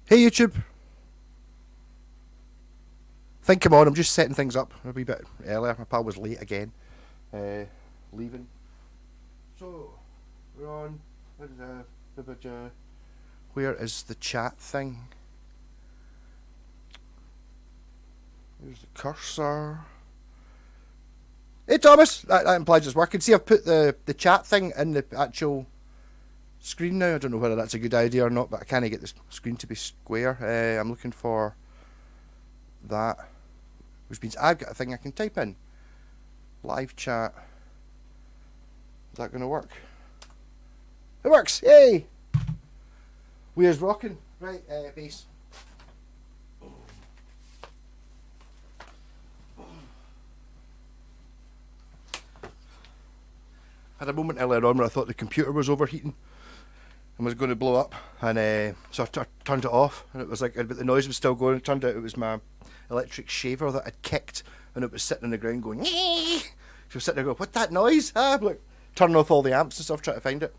Hey YouTube! Think come on, I'm just setting things up a wee bit earlier. My pal was late again. Leaving. So, we're on. Where is the chat thing? There's the cursor. Hey Thomas! That implies it's working. See, I've put the chat thing in the actual screen now. I don't know whether that's a good idea or not, but I can't get the screen to be square. I'm looking for that, which means I've got a thing I can type in. Live chat. Is that going to work? It works! Yay! Where's rocking? Right, bass. Had a moment earlier on where I thought the computer was overheating and was going to blow up, and so I turned it off, and it was like, but the noise was still going. It turned out it was my electric shaver that I'd kicked, and it was sitting on the ground going. She was sitting there going, "What's that noise?" I'm like turning off all the amps and stuff, trying to find it.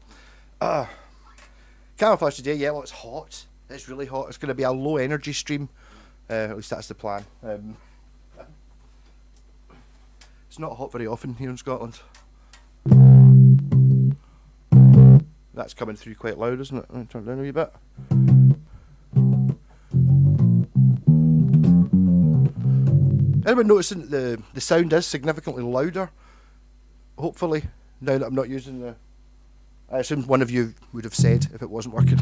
Camouflage today, yeah. Well, it's hot. It's really hot. It's going to be a low energy stream. At least that's the plan. It's not hot very often here in Scotland. That's coming through quite loud, isn't it? I'll turn it down a wee bit. Anyone noticing that the sound is significantly louder? Hopefully, now that I'm not using the... I assume one of you would have said if it wasn't working.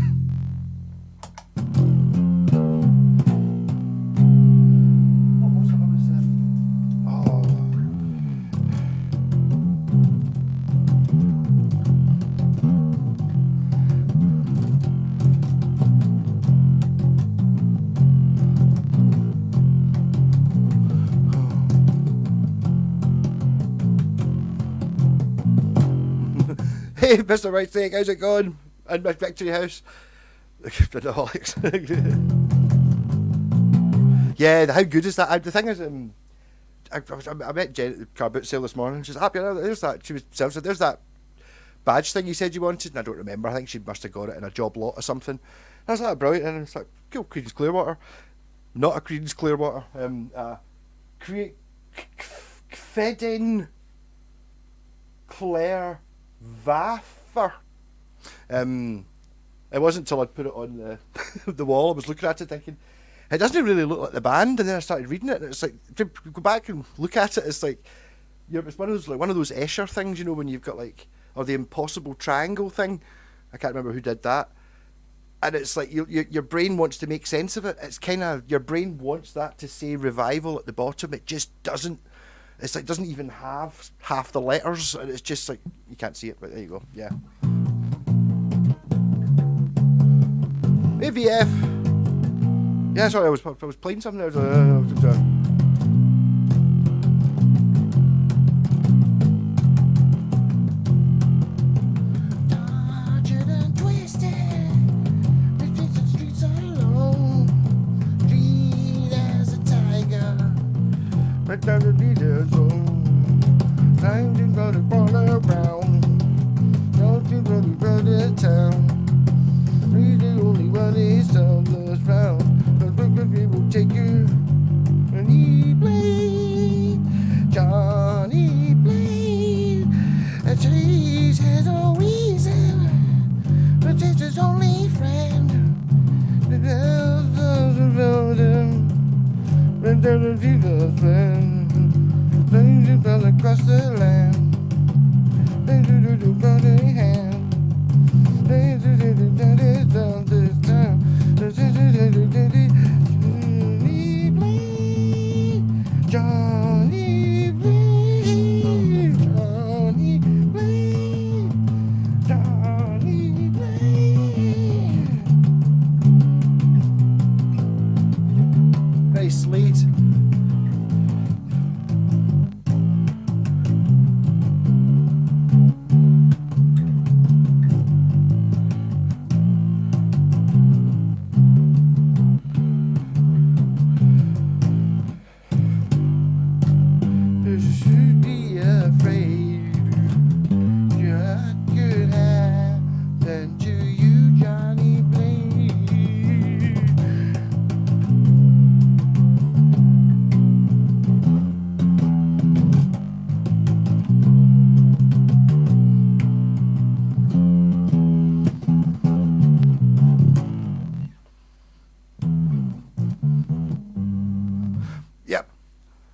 Hey, Mr. Right Steak, how's it going? In my victory house. Alex. Yeah, how good is that? The thing is, I met Jen at the car boot sale this morning. She's happy. There's that. She was said, "There's that badge thing you said you wanted," and I don't remember. I think she must have got it in a job lot or something. And I was like, brilliant, and it's like, cool, Creedence Clearwater, not a Creedence Clearwater. Fedin Claire Vaffer. It wasn't until I'd put it on the the wall, I was looking at it thinking, it doesn't really look like the band, and then I started reading it, and it's like, if you go back and look at it, it's like, it's one of those Escher things, you know, when you've got like, or the impossible triangle thing. I can't remember who did that, and it's like your brain wants to make sense of it. It's kind of, your brain wants that to say revival at the bottom. It just doesn't. It's like, doesn't even have half the letters, and it's just like, you can't see it, but there you go. Yeah. AVF. Yeah, sorry, I was playing something. I was down the leader zone. Time to go to corner around. Don't you go to brother town. He's the only one he's told us round. Cause people take you. And he played, Johnny played. And Chase has a reason, but it's his only friend. The girls around him. And then the Jesus friend. Then you fell across the land. Then you do got a hand. Then you did it down this time. Johnny Blaze, Johnny Blaze, Johnny Blaze, Johnny Blaze. Very sweet.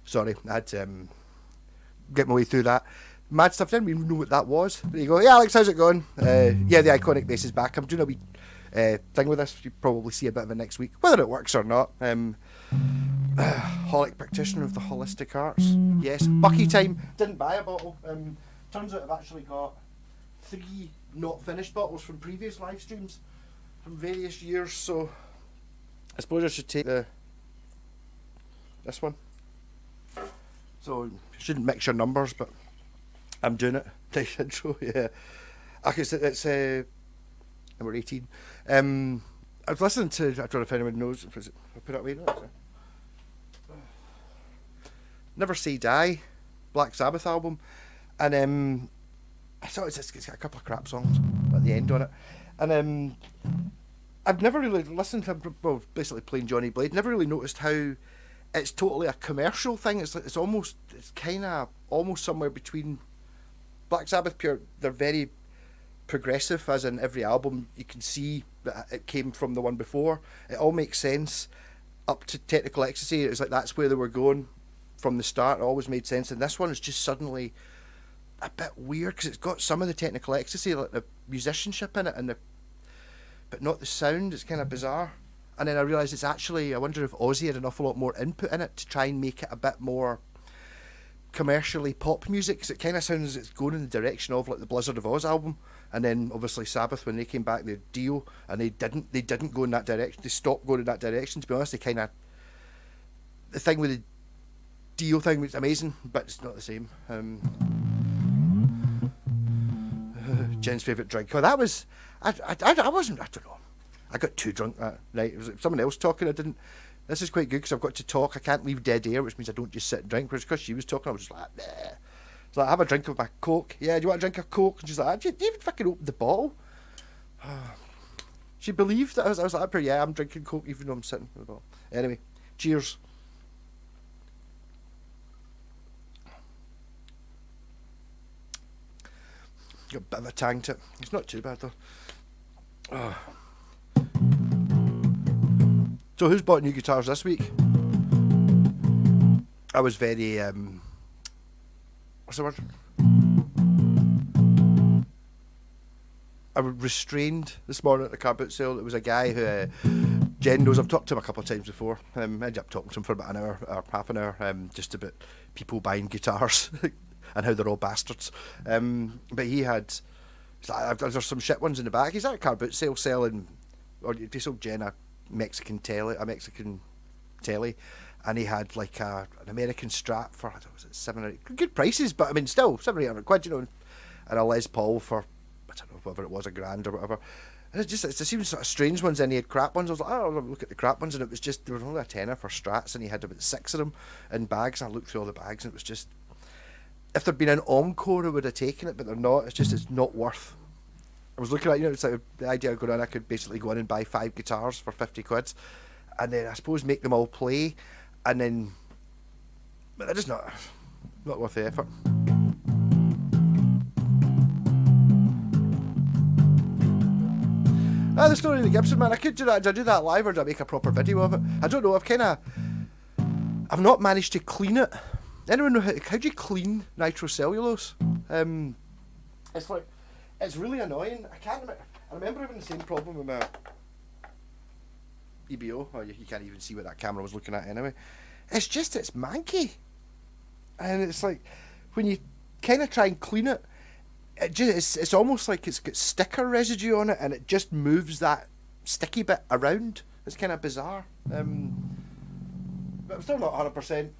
Sorry, I had to get my way through that. Mad stuff, didn't even know what that was. There you go. Yeah, Alex, how's it going? Yeah, the iconic bass is back. I'm doing a wee thing with this. You'll probably see a bit of it next week, whether it works or not. Holic practitioner of the holistic arts. Yes, Bucky time. Didn't buy a bottle. Turns out I've actually got 3 not finished bottles from previous live streams from various years, so I suppose I should take this one. So you shouldn't mix your numbers, but I'm doing it. Nice intro, yeah. Okay, so it's number 18. I was listening to, I don't know if anyone knows, I put it away now. Never Say Die, Black Sabbath album, and I thought it's got a couple of crap songs at the end on it, and I've never really listened to, well, basically playing Johnny Blade, never really noticed how it's totally a commercial thing. It's kind of almost somewhere between Black Sabbath. They're very progressive, as in every album you can see that it came from the one before. It all makes sense up to Technical Ecstasy. It's like that's where they were going from the start. It always made sense, and this one is just suddenly a bit weird because it's got some of the Technical Ecstasy, like the musicianship in it, but not the sound. It's kind of bizarre. And then I realised it's actually, I wonder if Ozzy had an awful lot more input in it to try and make it a bit more commercially pop music, because it kind of sounds as it's going in the direction of like the Blizzard of Oz album. And then obviously Sabbath, when they came back, they Dio, and they didn't go in that direction. They stopped going in that direction. To be honest, they kind of, the thing with the Dio thing was amazing, but it's not the same. Jen's favourite drink. Oh, that was, I wasn't, I don't know. I got too drunk that night. It was like someone else talking. I didn't. This is quite good because I've got to talk. I can't leave dead air, which means I don't just sit and drink. Whereas because she was talking, I was just like, nah. It's like, have a drink of my Coke. Yeah, do you want a drink of Coke? And she's like, do you even fucking open the bottle? She believed that I was like, yeah, I'm drinking Coke even though I'm sitting with the bottle. Anyway, cheers. Got a bit of a tang to it. It's not too bad though. Oh. So who's bought new guitars this week? I was very what's the word? I was restrained this morning at the car boot sale. There was a guy who Jen knows. I've talked to him a couple of times before. I ended up talking to him for about an hour or half an hour, just about people buying guitars and how they're all bastards. But he had, there's some shit ones in the back. He's at a car boot sale selling, or they sold Jen a Mexican telly, and he had like an American Strat for, I don't know, was it 7 or 8 good prices, but I mean still 700 or 800 quid, you know, and a Les Paul for, I don't know, whatever it was, $1,000 or whatever. And it seemed sort of strange ones, and he had crap ones. I was like, oh, I'll look at the crap ones, and it was just, there was only a tenner for Strats, and he had about 6 of them in bags, and I looked through all the bags, and it was just, if there'd been an Encore I would have taken it, but they're not. It's not worth. I was looking at, it's like the idea of going on, I could basically go in and buy 5 guitars for 50 quid, and then I suppose make them all play, and then, but they're just not worth the effort. The story of the Gibson, man, I could do that. Do I do that live, or do I make a proper video of it? I don't know. I've not managed to clean it. Anyone know how do you clean nitrocellulose? It's like, it's really annoying. I remember having the same problem with my EBO. Oh, you can't even see what that camera was looking at anyway. It's manky. And it's like, when you kind of try and clean it, it's almost like it's got sticker residue on it, and it just moves that sticky bit around. It's kind of bizarre. But I'm still not 100%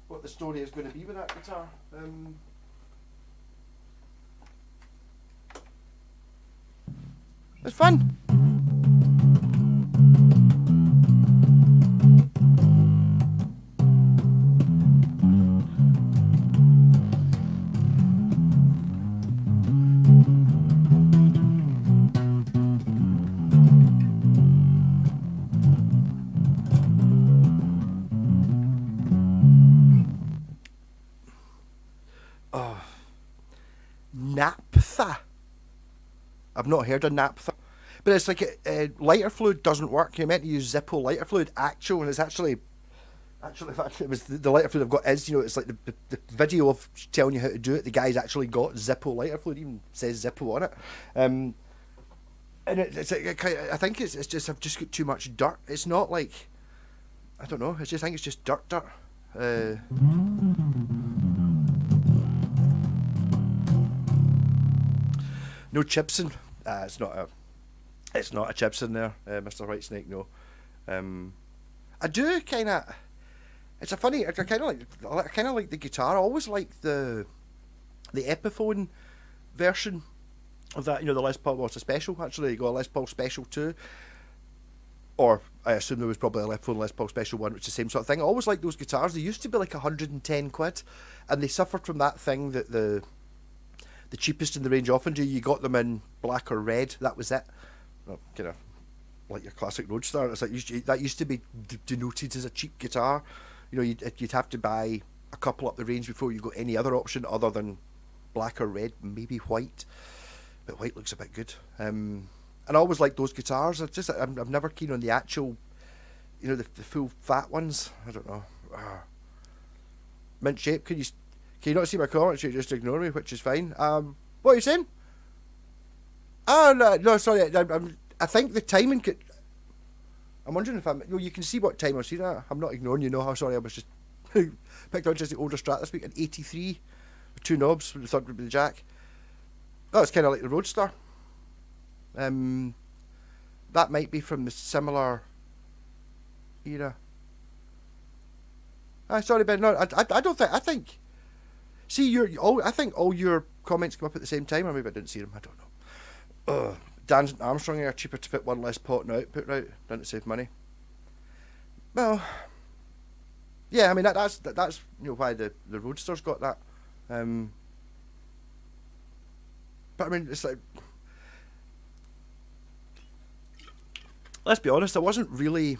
what the story is going to be with that guitar. It's fun. Naphtha. I've not heard of naphtha, but it's like lighter fluid doesn't work. You're meant to use Zippo lighter fluid, actual, and it's actually Actually, in fact, it was the lighter fluid I've got is, it's like the video of telling you how to do it. The guy's actually got Zippo lighter fluid, even says Zippo on it. And it's like, I think it's just, I've just got too much dirt. It's not like, I don't know, I just think it's just dirt. No chips in. It's not a chips in there, Mr. Whitesnake. No. I do kind of. It's a funny. I kind of like the guitar. I always like the Epiphone version of that. The Les Paul. Well, it's a special actually. You got a Les Paul Special 2. Or I assume there was probably a Les Paul Special 1, which is the same sort of thing. I always like those guitars. They used to be like 110 quid, and they suffered from that thing that the cheapest in the range often do. You got them in black or red. That was it. Well, kind of like your classic Roadster. It's like that used to be denoted as a cheap guitar. You'd have to buy a couple up the range before you got any other option other than black or red, maybe white. But white looks a bit good. And I always like those guitars. I'm never keen on the actual, the full fat ones. I don't know. Mint shape. Can you not see my comments? You just ignore me, which is fine. What are you saying? Oh no, sorry. I think the timing could. I'm wondering if you can see what time I'm seeing that. I'm not ignoring you. No, how sorry. I was just picked out just the older Strat this week, an 83 with 2 knobs. The third would be the jack. Oh, it's kind of like the Roadster. That might be from the similar era. Sorry, Ben. No, I don't think. I think. See, I think all your comments come up at the same time, or maybe I didn't see them. I don't know. Dan Armstrong are cheaper to fit one less pot and output route, don't it save money? Well, yeah. I mean that's why the Roadster's got that. But I mean, it's like. Let's be honest, I wasn't really.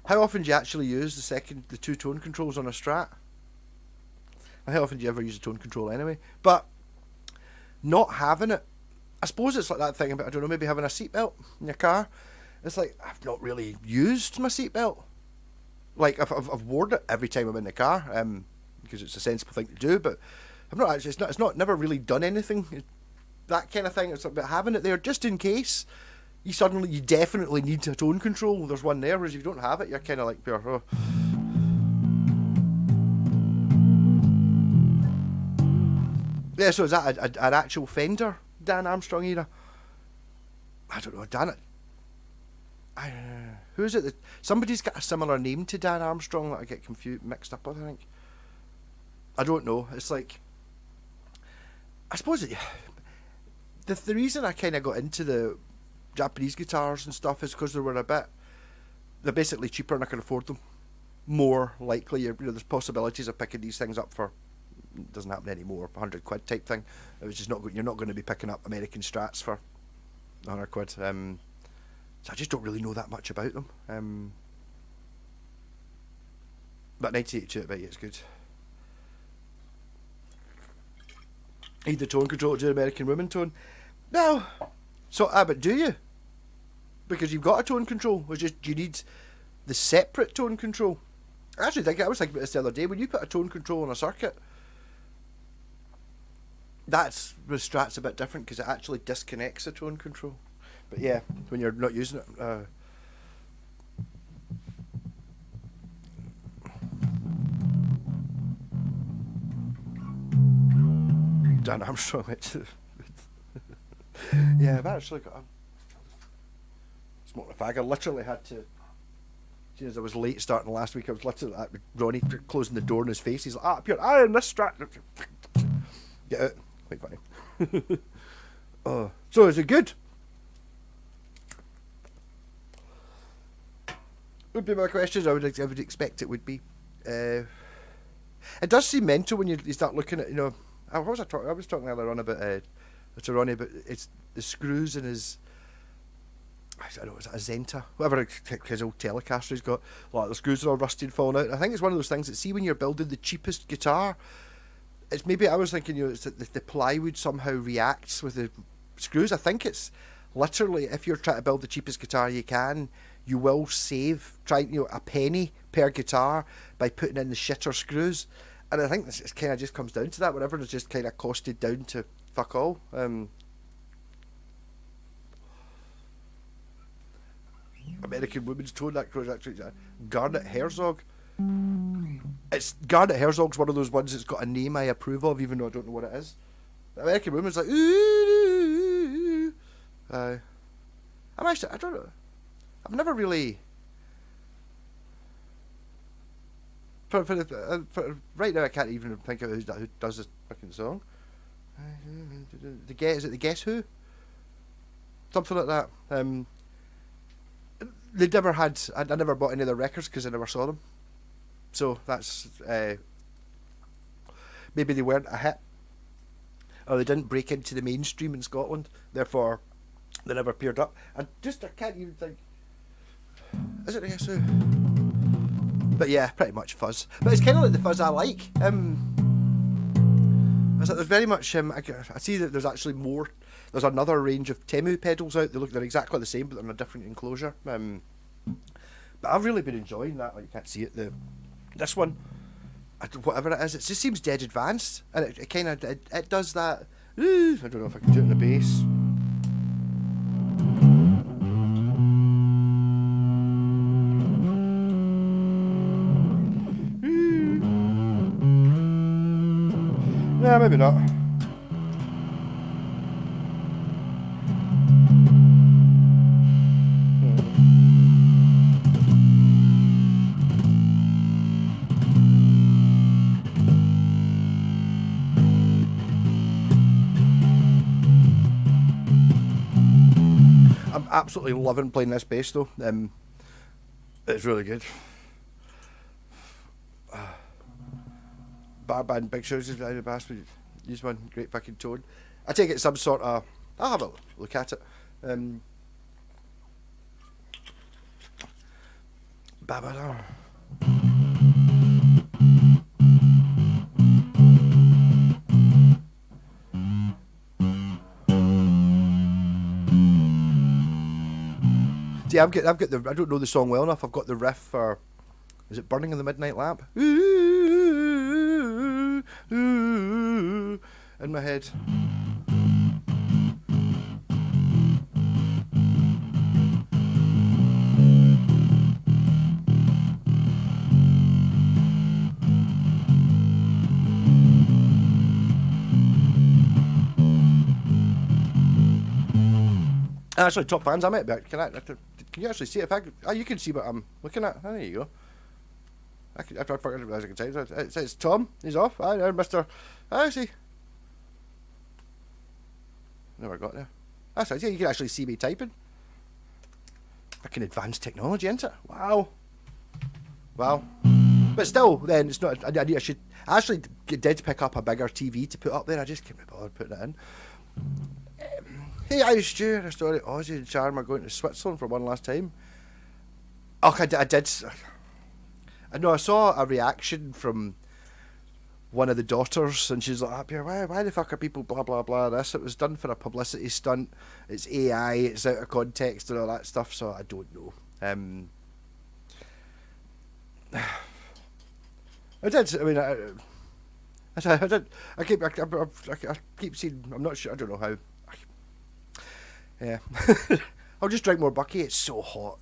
How often do you actually use the 2 tone controls on a Strat? How often do you ever use a tone control anyway? But not having it, I suppose it's like that thing about, I don't know, maybe having a seatbelt in your car. It's like, I've not really used my seatbelt. Like, I've worn it every time I'm in the car, because it's a sensible thing to do, but I've not actually, it's not never really done anything. That kind of thing. It's about having it there just in case. You definitely need a tone control. There's one there, whereas if you don't have it, you're kind of like, oh. Yeah, so is that an actual Fender Dan Armstrong era? I don't know, Dan. Who is it? Somebody's got a similar name to Dan Armstrong that I get mixed up with, I think. I don't know. It's like, I suppose the reason I kind of got into the Japanese guitars and stuff is because they're basically cheaper and I can afford them. More likely, there's possibilities of picking these things up for, it doesn't happen anymore, 100 quid type thing. It was just you're not going to be picking up American Strats for 100 quid. So I just don't really know that much about them. But 1982, I bet you it's good. Need the tone control to do American Women tone? No. So, but do you? Because you've got a tone control. It's just you need the separate tone control. I was thinking about this the other day. When you put a tone control on a circuit, that's with Strat's a bit different because it actually disconnects the tone control. But yeah, when you're not using it. Dan Armstrong. Yeah, I've actually got a smoking a fag. I literally had to. As I was late starting last week, I was literally at Ronnie closing the door in his face. He's like, Pierre, in this Strat. Get out. Quite funny. So is it good? Would be my questions. I would expect it would be. It does seem mental when you start looking at, I was talking earlier on about to Ronnie, but it's the screws in his, I don't know, is it a Zenta? Whatever his old Telecaster he's got. Like the screws are all rusty and falling out. I think it's one of those things that, see, when you're building the cheapest guitar, it's maybe, I was thinking, it's that the plywood somehow reacts with the screws. I think it's literally, if you're trying to build the cheapest guitar you can, you will save a penny per guitar by putting in the shitter screws. And I think this kind of just comes down to that. Whatever is just kind of costed down to fuck all. American Woman's Tone, that goes actually Garnet Herzog. It's Garnet Herzog's one of those ones that's got a name I approve of, even though I don't know what it is. American Woman's like ooh. I don't know. I've never really. For right now, I can't even think of who does this fucking song. Is it the Guess Who? Something like that. They never had. I never bought any of their records because I never saw them. So that's maybe they weren't a hit, or they didn't break into the mainstream in Scotland. Therefore, they never appeared up. I can't even think. Is it the Guess Who? But yeah, pretty much fuzz. But it's kind of like the fuzz I like. There's very much. I see that there's actually more. There's another range of Temu pedals out. They're exactly the same, but they're in a different enclosure. But I've really been enjoying that. Like, you can't see it. This one, whatever it is, it just seems dead advanced, and it kind of it does that. I don't know if I can do it in the bass. Nah, maybe not. I'm absolutely loving playing this bass though. It's really good. Bar band big shows is the bass, but use one great fucking tone. I take it some sort of. I'll have a look at it. See, I've got the. I don't know the song well enough. I've got the riff for. Is it Burning in the Midnight Lamp? In my head. Actually, top fans, I might be. Can you actually see it? You can see what I'm looking at. Oh, there you go. I forgot as I can say. It says Tom. He's off. I know, Mr. I see. Never got there. That's right. Yeah, you can actually see me typing. Fucking advanced technology, isn't it? Wow. But still, then it's not. I actually did pick up a bigger TV to put up there. I just can't be bothered putting it in. Hey, Irish Stew, a story. Ozzy and Charm are going to Switzerland for one last time. Oh, I did. I know. I saw a reaction from one of the daughters, and she's like, "Why the fuck are people blah blah blah?" This, it was done for a publicity stunt. It's AI. It's out of context and all that stuff. So I don't know. I did. I mean, I did. I keep seeing. I'm not sure. I don't know how. Yeah. I'll just drink more bucky. It's so hot.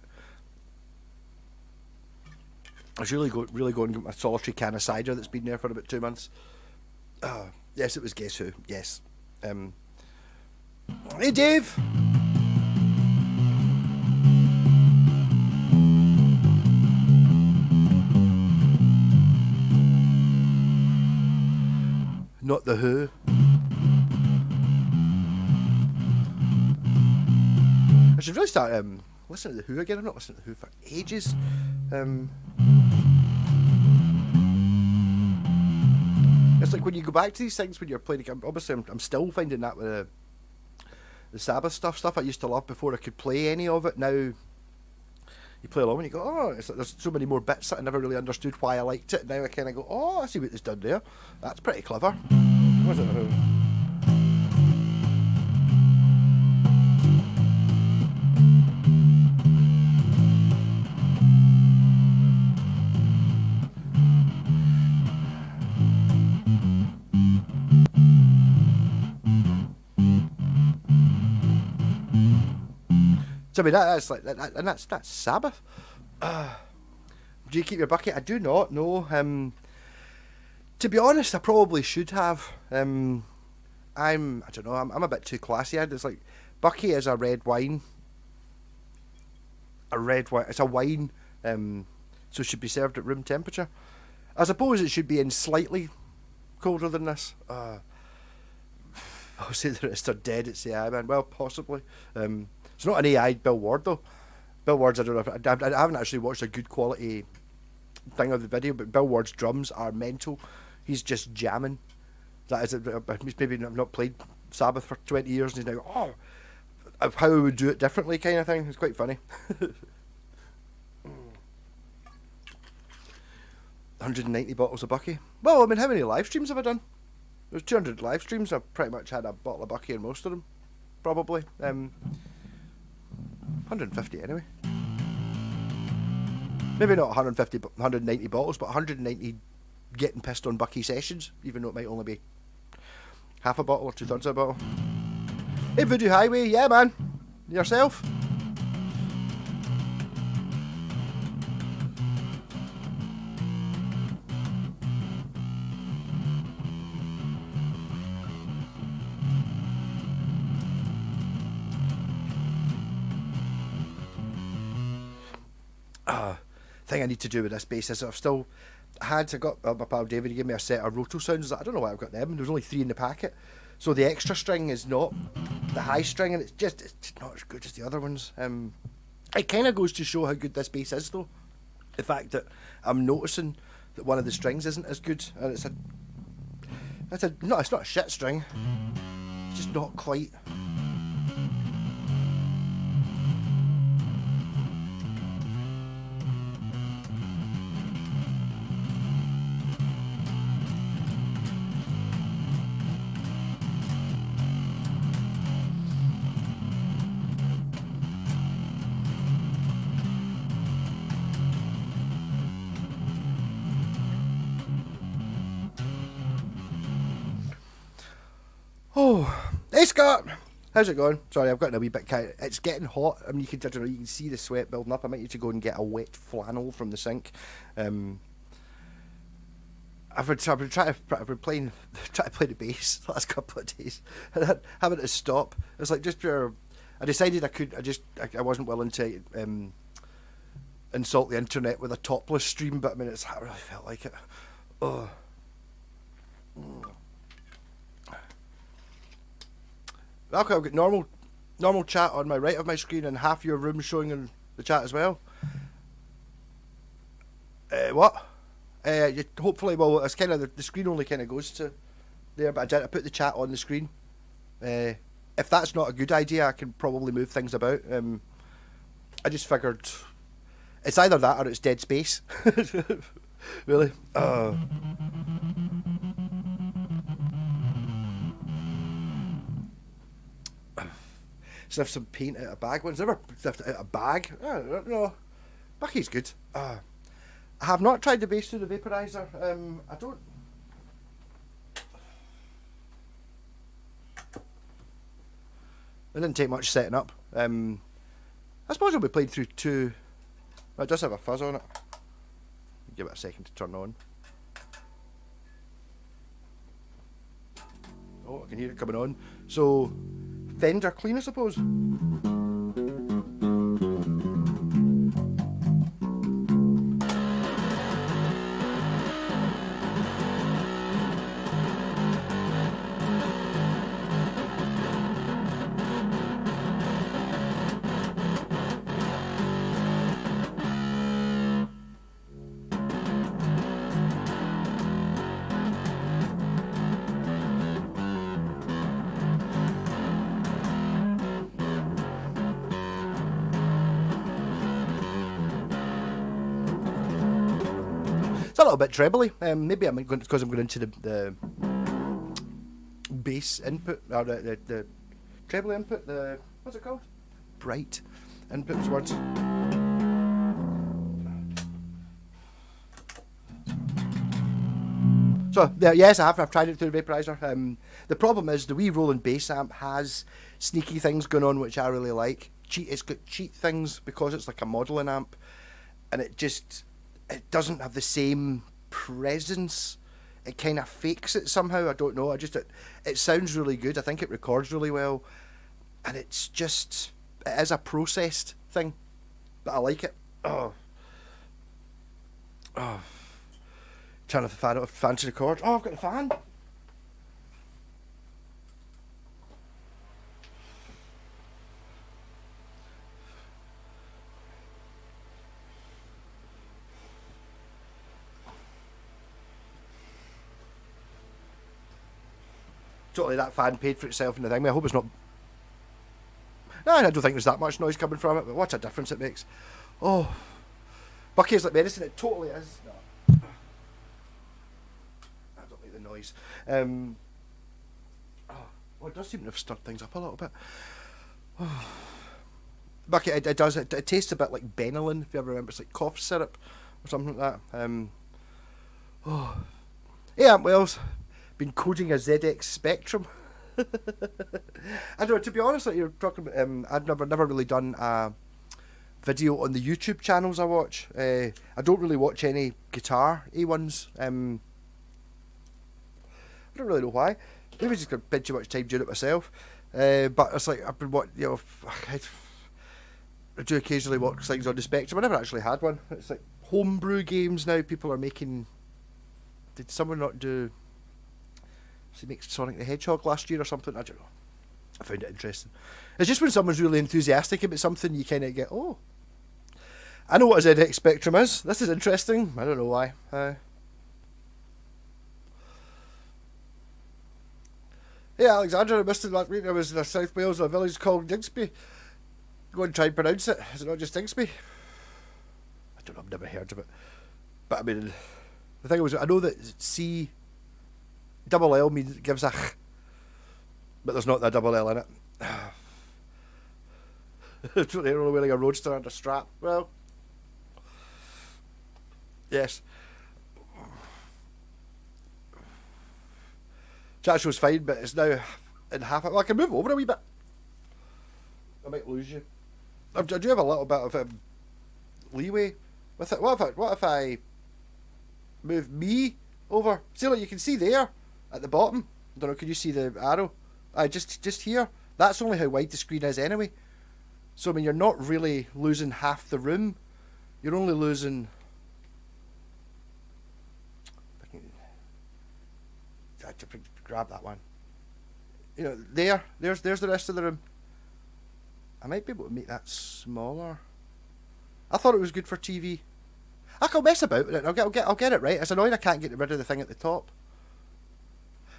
I should really go and get my solitary can of cider that's been there for about 2 months. Yes, it was Guess Who. Yes. Hey, Dave. Not the Who. I should really start listening to the Who again. I've not listened to the Who for ages. It's like when you go back to these things when you're playing. Obviously, I'm still finding that with the Sabbath stuff I used to love before I could play any of it. Now you play along and you go, oh, it's like there's so many more bits that I never really understood why I liked it. Now I kind of go, oh, I see what it's done there. That's pretty clever. What's it? So I mean that's like and that's Sabbath. Do you keep your bucket? I do not. No. To be honest, I probably should have. I don't know. I'm a bit too classy. It's like bucky is a red wine. A red wine. It's a wine. So it should be served at room temperature. I suppose it should be in slightly colder than this. I'll say the rest are dead at CI, man. Well, possibly. It's not an AI Bill Ward though. Bill Ward's, I don't know. I haven't actually watched a good quality thing of the video, but Bill Ward's drums are mental. He's just jamming. That is, he's maybe not played Sabbath for 20 years, and he's now how we would do it differently, kind of thing. It's quite funny. 190 bottles of bucky. Well, I mean, how many live streams have I done? There's 200 live streams. I've pretty much had a bottle of bucky in most of them, probably. 150 anyway. Maybe not 150, but 190 bottles, but 190 getting pissed on bucky sessions, even though it might only be half a bottle or 2/3 of a bottle. Hey, Voodoo Highway, yeah, man. Yourself? Thing I need to do with this bass is I got my pal David, he gave me a set of Roto Sounds. I don't know why I've got them. There's only 3 in the packet, so the extra string is not the high string, and it's just not as good as the other ones. It kind of goes to show how good this bass is, though. The fact that I'm noticing that one of the strings isn't as good, and it's not a shit string. It's just not quite. Oh, hey Scott, how's it going? Sorry, I've gotten a wee bit it's getting hot. I mean, you can see the sweat building up. I might need to go and get a wet flannel from the sink. I've been trying to play the bass the last couple of days, and having to stop. It's like just pure. I decided I wasn't willing to insult the internet with a topless stream, but I mean, I really felt like it. Oh. Okay, I've got normal chat on my right of my screen and half your room showing in the chat as well. What? Hopefully, well, it's kind of the screen only kind of goes to there, but I put the chat on the screen. If that's not a good idea, I can probably move things about. I just figured it's either that or it's dead space. Really? Sniff some paint out of a bag. One's never sniffed out a bag. No, bucky's good. I have not tried the bass through the vaporizer. I don't. It didn't take much setting up. I suppose it'll be played through 2. It does have a fuzz on it. Give it a second to turn on. Oh, I can hear it coming on. So, Fender clean, I suppose. It's a little bit trebly. Maybe I'm going because I'm going into the bass input or the treble input. The what's it called? Bright inputs words. So yes, I've tried it through the vaporizer. The problem is the wee rolling bass amp has sneaky things going on which I really like. It's got cheat things because it's like a modelling amp, and it doesn't have the same presence. It kind of fakes it somehow. I don't know. It sounds really good. I think it records really well, and it is a processed thing, but I like it. Turn off the fan. Fancy record. Oh, I've got the fan. Totally, that fan paid for itself in the thing. I mean, I hope it's not. No, I don't think there's that much noise coming from it, but what a difference it makes. Oh, Bucky is like medicine. It totally is. No. I don't like the noise. It does seem to have stirred things up a little bit. Bucky, it does. It tastes a bit like Benylin, if you ever remember. It's like cough syrup or something like that. Yeah, well, been coding a ZX Spectrum. I don't know, to be honest, like you're talking about, I've never really done a video on the YouTube channels I watch. I don't really watch any guitar A1s. I don't really know why. Maybe just got spend too much time doing it myself. But it's like I've been I do occasionally watch things on the Spectrum. I never actually had one. It's like homebrew games now. People are making. Did someone not do? He makes Sonic the Hedgehog last year or something. I don't know. I found it interesting. It's just when someone's really enthusiastic about something, you kind of get, oh, I know what a ZX Spectrum is. This is interesting. I don't know why. Yeah, Alexandra, I missed it last week. I was in South Wales, a village called Digsby. Go and try and pronounce it. Is it not just Digsby? I don't know. I've never heard of it. But I mean, the thing was, I know that C. Double L means it gives a but there's not that double L in it. They're only wearing a roadster and a strap. Well, yes. Chat show's fine, but it's now in half. Well, I can move over a wee bit. I might lose you. I do have a little bit of leeway with it. What if I move me over? See, like you can see there. At the bottom, I don't know, can you see the arrow? Just here. That's only how wide the screen is anyway. So, I mean, you're not really losing half the room. You're only losing... I have to grab that one. You know, there's the rest of the room. I might be able to make that smaller. I thought it was good for TV. I'll mess about with it. I'll get it right. It's annoying I can't get rid of the thing at the top.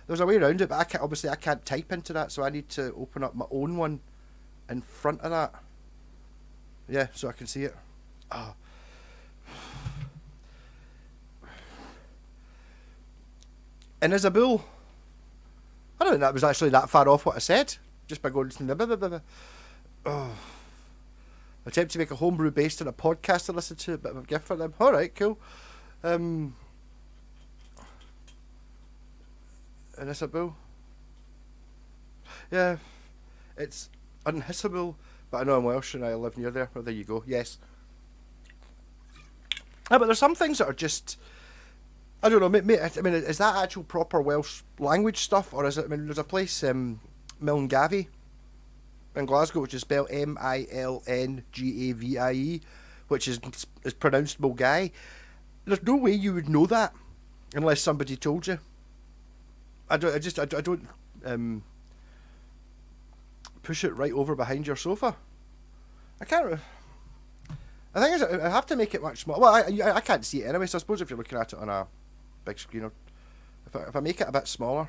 There's a way around it, but I can't type into that, so I need to open up my own one in front of that. Yeah, so I can see it. Oh. And Isabel, I don't think that was actually that far off what I said, just by going to oh. Attempt to make a homebrew based on a podcast to listen to, a bit of a gift for them. Alright, cool. And Isabel. Yeah, it's unhissable, but I know I'm Welsh and I live near there. Well, there you go. Yes. But there's some things that are just, I don't know. I mean, is that actual proper Welsh language stuff, or is it? I mean, there's a place, Milngavie, in Glasgow, which is spelled Milngavie, which is pronounced Mulgai. There's no way you would know that unless somebody told you. I don't push it right over behind your sofa. I can't. The thing is, I have to make it much smaller. Well, I can't see it anyway, so I suppose if you're looking at it on a big screen, or if I make it a bit smaller,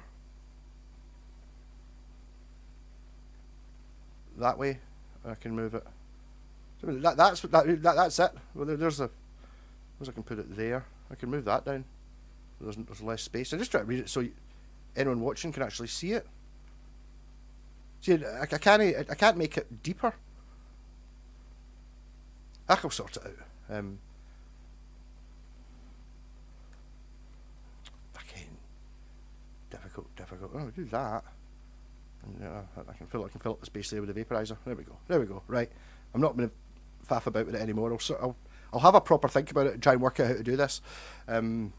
that way, I can move it. So that's it. Well, there's I can put it there. I can move that down. There's less space. I just try to read it so anyone watching can actually see it. See, I can't make it deeper. I can sort it out. Fucking difficult. Oh, do that. I can fill up the space there with the vaporizer. There we go. Right, I'm not going to faff about with it anymore. I'll have a proper think about it and try and work out how to do this the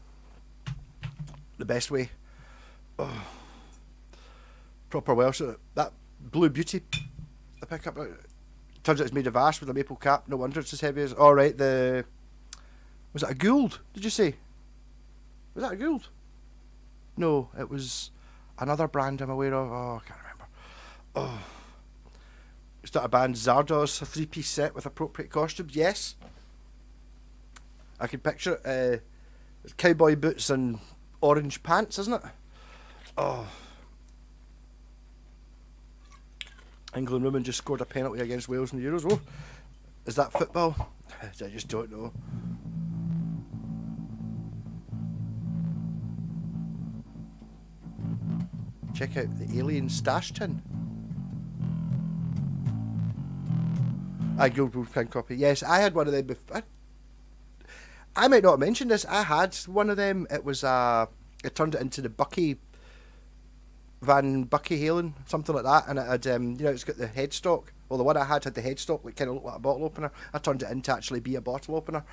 best way. Oh. Proper Welsh. That Blue Beauty I pick up. Turns out it's made of ash with a maple cap. No wonder it's as heavy as. All right, was it a Gould? Did you say? Was that a Gould? No, it was another brand I'm aware of. Oh, I can't remember. Oh, is that a band Zardoz, a 3-piece set with appropriate costumes? Yes, I can picture it. It's cowboy boots and orange pants, isn't it? Oh. England women just scored a penalty against Wales in the Euros. Oh, is that football? I just don't know. Check out the alien stash tin. I Gold Wolfgang copy. Yes, I had one of them before. I might not have mentioned this. I had one of them. It was it turned it into the Bucky Halen, something like that, and it had it's got the headstock. Well, the one I had the headstock, like kind of looked like a bottle opener. I turned it into actually be a bottle opener,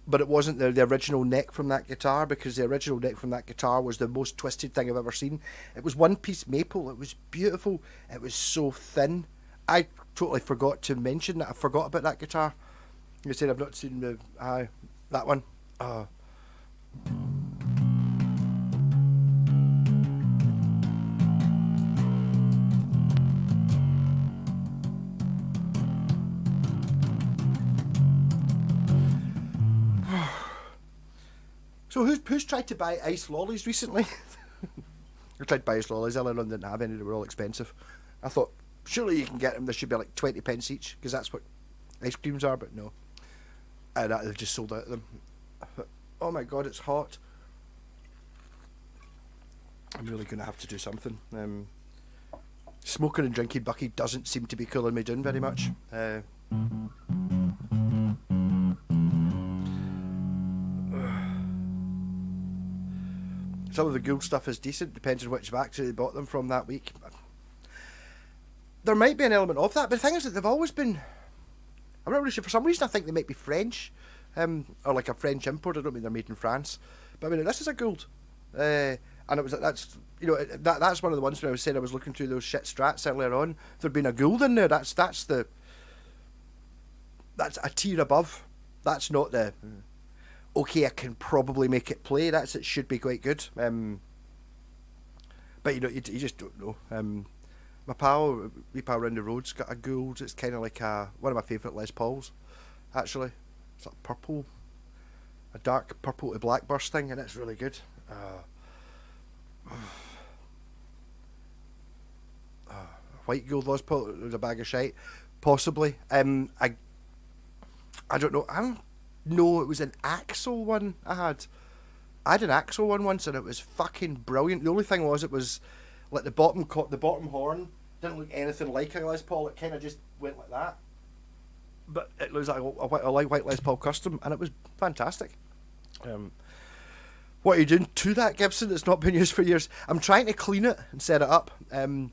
but it wasn't the original neck from that guitar, because the original neck from that guitar was the most twisted thing I've ever seen. It was 1-piece maple. It was beautiful. It was so thin. I totally forgot to mention that. I forgot about that guitar. You said I've not seen that one. So who's tried to buy ice lollies recently? I tried to buy ice lollies. Ellen didn't have any. They were all expensive. I thought, surely you can get them. They should be like 20 pence each, because that's what ice creams are, but no. And they've just sold out of them. Oh my god, it's hot. I'm really going to have to do something. Smoking and drinking bucky doesn't seem to be cooling me down very much. Some of the Gould stuff is decent, depends on which factory they bought them from that week. There might be an element of that, but the thing is that they've always been... I'm not really sure. For some reason I think they might be French, or like a French import. I don't mean they're made in France, but I mean this is a Gould, and that's one of the ones when I was saying I was looking through those shit Strats earlier on. There'd been a Gould in there. That's a tier above. That's not the... Okay, I can probably make it play. It should be quite good. But you just don't know. My pal around the road's got a Gould. It's kind of like one of my favourite Les Pauls, actually. It's like purple, a dark purple to black burst thing, and it's really good. White Gould Les Paul was a bag of shite, possibly. I don't know. No, it was an Axel one I had. I had an Axel one once, and it was fucking brilliant. The only thing was, it was like the bottom horn didn't look anything like a Les Paul. It kind of just went like that. But it was like a white Les Paul custom, and it was fantastic. What are you doing to that Gibson that's not been used for years? I'm trying to clean it and set it up. When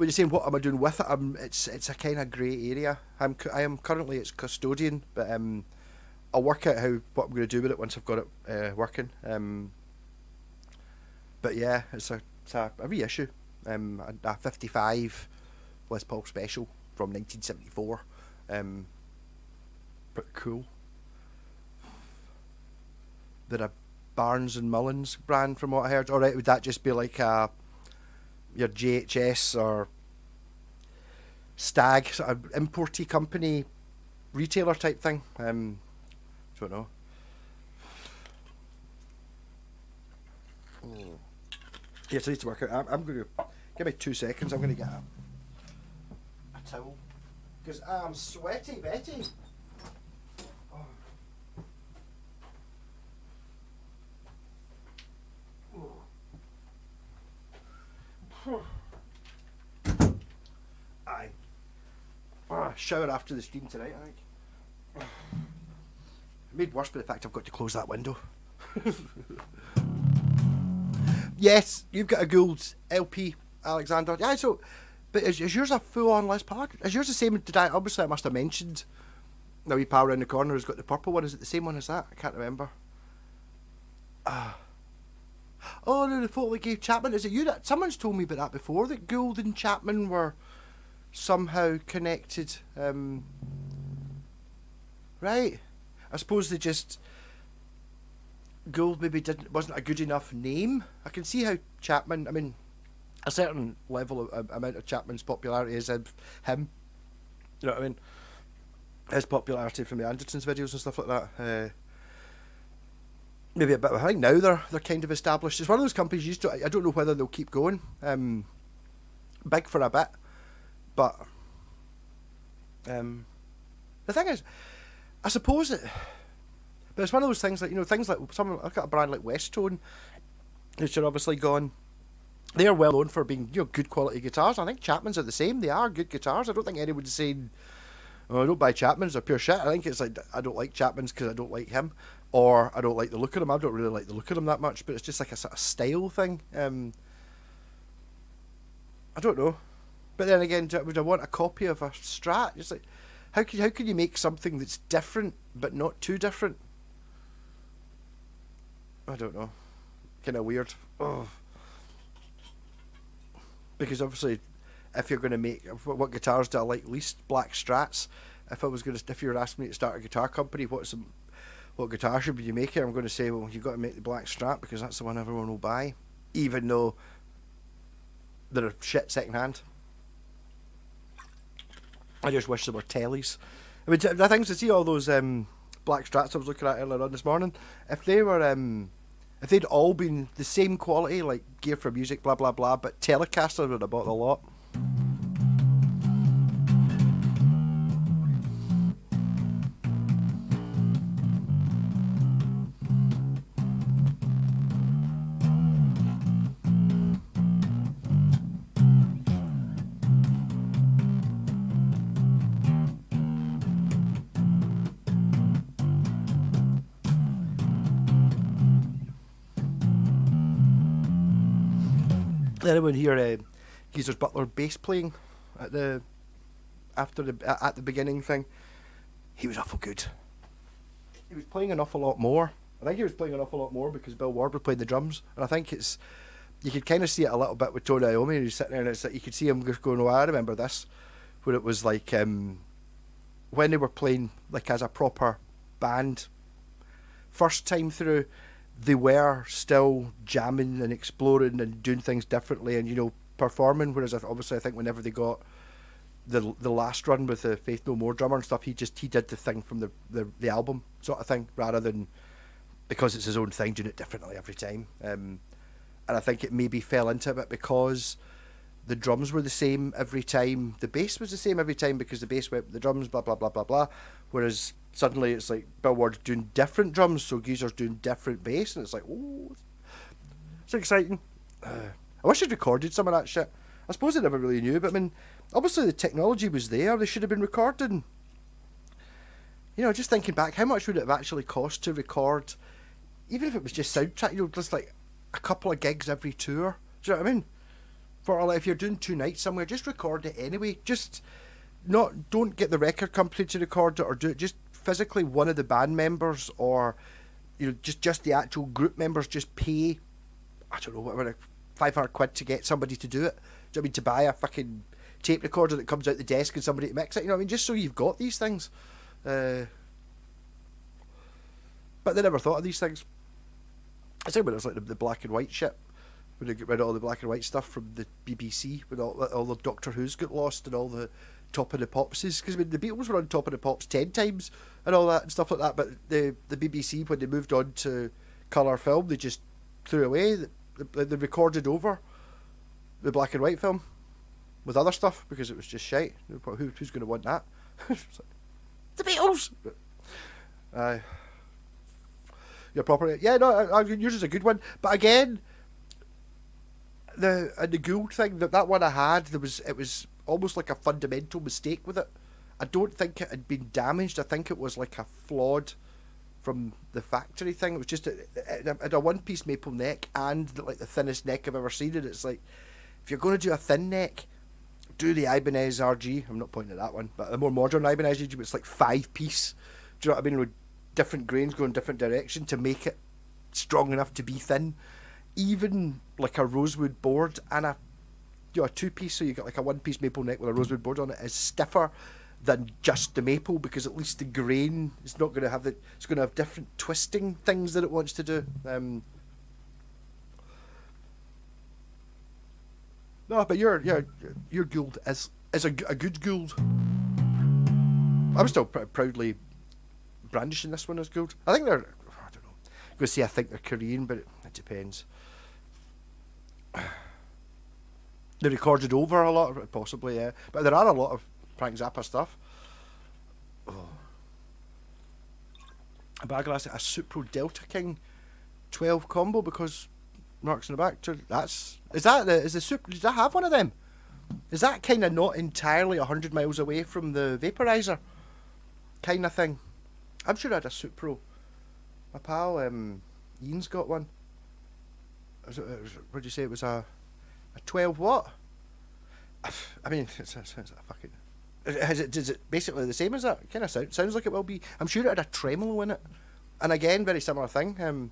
you're saying what am I doing with it, it's a kind of grey area. I am currently its custodian, but I'll work out what I'm going to do with it once I've got it working. But yeah, it's a reissue. A 55 Les Paul Special from 1974. Pretty cool. They're a Barnes and Mullins brand, from what I heard. Alright, would that just be like your JHS or Stag, sort of importy company, retailer type thing? Don't know. Yes, I need to work out. I'm going to give me 2 seconds. I'm going to get a towel because I'm sweaty, Betty. Aye. Shower after the stream tonight, I think. Made worse by the fact I've got to close that window. Yes, you've got a Gould LP, Alexander. Yeah, so, but is yours a full-on Les Paul? Is yours the same? Did I obviously I must have mentioned the wee pal around the corner who's got the purple one? Is it the same one as that? I can't remember. Oh no, the photo we gave Chapman. Is it you that? Someone's told me about that before. That Gould and Chapman were somehow connected. Right. I suppose they just Gould maybe wasn't a good enough name. I can see how Chapman. I mean, a certain level of amount of Chapman's popularity is him. You know what I mean? His popularity from the Andersons videos and stuff like that. Maybe a bit. I think now they're kind of established. It's one of those companies used to. I don't know whether they'll keep going. Big for a bit, but the thing is, I suppose it. But it's one of those things like things like I've got a brand like Westone, which are obviously gone. They are well known for being good quality guitars. I think Chapman's are the same. They are good guitars. I don't think anyone's saying, "Oh, I don't buy Chapman's. They're pure shit." I think it's like I don't like Chapman's because I don't like him. Or I don't like the look of them. I don't really like the look of them that much, but it's just like a sort of style thing. I don't know. But then again, would I want a copy of a Strat? Just like, how can you make something that's different but not too different? I don't know. Kind of weird. Oh. Because obviously, if you're going to make what guitars do I like least? Black Strats. If you were asking me to start a guitar company, what guitar should you make here? I'm going to say, well, you've got to make the Black Strat because that's the one everyone will buy, even though they're shit second hand. I just wish there were tellies. I mean, the things to see all those Black Strats I was looking at earlier on this morning. If they were, if they'd all been the same quality, like Gear for Music, blah blah blah, but Telecaster would have bought the lot. Anyone hear Geezer's Butler bass playing at the beginning thing? He was awful good. He was playing an awful lot more. I think he was playing an awful lot more because Bill Ward was playing the drums, and I think you could kind of see it a little bit with Tony Iommi. He was sitting there, and it's like you could see him just going, "Oh, I remember this," where it was like when they were playing like as a proper band first time through. They were still jamming and exploring and doing things differently and performing. Whereas obviously I think whenever they got the last run with the Faith No More drummer and stuff, he did the thing from the album sort of thing rather than because it's his own thing doing it differently every time. And I think it maybe fell into it because the drums were the same every time, the bass was the same every time because the bass went with the drums, blah blah blah blah blah. Whereas suddenly it's like Bill Ward's doing different drums, so Geezer's doing different bass, and it's like, oh, it's exciting. I wish I'd recorded some of that shit. I suppose I never really knew, but I mean, obviously the technology was there. They should have been recording. Just thinking back, how much would it have actually cost to record, even if it was just soundtrack? Just like a couple of gigs every tour. Do you know what I mean? For like, if you're doing 2 nights somewhere, just record it anyway. Don't get the record company to record it or do it. Just physically one of the band members or just the actual group members just pay, I don't know, whatever, £500 to get somebody to do it. Do you know what I mean? To buy a fucking tape recorder that comes out the desk and somebody to mix it. You know what I mean? Just so you've got these things. But they never thought of these things. I think when it was like the black and white shit, when they get rid of all the black and white stuff from the BBC, when all the Doctor Who's got lost and all the Top of the Popses, because I mean the Beatles were on Top of the Pops 10 times and all that and stuff like that, but the BBC, when they moved on to colour film, they just threw away. They recorded over the black and white film with other stuff because it was just shite. Who's going to want that? The Beatles. You're proper. Yeah, no, yours is a good one, but again, the Gould thing, that one I had, it was almost like a fundamental mistake with it. I don't think it had been damaged. I think it was like a flawed from the factory thing. It was just it had a one-piece maple neck and like the thinnest neck I've ever seen. And it's like, if you're going to do a thin neck, do the Ibanez RG. I'm not pointing at that one, but a more modern Ibanez RG. It's like 5-piece. Do you know what I mean? With different grains going different direction to make it strong enough to be thin. Even like a rosewood board and a 2-piece, so you got like a 1-piece maple neck with a rosewood board on it, is stiffer than just the maple, because at least the grain is not going to have it's going to have different twisting things that it wants to do. No, but your Gould is a good Gould. I'm still proudly brandishing this one as Gould. I think they're, I don't know, I'm going to say I think they're Korean, but it depends. They recorded over a lot of it, possibly, yeah. But there are a lot of Frank Zappa stuff. Oh. A bag of a Supro Delta King 12 combo, because Mark's in the back. Does that have one of them? Is that kind of not entirely 100 miles away from the vaporizer kind of thing? I'm sure I had a Supro. My pal Ian's got one. What did you say? It was a 12 what? I mean, it's a fucking... Is it basically the same as that? It kind of sounds like it will be. I'm sure it had a tremolo in it. And again, very similar thing.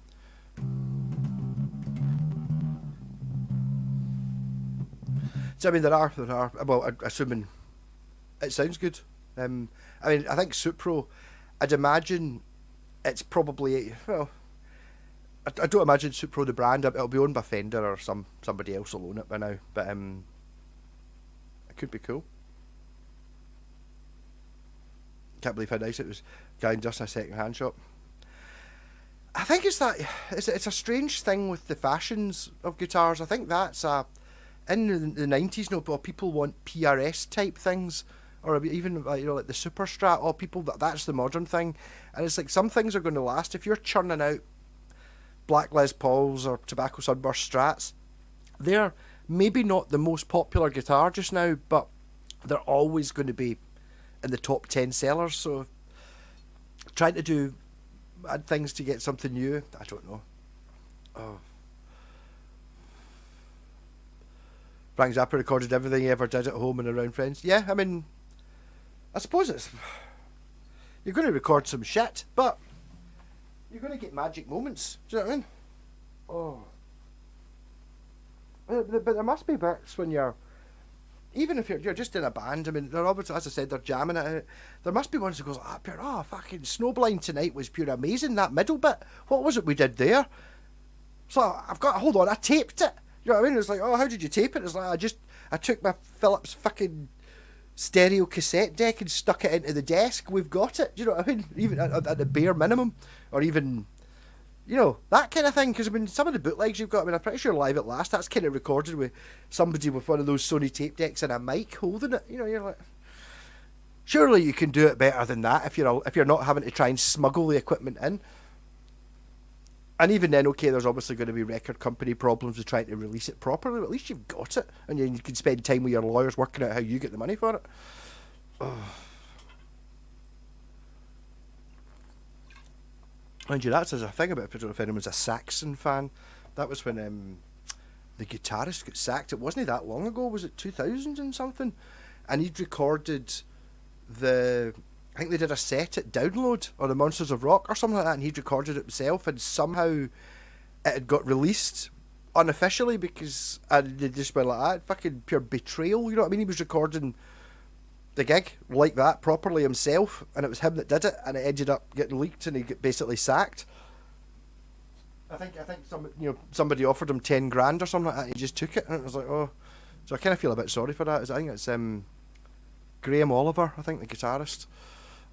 So, I mean, there are, well, assuming it sounds good. I mean, I think Supro, I'd imagine it's probably, well, I don't imagine Supro the brand, it'll be owned by Fender or somebody else will own it by now, but it could be cool. Can't believe how nice it was going just in a second hand shop. I think it's a strange thing with the fashions of guitars. I think that's in the 90s, people want PRS type things, or even like the Super Strat. That's the modern thing, and it's like some things are going to last. If you're churning out Black Les Pauls or Tobacco Sunburst Strats, they're maybe not the most popular guitar just now, but they're always going to be in the top 10 sellers. So trying to add things to get something new, I don't know. Oh. Frank Zappa recorded everything he ever did at home and around friends. Yeah, I mean, I suppose you're going to record some shit, but you're going to get magic moments. Do you know what I mean? Oh. But there must be bits when even if you're just in a band, I mean, they're obviously, as I said, they're jamming it out. There must be ones that goes, fucking Snowblind tonight was pure amazing, that middle bit. What was it we did there? So hold on, I taped it. You know what I mean? It's like, oh, how did you tape it? It's like, I took my Philips fucking stereo cassette deck and stuck it into the desk. We've got it. Do you know what I mean? Even at the bare minimum. Or even, that kind of thing. Because, I mean, some of the bootlegs you've got, I mean, I'm pretty sure Live at Last, that's kind of recorded with somebody with one of those Sony tape decks and a mic holding it. You're like, surely you can do it better than that if you're not having to try and smuggle the equipment in. And even then, okay, there's obviously going to be record company problems with trying to release it properly, but at least you've got it, and you can spend time with your lawyers working out how you get the money for it. Oh. Mind you, that's a thing about, I don't know if anyone's a Saxon fan. That was when the guitarist got sacked. It wasn't that long ago, was it 2000 and something? And he'd recorded I think they did a set at Download or the Monsters of Rock or something like that, and he'd recorded it himself, and somehow it had got released unofficially because they just went like that. Fucking pure betrayal, you know what I mean? He was recording the gig like that properly himself, and it was him that did it, and it ended up getting leaked, and he got basically sacked. I think somebody offered him 10 grand or something like that, and he just took it, and it was like, oh. So I kind of feel a bit sorry for that. I think it's Graham Oliver, I think, the guitarist.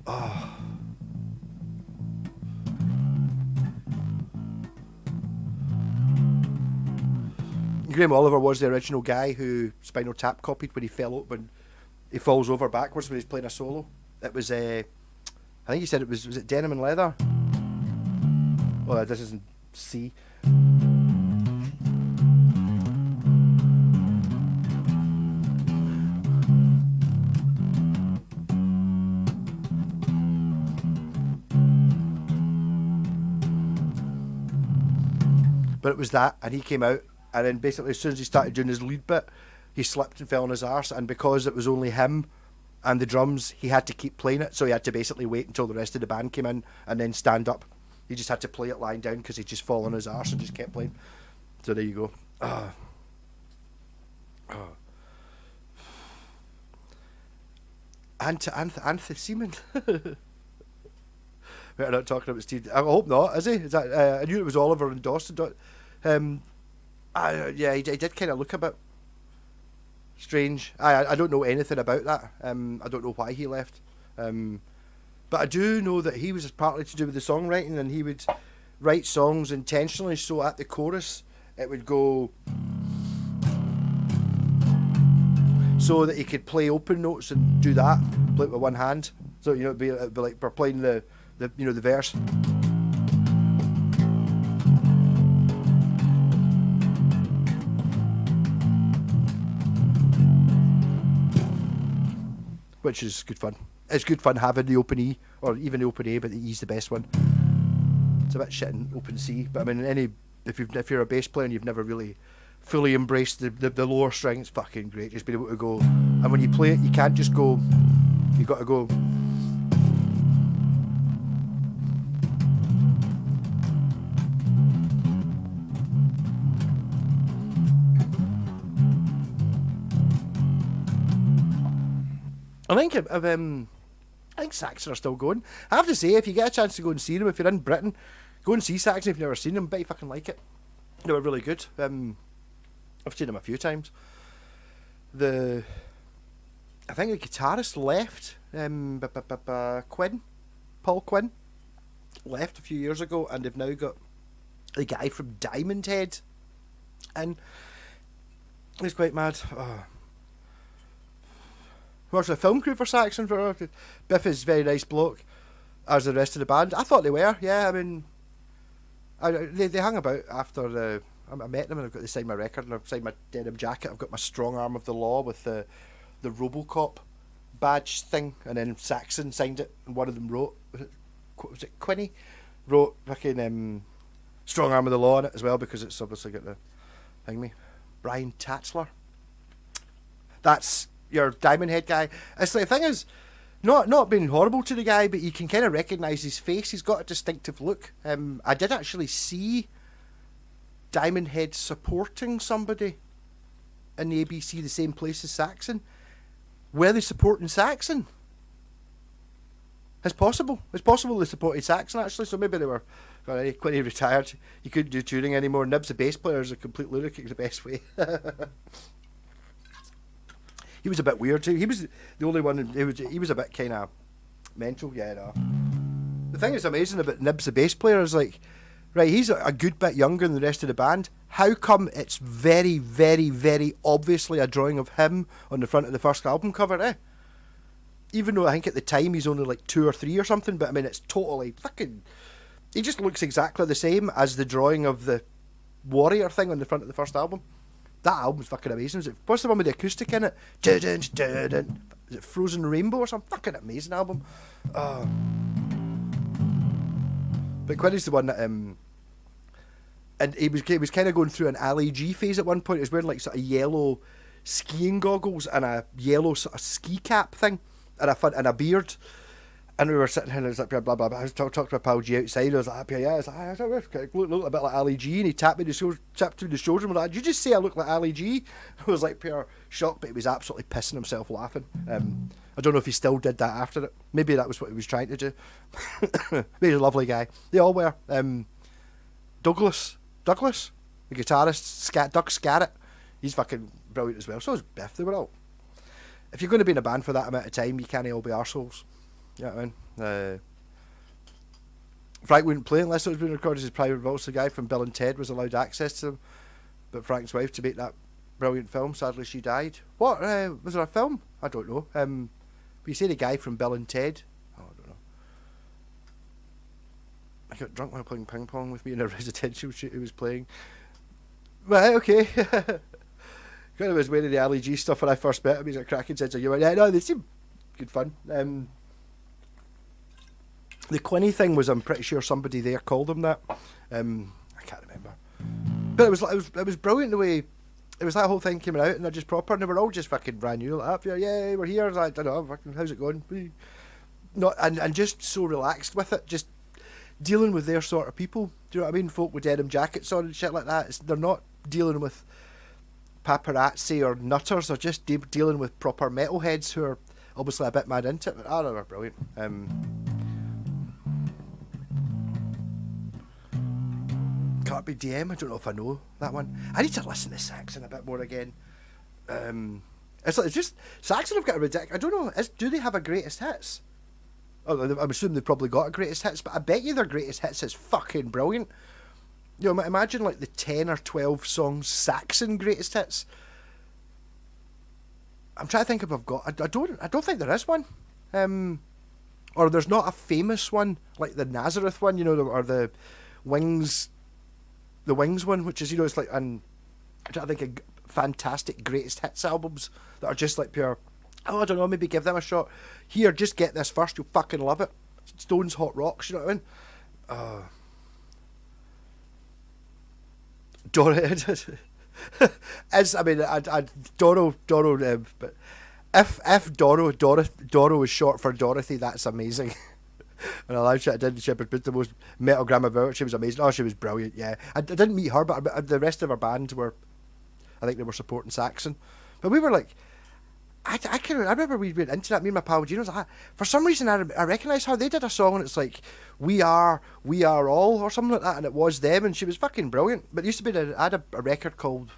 Oh. Graham Oliver was the original guy who Spinal Tap copied when he falls over backwards when he's playing a solo. It was I think he said was it Denim and Leather? Oh, this isn't C. But it was that, and he came out, and then basically as soon as he started doing his lead bit, he slipped and fell on his arse, and because it was only him and the drums, he had to keep playing it, so he had to basically wait until the rest of the band came in and then stand up. He just had to play it lying down because he'd just fallen on his arse and just kept playing. So there you go. Anthony Seaman. We're not talking about Steve. I hope not. Is he? Is that? I knew it was Oliver and Dawson. Yeah, he did kind of look a bit strange. I don't know anything about that. I don't know why he left. But I do know that he was partly to do with the songwriting, and he would write songs intentionally so at the chorus it would go so that he could play open notes and do that, play it with one hand. So it'd be like we're playing the verse. Which is good fun. It's good fun having the open E, or even the open A, but the E's the best one. It's a bit shit in open C, but I mean, if you're a bass player and you've never really fully embraced the lower string, it's fucking great. Just being able to go, and when you play it, you can't just go. You got to go. I think Saxon are still going. I have to say, if you get a chance to go and see them, if you're in Britain, go and see Saxon if you've never seen them. Bet you fucking like it. They were really good. I've seen them a few times. I think the guitarist left. Paul Quinn left a few years ago, and they've now got the guy from Diamond Head, and he's quite mad. Works with a film crew for Saxon. Biff is a very nice bloke, as the rest of the band. I thought they were, yeah. I mean, they hung about after I met them, and I've got to sign my record, and I've signed my denim jacket. I've got my strong arm of the law with the RoboCop badge thing, and then Saxon signed it, and one of them wrote, was it Quinny? Wrote fucking strong arm of the law on it as well, because it's obviously got the thing. Brian Tatzler. That's your Diamond Head guy. It's like, the thing is, not being horrible to the guy, but you can kind of recognise his face. He's got a distinctive look. I did actually see Diamond Head supporting somebody in the ABC, the same place as Saxon. Were they supporting Saxon? It's possible. It's possible they supported Saxon, actually, so maybe they were when he retired. He couldn't do touring anymore. Nibs, the bass player, is a complete lunatic the best way. He was a bit weird too. He was the only one. He was a bit kind of mental. Yeah, no. The thing that's amazing about Nibs, the bass player, is like, right, he's a good bit younger than the rest of the band. How come it's very, very, very obviously a drawing of him on the front of the first album cover, eh? Even though I think at the time he's only like 2 or 3 or something, but I mean, it's totally fucking. He just looks exactly the same as the drawing of the Warrior thing on the front of the first album. That album's fucking amazing. What's the one with the acoustic in it? Is it Frozen Rainbow or something? Fucking amazing album. But Quinny's the one that and he was kind of going through an Ali G phase at one point. He was wearing like sort of yellow skiing goggles and a yellow sort of ski cap thing and a beard. And we were sitting here and I was like, blah, blah, blah. I was talking to my pal G outside. I was like, yeah, I was like, I look a bit like Ali G. And he tapped me the shoulder and was like, did you just say I look like Ali G? I was like, pure shock, but he was absolutely pissing himself laughing. I don't know if he still did that after it. Maybe that was what he was trying to do. He's a lovely guy. They all were. Douglas, the guitarist, Doug Scarrett, he's fucking brilliant as well. So is Biff. They were all. If you're going to be in a band for that amount of time, you can't all be arseholes. You know what I mean? Frank wouldn't play unless it was being recorded as his private vaults. The guy from Bill and Ted was allowed access to them, but Frank's wife, to make that brilliant film, sadly she died. What? Was there a film? I don't know. But you say the guy from Bill and Ted? Oh, I don't know. I got drunk while playing ping pong with me in a residential shoot he was playing. Right, okay. Kind of was wearing the Ali G stuff when I first met him. He's a cracking sense of humour. Yeah, no, they seem good fun. The Quinny thing was, I'm pretty sure somebody there called him that. I can't remember. But it was brilliant the way it was. That whole thing came out and they're just proper and they were all just fucking brand new like that. Yeah, we're here. I don't know, fucking, how's it going? Not and just so relaxed with it, just dealing with their sort of people. Do you know what I mean? Folk with denim jackets on and shit like that. They're not dealing with paparazzi or nutters. They're just dealing with proper metalheads who are obviously a bit mad into it. But I don't know, they're brilliant. Can't be DM. I don't know if I know that one. I need to listen to Saxon a bit more again. It's just Saxon have got a ridiculous. I don't know. Do they have a greatest hits? Oh, I'm assuming they've probably got a greatest hits, but I bet you their greatest hits is fucking brilliant. You know, imagine like the 10 or 12 songs Saxon greatest hits. I'm trying to think if I've got. I don't think there is one. Or there's not a famous one like the Nazareth one, you know, or the Wings one, which is, you know, it's like I think a fantastic greatest hits albums that are just like pure. Oh, I don't know, maybe give them a shot. Here, just get this first, you'll fucking love it. Stones, Hot Rocks, you know what I mean? Doro, but if Doro is short for Dorothy, that's amazing. And I live chat I did in Shepherd's Bush, the most metal gram about. She was amazing. Oh, she was brilliant. Yeah, I didn't meet her, but the rest of our band were, I think they were supporting Saxon, but we were like. I remember we went into that, me and my pal Gino was like, for some reason I recognised how they did a song and it's like we are all or something like that, and it was them, and she was fucking brilliant. But it used to be I had a record called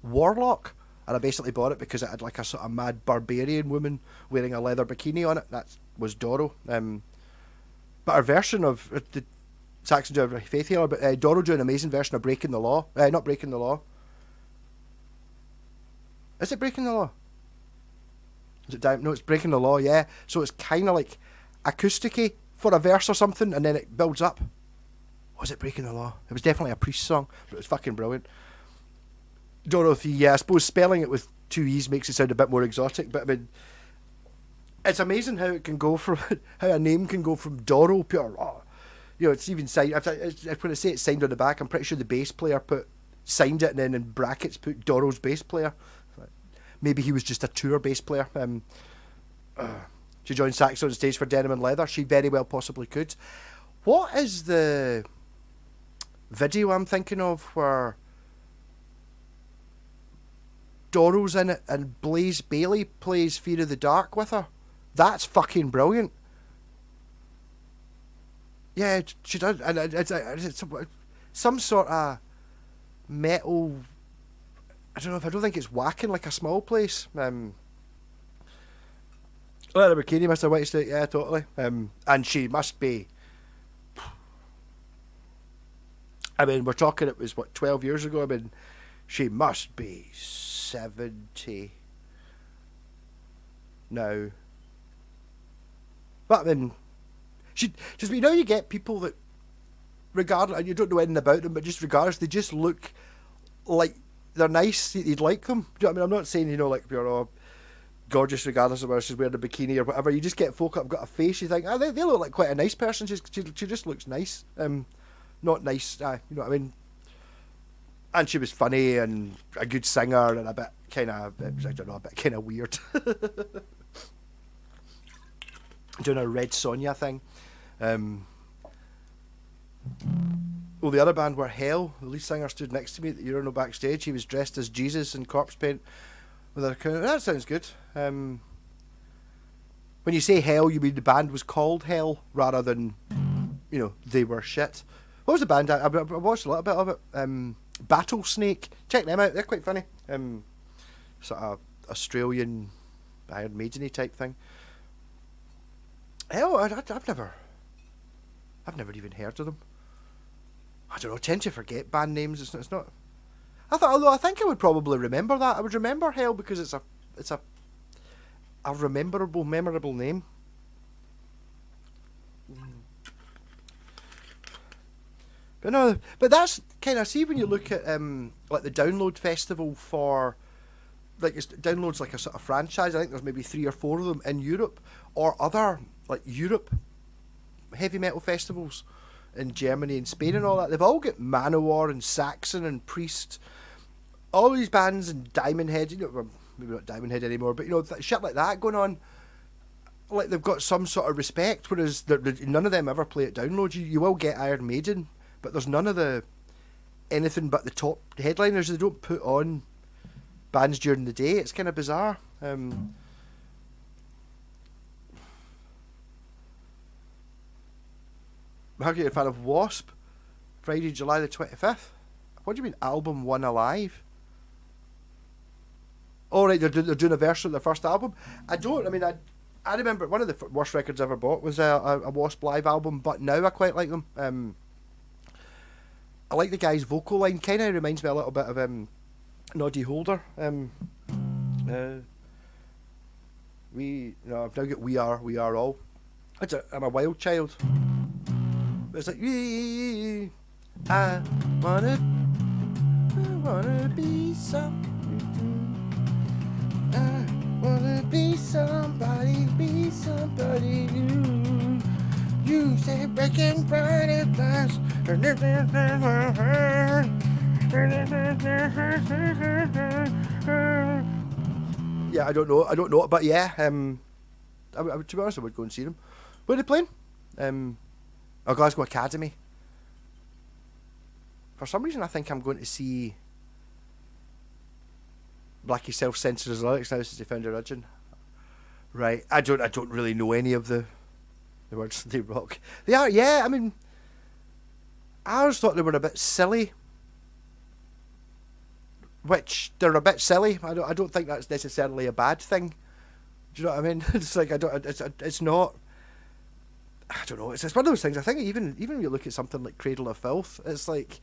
Warlock, and I basically bought it because it had like a sort of mad barbarian woman wearing a leather bikini on it. That was Doro. But our version of the Saxon do a Faith Healer, but Doro do an amazing version of Breaking the Law. Not Breaking the Law. Is it Breaking the Law? Is it down? No, it's Breaking the Law, yeah. So it's kind of like acoustic-y for a verse or something, and then it builds up. Was it Breaking the Law? It was definitely a Priest song, but it was fucking brilliant. Dorothy, yeah, I suppose spelling it with 2 E's makes it sound a bit more exotic, but I mean, it's amazing how it can go from, how a name can go from Doro, pure, you know, it's even signed, when I say it's signed on the back, I'm pretty sure the bass player signed it and then in brackets put Doro's bass player. Maybe he was just a tour bass player. She joined Saxon on stage for Denim and Leather. She very well possibly could. What is the video I'm thinking of where Doro's in it and Blaze Bailey plays Fear of the Dark with her? That's fucking brilliant. Yeah, she does. And it's some sort of metal... I don't think it's whacking like a small place. Leather bikini, Mr. Whitestick, yeah, totally. And she must be. I mean, we're talking. It was what 12 years ago. I mean, she must be 70 now. But I mean, she just you know you get people that, regardless, and you don't know anything about them, but just regardless, they just look like. They're nice, you'd like them. Do you know what I mean? I'm not saying, you know, like you're gorgeous regardless of whether she's wearing a bikini or whatever. You just get folk that have got a face, you think, they look like quite a nice person. She just looks nice. Not nice, you know what I mean? And she was funny and a good singer and a bit kind of, I don't know, a bit kind of weird. Doing a Red Sonja thing. Well, the other band were Hell. The lead singer stood next to me at the urinal backstage. He was dressed as Jesus in corpse paint with a crown. That sounds good. When you say Hell, you mean the band was called Hell rather than, you know, they were shit. What was the band? I watched a little bit of it. Battle Snake. Check them out. They're quite funny. Sort of Australian Iron Maiden-y type thing. Hell, I've never even heard of them. I don't know, I tend to forget band names. It's not. I think I would probably remember that. I would remember Hell because it's a memorable name. But no, but that's kind of, see when you look at like the Download Festival for, like Download's like a sort of franchise. I think there's maybe 3 or 4 of them in Europe or other like Europe heavy metal festivals. in Germany and Spain and all that, they've all got Manowar and Saxon and Priest, all these bands and Diamond Head, you know, well, maybe not Diamond Head anymore, but you know, shit like that going on. Like they've got some sort of respect, whereas none of them ever play at Download. You will get Iron Maiden, but there's none of the anything but the top headliners. They don't put on bands during the day. It's kind of bizarre. How are you a fan of Wasp? Friday, July the 25th. What do you mean, album one alive? Oh, right, they're doing a version of their first album. I remember one of the worst records I ever bought was a Wasp live album, but now I quite like them. I like the guy's vocal line. Kind of reminds me a little bit of Noddy Holder. I've now got We Are All. I'm a wild child. But it's like, I wanna be I wanna be somebody new. You say breaking bright at last. Yeah, I don't know, but yeah, to be honest, I would go and see them. Where are they playing? Glasgow Academy. For some reason, I think I'm going to see Blackie self-censors his lyrics now since he found Origin. Right, I don't really know any of the words they rock. They are, yeah. I mean, I always thought they were a bit silly. Which they're a bit silly. I don't think that's necessarily a bad thing. Do you know what I mean? It's like it's not. I don't know. It's one of those things. I think even when you look at something like Cradle of Filth, it's like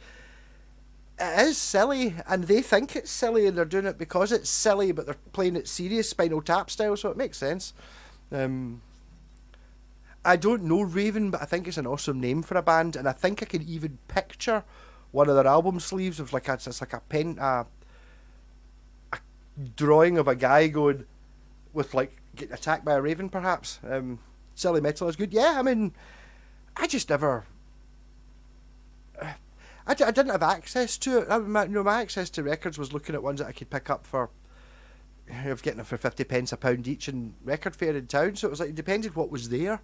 it is silly, and they think it's silly, and they're doing it because it's silly, but they're playing it serious, Spinal Tap style, so it makes sense. I don't know Raven, but I think it's an awesome name for a band, and I think I can even picture one of their album sleeves of it's like a drawing of a guy going with getting attacked by a raven, perhaps. Silly metal is good. Yeah, I mean, I just never. I didn't have access to it. My access to records was looking at ones that I could pick up for. I was getting them for 50 pence a pound each in record fair in town, so it was like it depended what was there.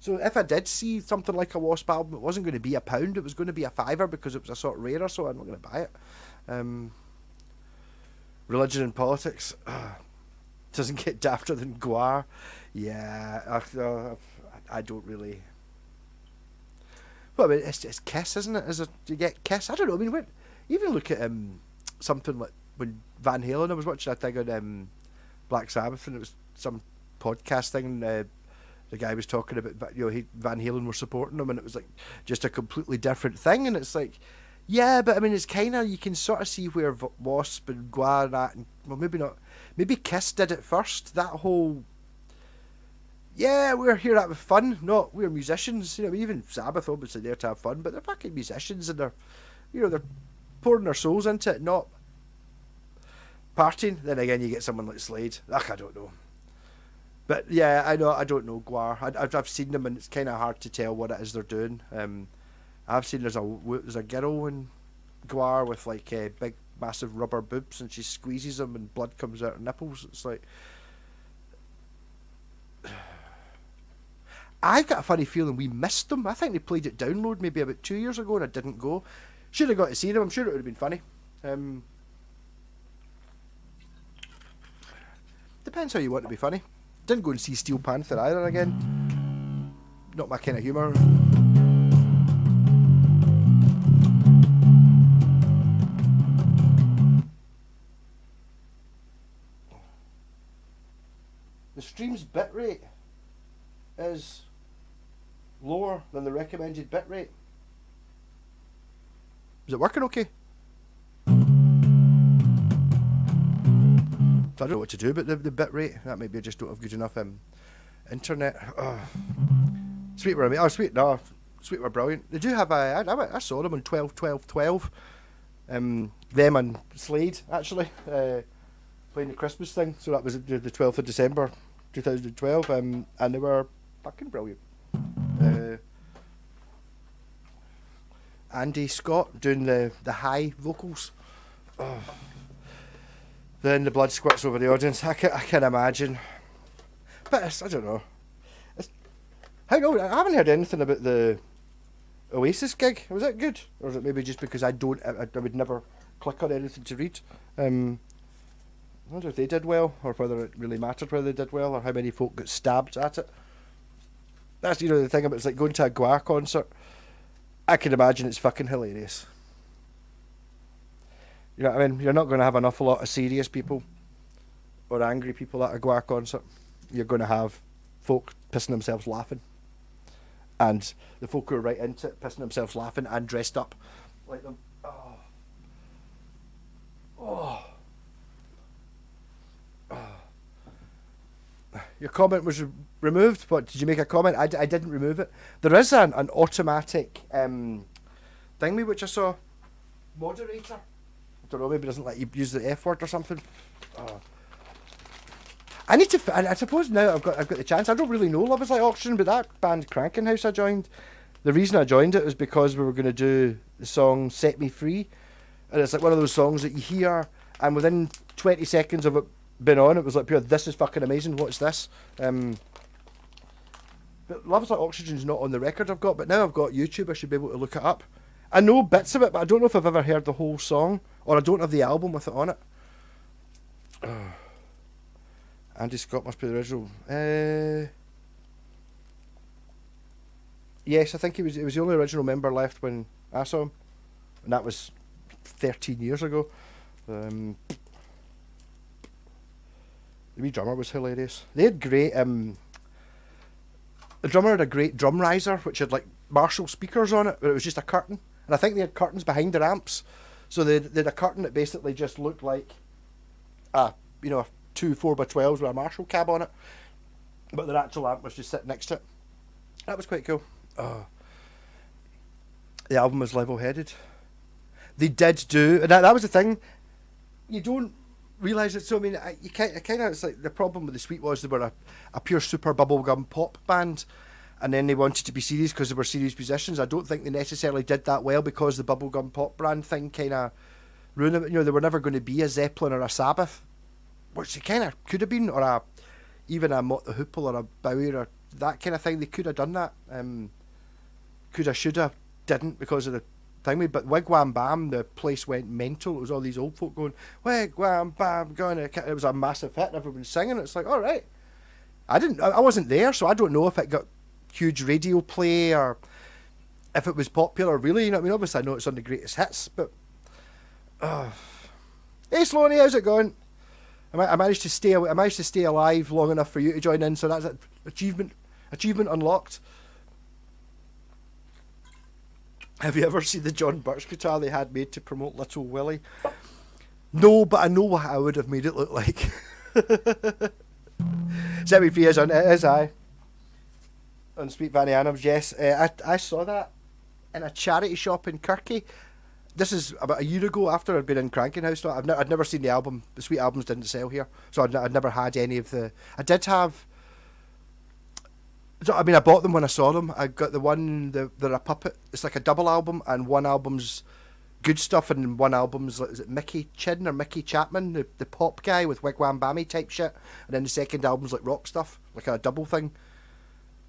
So if I did see something like a Wasp album, it wasn't going to be £1. It was going to be a fiver because it was a sort of rarer, so I'm not going to buy it. Religion and politics doesn't get dafter than Gwar. Yeah, I don't really. Well, I mean, it's Kiss, isn't it? Do you get Kiss? I don't know. I mean, even look at something like when Van Halen. I was watching a thing on Black Sabbath, and it was some podcast thing. And, the guy was talking about Van Halen were supporting him, and it was like just a completely different thing. And it's like, yeah, but I mean, it's kind of, you can sort of see where Wasp and Gwar and that, and well, maybe not. Maybe Kiss did it first. That whole. Yeah, we're here to have fun. We're musicians. You know, even Sabbath obviously there to have fun, but they're fucking musicians, and they're pouring their souls into it, not partying. Then again, you get someone like Slade. I don't know. But yeah, I don't know Gwar. I've seen them, and it's kind of hard to tell what it is they're doing. I've seen there's a girl in Gwar with big massive rubber boobs, and she squeezes them, and blood comes out her nipples. It's like. I've got a funny feeling we missed them. I think they played at Download maybe about 2 years ago, and I didn't go. Should have got to see them. I'm sure it would have been funny. Depends how you want to be funny. Didn't go and see Steel Panther either again. Not my kind of humour. The stream's bitrate is lower than the recommended bitrate. Is it working okay? So I don't know what to do about the bitrate. That maybe I just don't have good enough internet. Sweet were Sweet were brilliant. They do have I saw them on 12. Them and Slade actually playing the Christmas thing. So that was the 12th of December 2012, and they were fucking brilliant. Andy Scott doing the high vocals. Oh. Then the blood squirts over the audience. I can imagine. But I don't know. I haven't heard anything about the Oasis gig. Was it good? Or is it maybe just because I would never click on anything to read? I wonder if they did well, or whether it really mattered whether they did well, or how many folk got stabbed at it. That's, the thing about it's like going to a Gwar concert. I can imagine it's fucking hilarious. You know what I mean? You're not going to have an awful lot of serious people or angry people at a Gwar concert. You're going to have folk pissing themselves laughing. And the folk who are right into it, pissing themselves laughing and dressed up like them. Oh. Oh. Oh. Your comment was removed. What, did you make a comment? I didn't remove it. There is an automatic thingy which I saw. Moderator. I don't know, maybe it doesn't let you use the F word or something. Oh. I need to. I suppose now I've got the chance. I don't really know Love Is Like Oxygen, but that band Cranking House I joined. The reason I joined it was because we were going to do the song "Set Me Free," and it's like one of those songs that you hear, and within 20 seconds of it being on, it was like pure. This is fucking amazing. What's this? But Love Is Like Oxygen's not on the record I've got, but now I've got YouTube. I should be able to look it up. I know bits of it, but I don't know if I've ever heard the whole song, or I don't have the album with it on it. Andy Scott must be the original. Yes, I think he was the only original member left when I saw him, and that was 13 years ago. The wee drummer was hilarious. They had great. The drummer had a great drum riser, which had like Marshall speakers on it, but it was just a curtain. And I think they had curtains behind their amps, so they had a curtain that basically just looked like a 2 4x12s with a Marshall cab on it, but their actual amp was just sitting next to it. That was quite cool. The album was level-headed. They did do, and that was the thing. You don't realise it. So I mean, you kind of it's like the problem with the Sweet was they were a pure super bubblegum pop band. And then they wanted to be serious because they were serious musicians. I don't think they necessarily did that well because the bubblegum pop brand thing kind of ruined it. They were never going to be a Zeppelin or a Sabbath, which they kind of could have been, or even a Mott the Hoople or a Bowie or that kind of thing. They could have done that. Coulda, shoulda, didn't because of the thing. But Wigwam Bam, the place went mental. It was all these old folk going, Wigwam Bam, going. It was a massive hit. Everyone was singing. It's like, all right. I wasn't there, so I don't know if it got huge radio play or if it was popular really, I mean, obviously I know it's on the greatest hits, but hey Sloaney, how's it going? I managed to stay alive long enough for you to join in, so that's an achievement unlocked. Have you ever seen the John Birch guitar they had made to promote Little Willie? No, but I know what I would have made it look like. Set Me Free is on it, is I on Sweet Vanny Adams, yes. I saw that in a charity shop in Kirky. This is about a year ago after I'd been in Cranking House. So I'd never seen the album. The Sweet albums didn't sell here, so I'd never had any of the. I did have. So, I mean, I bought them when I saw them. I got the one. They're a puppet. It's like a double album, and one album's good stuff, and one album's is it Mickey Chin or Mickey Chapman, the pop guy with Wigwam Bammy type shit, and then the second album's like rock stuff, like a double thing.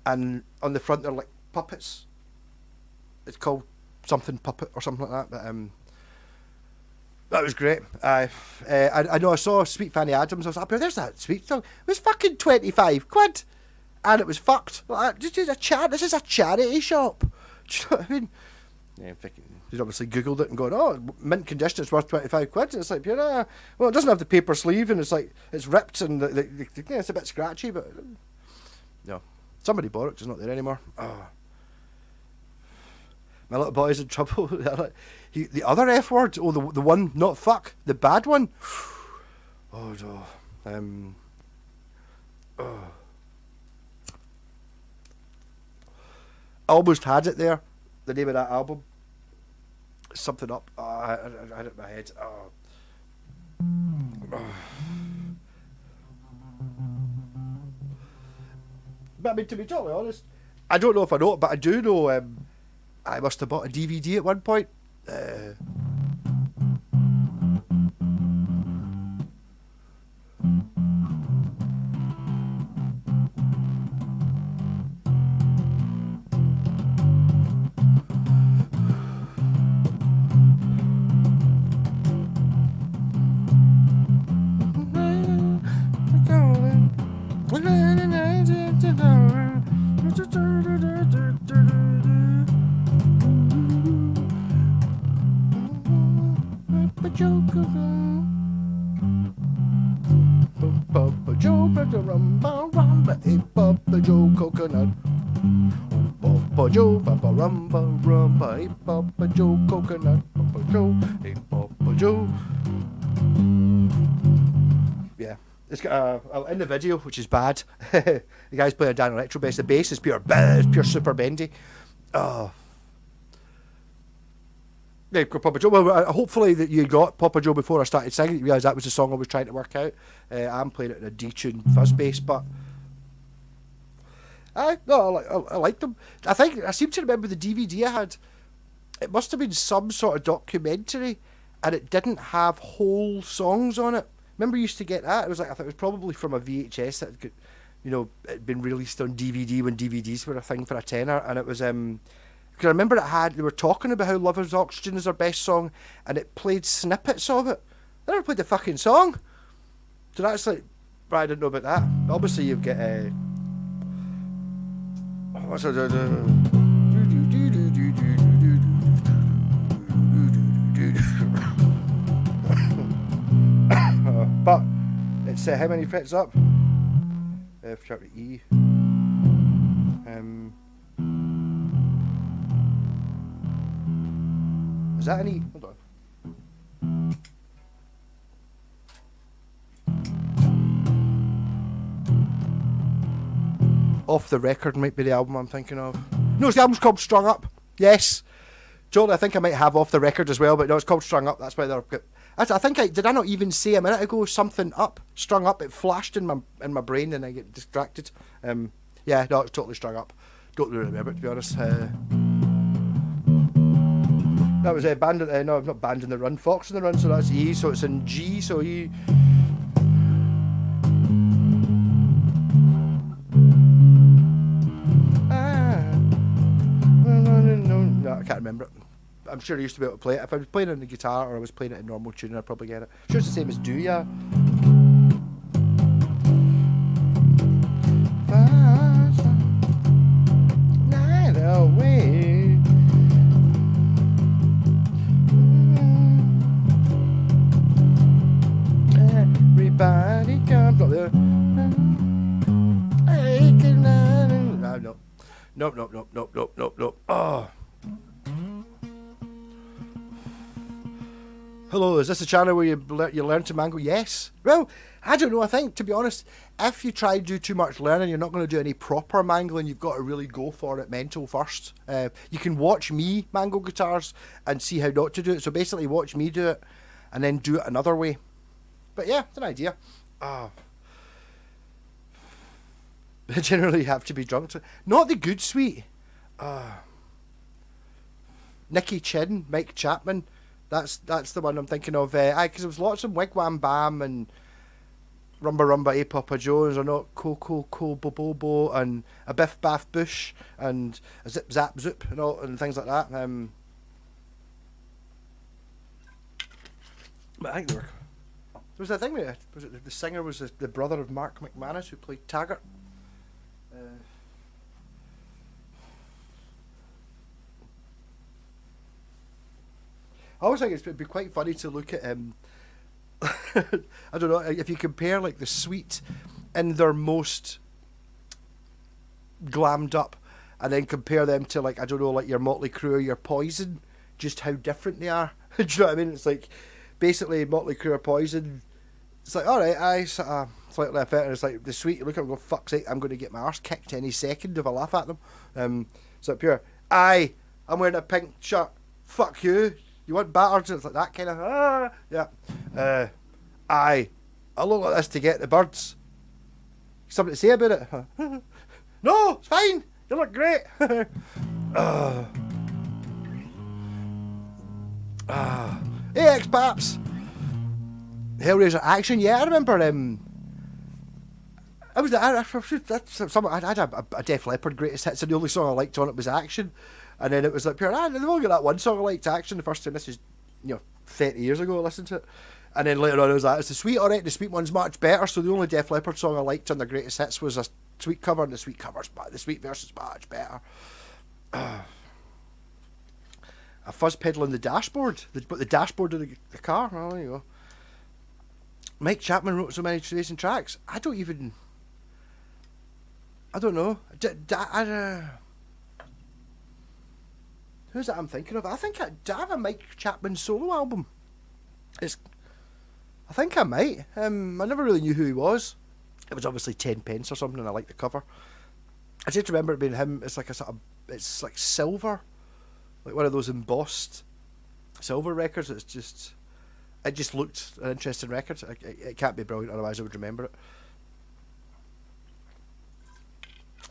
And on the front they're like puppets. It's called something puppet or something like that. But that was great. I know I saw Sweet Fanny Adams. I was like, oh, there's that Sweet song. It was fucking 25 quid, and it was fucked. Like, this is a charity shop. Do you know what I mean? Yeah, he's obviously googled it and gone, oh, mint condition, it's worth 25 quid. And it's like, well, it doesn't have the paper sleeve, and it's like it's ripped and it's a bit scratchy, but no. Somebody bought it, it's not there anymore. Oh. My little boy's in trouble. The other F word, the one, not fuck, the bad one. Oh no. I almost had it there. The name of that album. Something up. Oh, I had it in my head. Oh. But I mean, to be totally honest, I don't know if I know it, but I do know I must have bought a DVD at one point. Papa Joe, rumba rumba, hey Papa Joe coconut. Papa Joe, Papa rumba rumba, hey Papa Joe coconut. Papa Joe, hey Papa Joe. Yeah, it's got in the video, which is bad. The guy's playing a Dan electro bass. The bass is pure super bendy. Oh. Yeah, Papa Joe. Well, hopefully that you got Papa Joe before I started singing. You realised that was the song I was trying to work out. I'm playing it in a detuned fuzz bass, but I liked them. I seem to remember the DVD I had. It must have been some sort of documentary, and it didn't have whole songs on it. Remember, you used to get that. It was like, I think it was probably from a VHS that could, it'd been released on DVD when DVDs were a thing for a tenner, and it was because I remember they were talking about how Lover's Oxygen is their best song, and it played snippets of it. They never played the fucking song. So that's like, but I didn't know about that. Obviously, you've got what's it? But it's how many frets up? F sharp to E. Is that an E? Hold on. Off the Record might be the album I'm thinking of. No, the album's called Strung Up. Yes. Totally, I think I might have Off the Record as well, but no, it's called Strung Up. That's why they're. I think did I not even say a minute ago something up, strung up? It flashed in my brain and I get distracted. Yeah, no, it's totally strung up. Don't really remember it, to be honest. That was Band no, not Band in the Run, Fox in the Run. So that's E. So it's in G. So E. No, I can't remember it. I'm sure I used to be able to play it. If I was playing it on the guitar or I was playing it in normal tune, I'd probably get it. Sure, it's the same as Do Ya. Night away. Everybody comes up there. Nope. Oh. Hello, is this a channel where you learn to mangle? Yes. Well, I don't know. I think, to be honest, if you try to do too much learning, you're not going to do any proper mangling. You've got to really go for it mental first. You can watch me mangle guitars and see how not to do it. So basically watch me do it and then do it another way. But yeah, it's an idea. Generally you have to be drunk to... Not the Good Sweet. Nicky Chin, Mike Chapman. That's the one I'm thinking of. Because there was lots of Wigwam Bam and Rumba Rumba, A Papa Jones, or not Coco Bobo, and a Biff Baff Bush, and a Zip Zap Zoop, and things like that. But I think there was a thing where the singer was the brother of Mark McManus who played Taggart. I always think it'd be quite funny to look at I don't know, if you compare like the Sweet in their most glammed up and then compare them to like, I don't know, like your Motley Crue or your Poison, just how different they are. Do you know what I mean? It's like basically Motley Crue or Poison, it's like, alright, I slightly offended. It's like the Sweet, you look at them and go, fuck's sake, I'm going to get my arse kicked any second if I laugh at them. It's like pure, I'm wearing a pink shirt, fuck you. You want battered? It's like that kind of, yeah. I look like this to get the birds. Something to say about it? No, it's fine. You look great. AX Paps! Hellraiser Action, yeah, I remember I had a Def Leppard greatest hits, and the only song I liked on it was Action. And then it was like, they've only got that one song I liked, Action, the first time. This is, 30 years ago I listened to it. And then later on it was like, it's the Sweet, alright, the Sweet one's much better. So the only Def Leppard song I liked on the greatest hits was a Sweet cover, and the Sweet verse is much better. A fuzz pedal on the dashboard, the dashboard of the car. Oh, there you go. Mike Chapman wrote so many racing tracks. I don't know. Who's that I'm thinking of? I think I have a Mike Chapman solo album. I think I might. I never really knew who he was. It was obviously 10 pence or something, and I liked the cover. I just remember it being him. It's like it's like silver, like one of those embossed silver records. It just looked an interesting record. It can't be brilliant, otherwise I would remember it.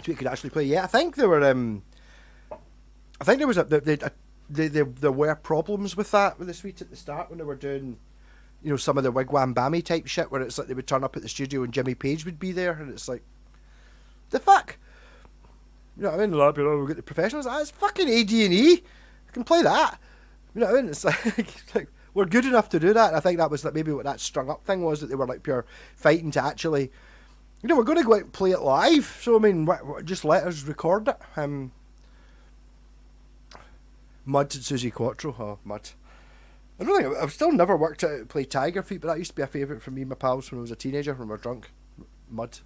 So you could actually play. Yeah, I think there were. I think there was there were problems with that with the Sweet at the start when they were doing, some of the wigwam bammy type shit where it's like they would turn up at the studio and Jimmy Page would be there, and it's like, the fuck. You know what I mean? A lot of people will get the professionals. It's fucking AD&E. I can play that. You know what I mean? It's like we're good enough to do that. And I think that was like maybe what that strung up thing was, that they were like pure fighting to actually, we're going to go out and play it live. So I mean, just let us record it. Mud and Susie Quattro. Oh, Mud. I don't think I've still never worked out how to play Tiger Feet, but that used to be a favourite for me and my pals when I was a teenager when we were drunk. Mud.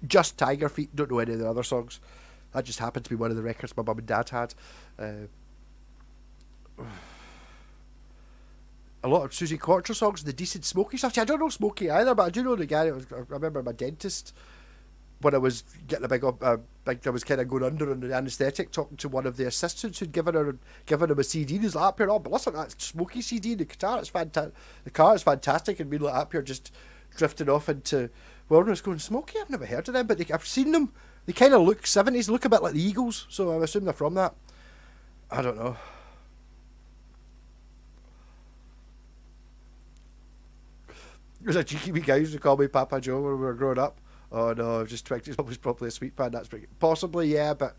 Just Tiger Feet. Don't know any of the other songs. That just happened to be one of the records my mum and dad had. A lot of Susie Quattro songs, the decent Smokey stuff. See, I don't know Smokey either, but I do know the guy. I remember my dentist, when I was getting I was kind of going under on the anaesthetic, talking to one of the assistants who'd given him a CD. He's like, up here, but listen, that Smokey CD, the guitar, it's fantastic. The car is fantastic, and me like up here just drifting off into wilderness, going, Smokey, I've never heard of them, but I've seen them. They kind of look 70s, look a bit like the Eagles, so I assume they're from that. I don't know. There's a cheeky wee guy who used to call me Papa Joe when we were growing up. Oh no, I've just twigged. He's probably a Sweet fan. That's pretty, possibly, yeah, but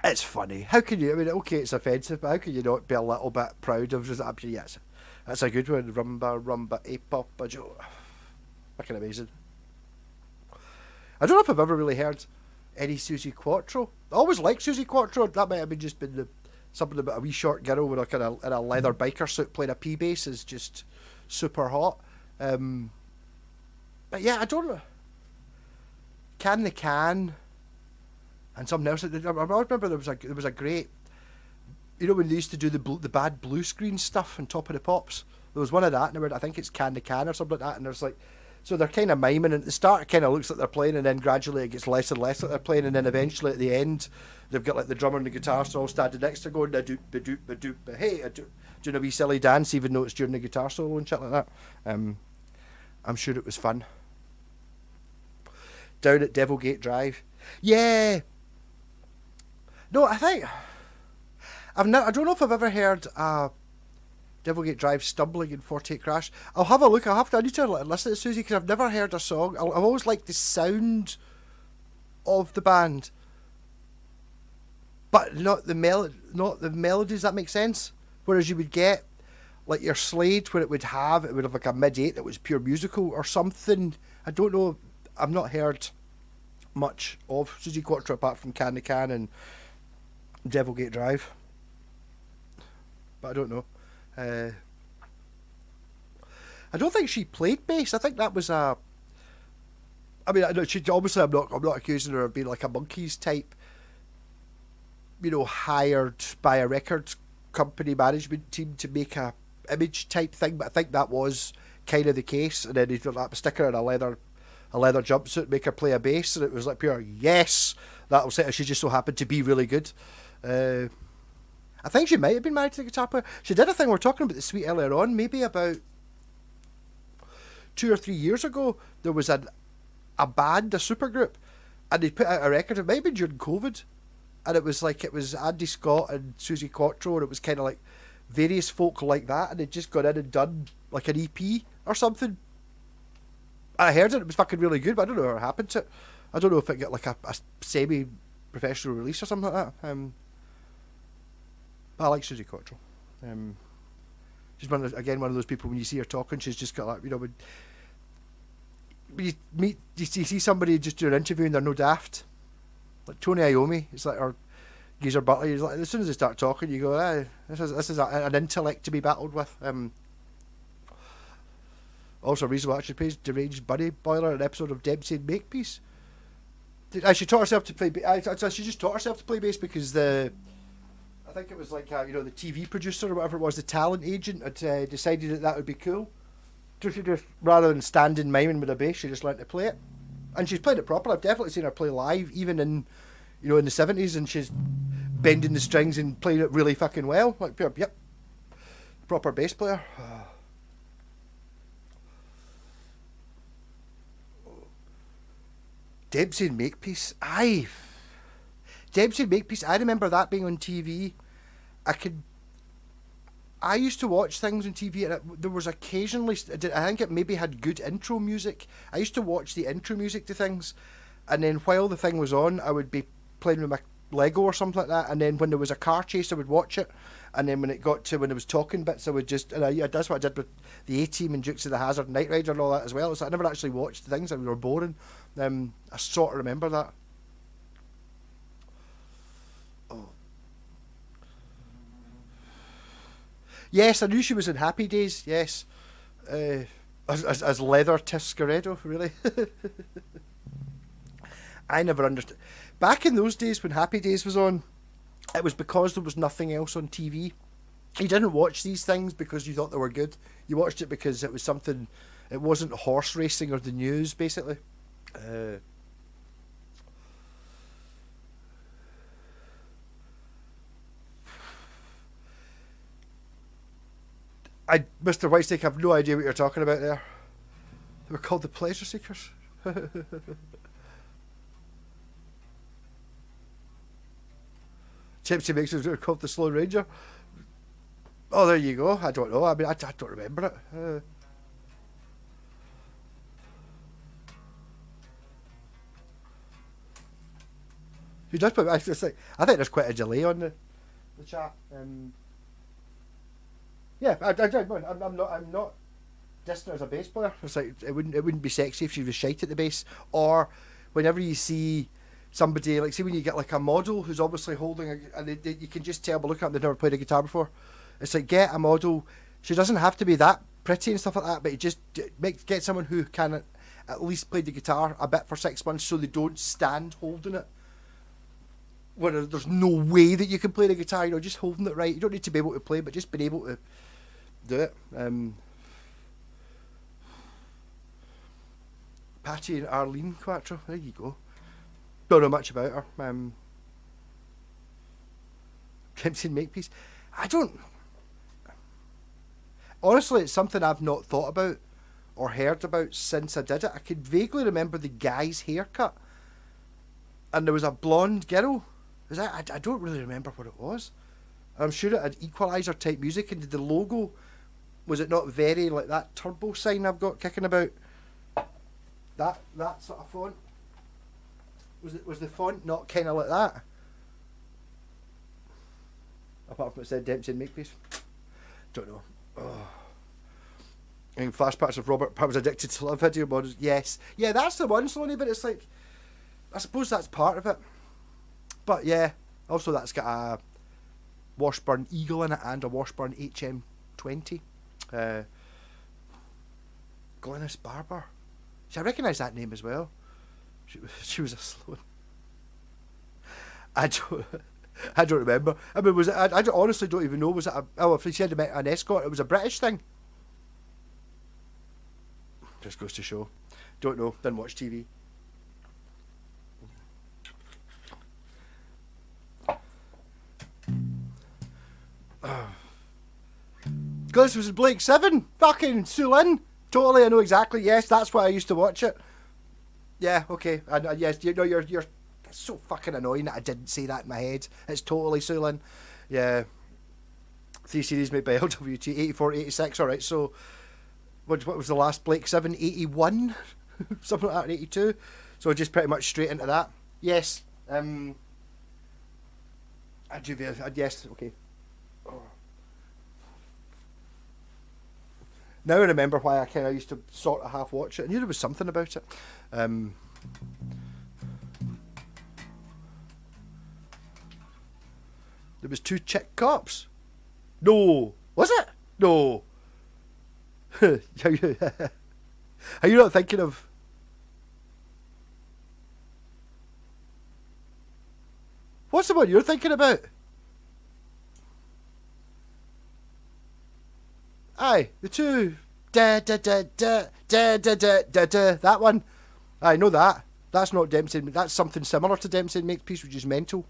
it's funny. How can you? I mean, okay, it's offensive, but how can you not be a little bit proud of just? Yes, that's a good one. Rumba, a Papa Joe. Fucking amazing. I don't know if I've ever really heard any Susie Quattro. I always liked Susie Quattro. That might have been something about a wee short girl with in a leather biker suit playing a P bass is just super hot. But yeah, I don't know. Can the Can and something else. I remember there was a great, when they used to do the bad blue screen stuff on Top of the Pops. There was one of that, and I think it's Can the Can or something like that. And there's like, so they're kind of miming, and at the start it kind of looks like they're playing, and then gradually it gets less and less like they're playing, and then eventually at the end they've got like the drummer and the guitarist all standing next to going, a doop ba doop ba doop ba hey, doing a wee silly dance, even though it's during the guitar solo and shit like that. I'm sure it was fun. Down at Devilgate Drive. Yeah. No, I think I don't know if I've ever heard Devilgate Drive Stumbling in 48 Crash. I'll have a look. I need to listen to Susie because I've never heard a song. I've always liked the sound of the band, but not the melodies. That makes sense. Whereas you would get like your Slade, where it would have like a mid-8 that was pure musical or something. I don't know. I've not heard much of Susie Quattro apart from Can the Can and Devilgate Drive, but I don't know. I don't think she played bass. I think that was a. I mean, she obviously I'm not accusing her of being like a Monkees type, hired by a record company management team to make a image type thing. But I think that was kind of the case. And then he did like stick her in a leather jumpsuit, make her play a bass, and it was like pure yes. That'll say she just so happened to be really good. I think she might have been married to the guitar player. She did a thing, we were talking about the Sweet earlier on, maybe about 2 or 3 years ago, there was a band, a supergroup, and they put out a record, it might have been during COVID, and it was Andy Scott and Susie Quattro, and it was kind of like various folk like that, and they'd just gone in and done like an EP or something. I heard it was fucking really good, but I don't know what happened to it. I don't know if it got like a semi-professional release or something like that. But I like Susie Quattro. She's one of those people when you see her talking, she's just got like, you know, when you see somebody just do an interview and they're no daft. Like Tony Iommi, it's like, or Geezer Butler. He's like, as soon as they start talking, you go, this is an intellect to be battled with. Also, a reason why actually plays deranged Bunny Boiler in an episode of Dempsey and Makepeace. She taught herself to play. She just taught herself to play bass because I think it was like the TV producer or whatever it was, the talent agent had decided that would be cool. So she just, rather than standing miming with a bass, she just learned to play it, and she's played it proper. I've definitely seen her play live, even in the 70s, and she's bending the strings and playing it really fucking well. Like, yep, proper bass player. Dempsey and Makepeace. Dempsey and Makepeace. I remember that being on TV. I used to watch things on TV, and there was occasionally, I think it maybe had good intro music. I used to watch the intro music to things, and then while the thing was on, I would be playing with my Lego or something like that, and then when there was a car chase, I would watch it, and then when it got to when there was talking bits, I would just, that's what I did with the A-Team and Dukes of the Hazzard and Knight Rider and all that as well. So I never actually watched things, they were boring. I sort of remember that. Oh. Yes, I knew she was in Happy Days, yes. As Leather Tiscaredo, really. I never understood. Back in those days when Happy Days was on, it was because there was nothing else on TV. You didn't watch these things because you thought they were good. You watched it because it was something, it wasn't horse racing or the news, basically. Mr. Whitesnake, I have no idea what you're talking about there. They were called the Pleasure Seekers. Gypsy makes it called the Slow Ranger. Oh, there you go. I don't know. I mean, I don't remember it. Who does put? I think there's quite a delay on the chat. Yeah, I'm not dissing her as a bass player. It's like it wouldn't be sexy if she was shite at the bass. Or whenever you see somebody, like, see when you get like a model who's obviously holding and you can just tell by looking at them they've never played a guitar before. It's like, get a model. She doesn't have to be that pretty and stuff like that, but you just get someone who can at least play the guitar a bit for 6 months, so they don't stand holding it. Where there's no way that you can play the guitar, just holding it right. You don't need to be able to play, but just being able to do it. Patty and Arlene Quattro, there you go. Don't know much about her. Dempsey and Makepeace. Honestly, it's something I've not thought about or heard about since I did it. I could vaguely remember the guy's haircut, and there was a blonde girl. I don't really remember what it was. I'm sure it had Equalizer type music, and the logo, was it not very like that turbo sign I've got kicking about? That sort of font. Was the font not kind of like that? Apart from it said Dempsey and Makepeace. Don't know. Oh. And flashbacks of Robert Pub's Addicted to Love video models. Yes. Yeah, that's the one, Sloaney, but it's like, I suppose that's part of it. But yeah, also that's got a Washburn Eagle in it and a Washburn HM20. Glynis Barber. See, I recognise that name as well. She was a Sloan. I don't remember. I mean, was it? I honestly don't even know. Was it? If she had an escort, it was a British thing. Just goes to show. Don't know. Didn't watch TV. Because this was Blake 7. Fucking Sulin. Totally, I know exactly. Yes, that's why I used to watch it. Yeah, okay. And yes, you're That's so fucking annoying that I didn't say that in my head. It's totally Sulin. Yeah. 3 series made by LWT, 84, 86. Alright, so what was the last Blake 7? 81? Something like that, 82. So just pretty much straight into that. Yes. Yes, okay. Oh. Now I remember why I kind of used to sort of half watch it. I knew there was something about it. There was 2 chick cops. No. Was it? No. Are you not thinking of... What's the one you're thinking about? Aye, the 2. That one. I know that. That's not Dempsey. That's something similar to Dempsey Makepeace, which is mental.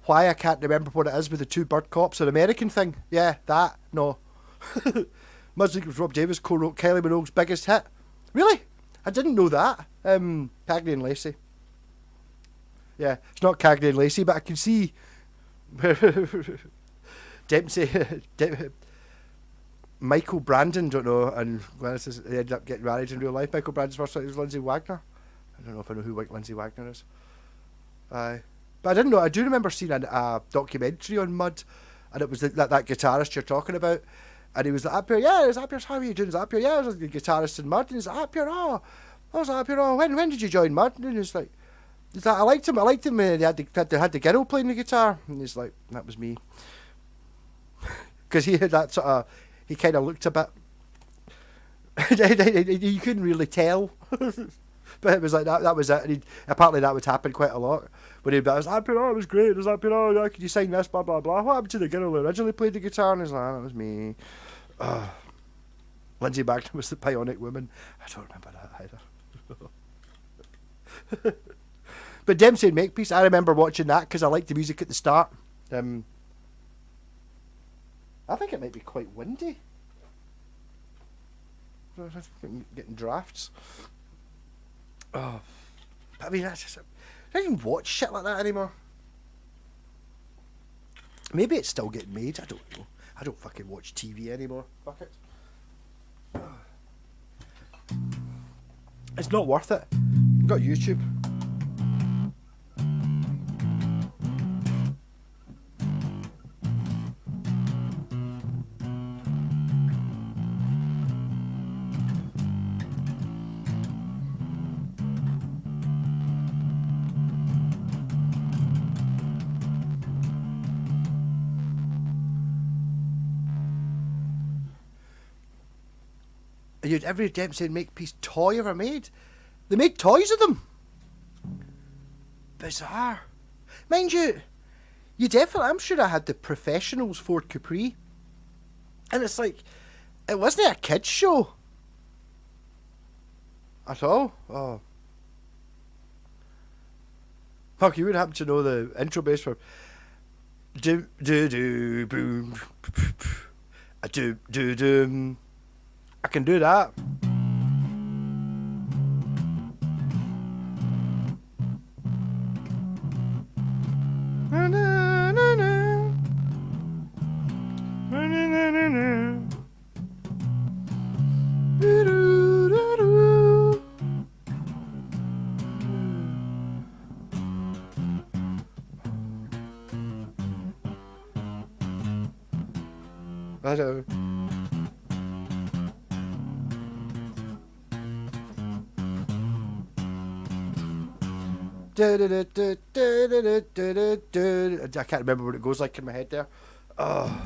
Why I can't remember what it is with the 2 bird cops, an American thing. Yeah, that. No. Music was Rob Davis co-wrote Kylie Minogue's biggest hit. Really? I didn't know that. Cagney and Lacey. Yeah, it's not Cagney and Lacey, but I can see Dempsey, Michael Brandon, don't know, and they ended up getting married in real life. Michael Brandon's first wife was Lindsay Wagner. I don't know if I know who Lindsay Wagner is. But I didn't know. I do remember seeing a documentary on Mud, and it was that guitarist you're talking about, and he was like, Appier, yeah, it's Appier, how are you doing? It's Appier, yeah, I was the guitarist in Mud, and he's like, Appier, I was Appier, when did you join Mud? And he's like, I liked him, they had the girl playing the guitar, and he's like, that was me. Because he had that sort of, he kind of looked a bit, you couldn't really tell. But it was like that was it. And apparently that would happen quite a lot. When he'd be like, it was great. It was like, could you sign this, blah, blah, blah. What happened to the girl who originally played the guitar? And he's like, that was me. Lindsay Wagner was the Bionic Woman. I don't remember that either. But Dempsey and Makepeace, I remember watching that because I liked the music at the start. I think it might be quite windy. Getting drafts. Oh, I mean, that's just... I don't even watch shit like that anymore. Maybe it's still getting made, I don't know. I don't fucking watch TV anymore. Fuck it. It's not worth it. You've got YouTube. And you'd every Dempsey and Makepeace toy ever made. They made toys of them. Bizarre. Mind you, I'm sure I had the Professionals Ford Capri. And it's like, it wasn't a kids show. At all. Oh. Fuck, you would happen to know the intro bass for do do do boom a do do do. I can do that. Na, na, na, na. Na, na, na, na, na. Do, do, do, do. I don't know. I can't remember what it goes like in my head there. Oh.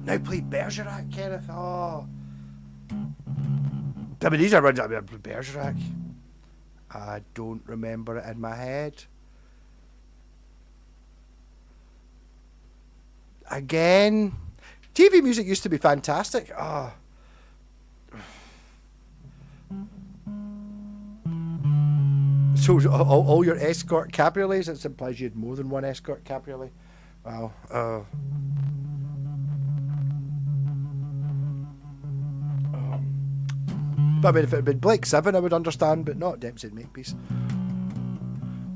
Now play Bergerac, Kenneth. Oh. I mean, these are runs. I mean, Bergerac. I don't remember it in my head. Again, TV music used to be fantastic. Oh. So all your escort cabriolets, it implies you had more than one escort cabriolet. Wow. But I mean, if it had been Blake Seven, I would understand, but not Dempsey and Makepeace.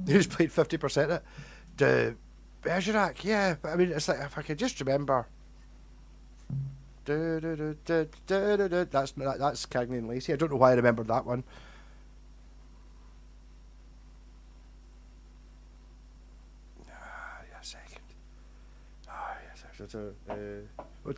Who's played 50% of it? The Bergerac, yeah. But I mean, it's like, if I could just remember. That's Cagney and Lacey. I don't know why I remembered that one. Yeah, second. Yes, what?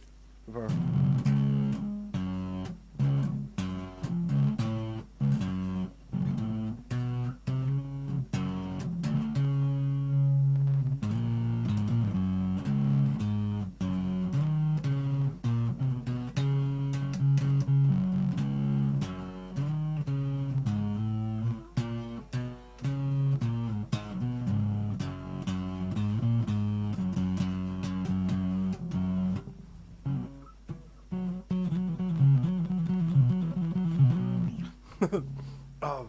Oh.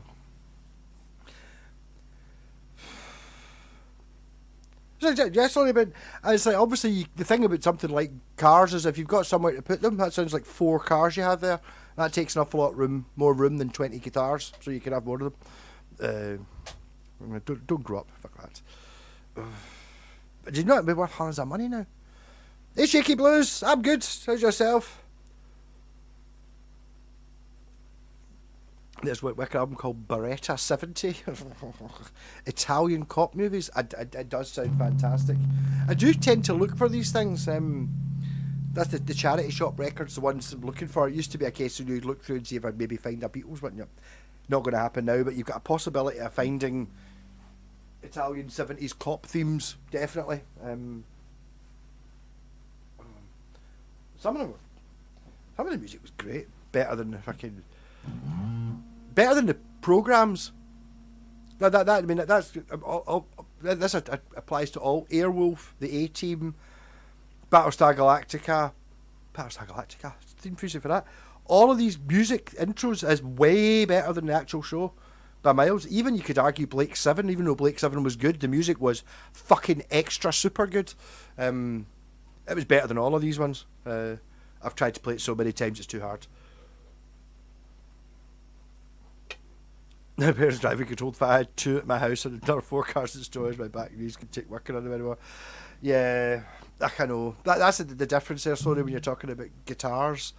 Yeah, sorry, but it's like obviously the thing about something like cars is if you've got somewhere to put them, that sounds like 4 cars you have there. That takes an awful lot of room, more room than 20 guitars, so you can have more of them. Don't grow up, fuck that. But do you know it'd be worth hundreds of money now? Hey, Shaky Blues, I'm good. How's yourself? There's a wicked album called Beretta 70. Italian cop movies. It does sound fantastic. I do tend to look for these things. That's the charity shop records, the ones I'm looking for. It used to be a case of you'd look through and see if I'd maybe find a Beatles one. Not going to happen now, but you've got a possibility of finding Italian 70s cop themes, definitely. Some of the music was great. Better than the programs. I mean that's this applies to all. Airwolf, the A-Team, Battlestar Galactica, theme music for that. All of these music intros is way better than the actual show by miles. Even you could argue Blake Seven, even though Blake Seven was good, the music was fucking extra super good. It was better than all of these ones. I've tried to play it so many times it's too hard. My parents' driving controlled. If I had 2 at my house and another 4 cars in storage, my back knees could take working on them anymore. Yeah, I know. That's the difference there, slowly, when you're talking about guitars.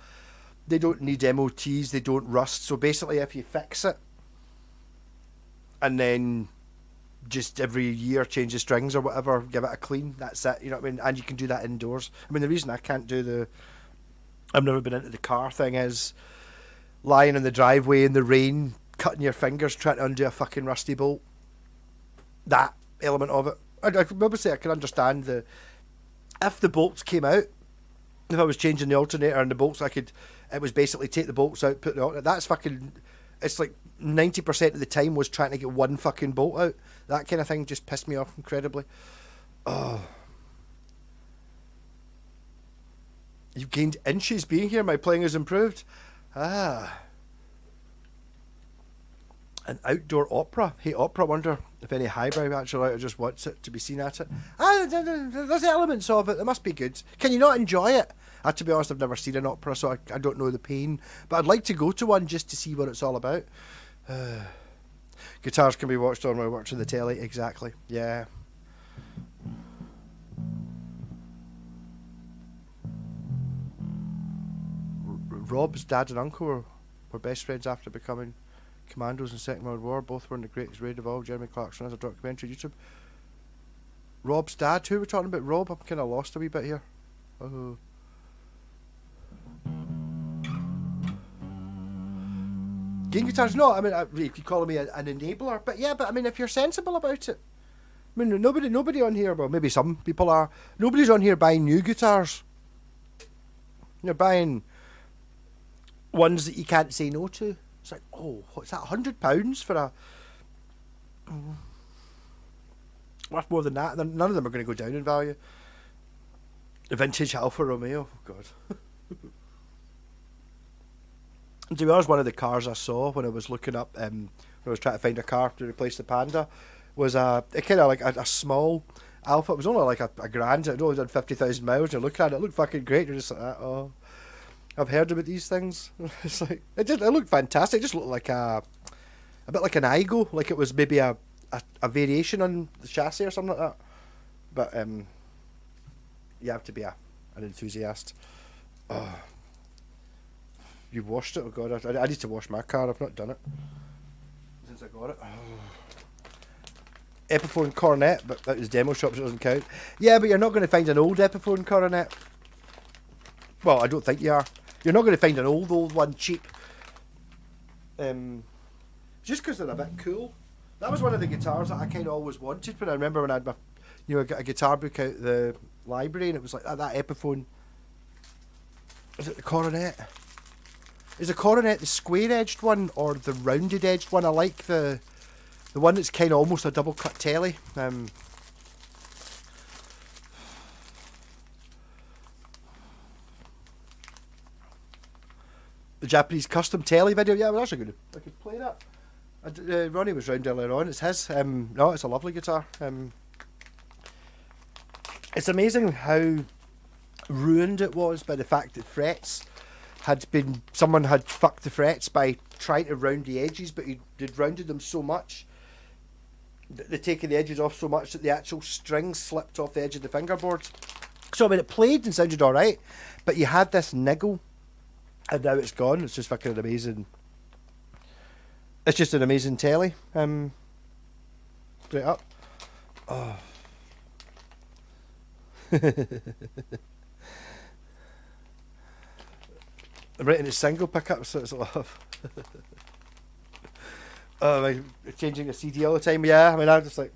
They don't need MOTs, they don't rust. So basically, if you fix it, and then just every year change the strings or whatever, give it a clean, that's it, you know what I mean? And you can do that indoors. I mean, the reason I can't do I've never been into the car thing is lying in the driveway in the rain, cutting your fingers trying to undo a fucking rusty bolt. That element of it. Obviously I can understand if the bolts came out, if I was changing the alternator and the bolts, it was basically take the bolts out, put the alternator. That's fucking, it's like 90% of the time was trying to get one fucking bolt out. That kind of thing just pissed me off incredibly. Oh. You've gained inches being here, my playing has improved. Ah. An outdoor opera. Hey, opera, wonder if any highbrow actual writer just wants it to be seen at it. There's elements of it. It must be good. Can you not enjoy it? To be honest, I've never seen an opera, so I don't know the pain. But I'd like to go to one just to see what it's all about. Guitars can be watched on while watching the telly. Exactly. Yeah. Rob's dad and uncle were best friends after becoming commandos in Second World War. Both were in the greatest raid of all. Jeremy Clarkson has a documentary on YouTube. Rob's dad? Who are we talking about? Rob? I'm kind of lost a wee bit here. Oh. Game guitars? No, I mean, you're calling me an enabler, but yeah, I mean, if you're sensible about it. I mean, nobody on here, well, maybe some people are. Nobody's on here buying new guitars. You're buying ones that you can't say no to. It's like, oh, what's that? £100 for a worth more than that. None of them are going to go down in value. The vintage Alfa Romeo, oh god. To be honest, one of the cars I saw when I was looking up, when I was trying to find a car to replace the Panda, was a kind of like a small Alpha. It was only like a grand. It only done 50,000 miles. You look at it, it looked fucking great. You're just like, oh, I've heard about these things. It's like it looked fantastic. It just looked like a bit like an Igo, like it was maybe a variation on the chassis or something like that. But you have to be an enthusiast. Oh, you've washed it? Oh god, I need to wash my car. I've not done it since I got it. Oh. Epiphone Coronet, but that was demo shop, so it doesn't count. Yeah, but you're not going to find an old Epiphone Coronet. Well, I don't think you are. You're not going to find an old one cheap. Just because they're a bit cool. That was one of the guitars that I kind of always wanted. But I remember when I had my, I got a guitar book out the library, and it was like that Epiphone. Is it the Coronet? Is the Coronet the square-edged one or the rounded-edged one? I like the one that's kind of almost a double-cut telly. The Japanese custom telly video. Yeah, well, that's a good. I could play that. Ronnie was round earlier on. It's his. No, it's a lovely guitar. It's amazing how ruined it was by the fact that frets someone had fucked the frets by trying to round the edges, but he'd rounded them so much that they'd taken the edges off so much that the actual strings slipped off the edge of the fingerboard. So I mean, it played and sounded all right, but you had this niggle, and now it's gone. It's just fucking amazing. It's just an amazing telly. Straight up. Oh. I'm writing a single pickup, so it's a lot of. Oh, am I changing a CD all the time? Yeah, I mean, I'm just like,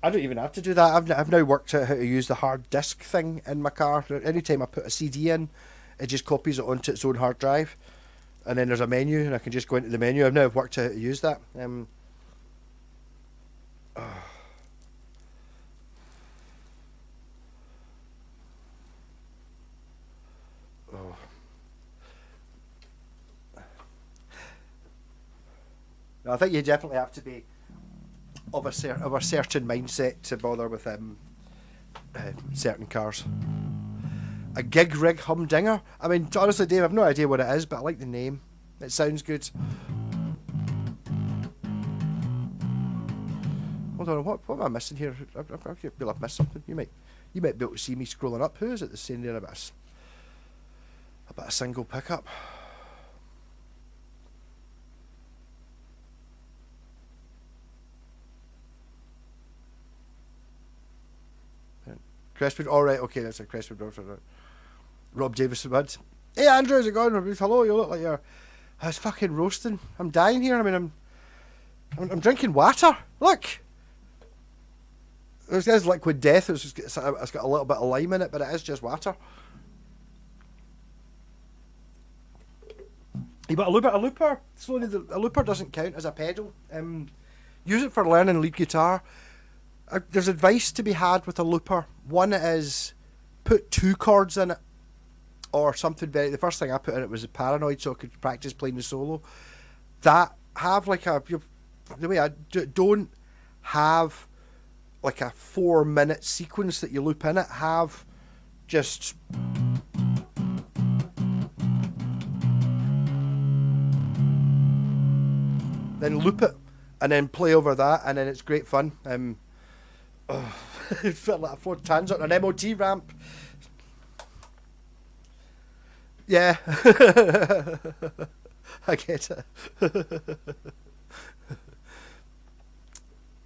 I don't even have to do that. I've now worked out how to use the hard disk thing in my car. Anytime I put a CD in, it just copies it onto its own hard drive, and then there's a menu, and I can just go into the menu. I've now worked out how to use that. I think you definitely have to be of a certain mindset to bother with certain cars. A gig rig humdinger. I mean, honestly, Dave, I've no idea what it is, but I like the name. It sounds good. Hold on, what am I missing here? I feel like I've missed something. You might be able to see me scrolling up. Who is it that's saying there about a single pickup? Crestwood, alright, okay, that's a Crestwood Doctor. Rob Davison Wood. Hey Andrew, how's it going? Hello, you look like you're. I was fucking roasting. I'm dying here. I mean, I'm drinking water. Look! This is liquid death. It's got a little bit of lime in it, but it is just water. But a looper, slowly, a looper doesn't count as a pedal. Use it for learning lead guitar. There's advice to be had with a looper. One is put 2 chords in it, or something very. The first thing I put in it was a Paranoid, so I could practice playing the solo. That have like the way I don't have like a 4-minute sequence that you loop in it. Have just then loop it and then play over that, and then it's great fun. It felt like a Ford Transit on an MOT ramp. Yeah. I get it.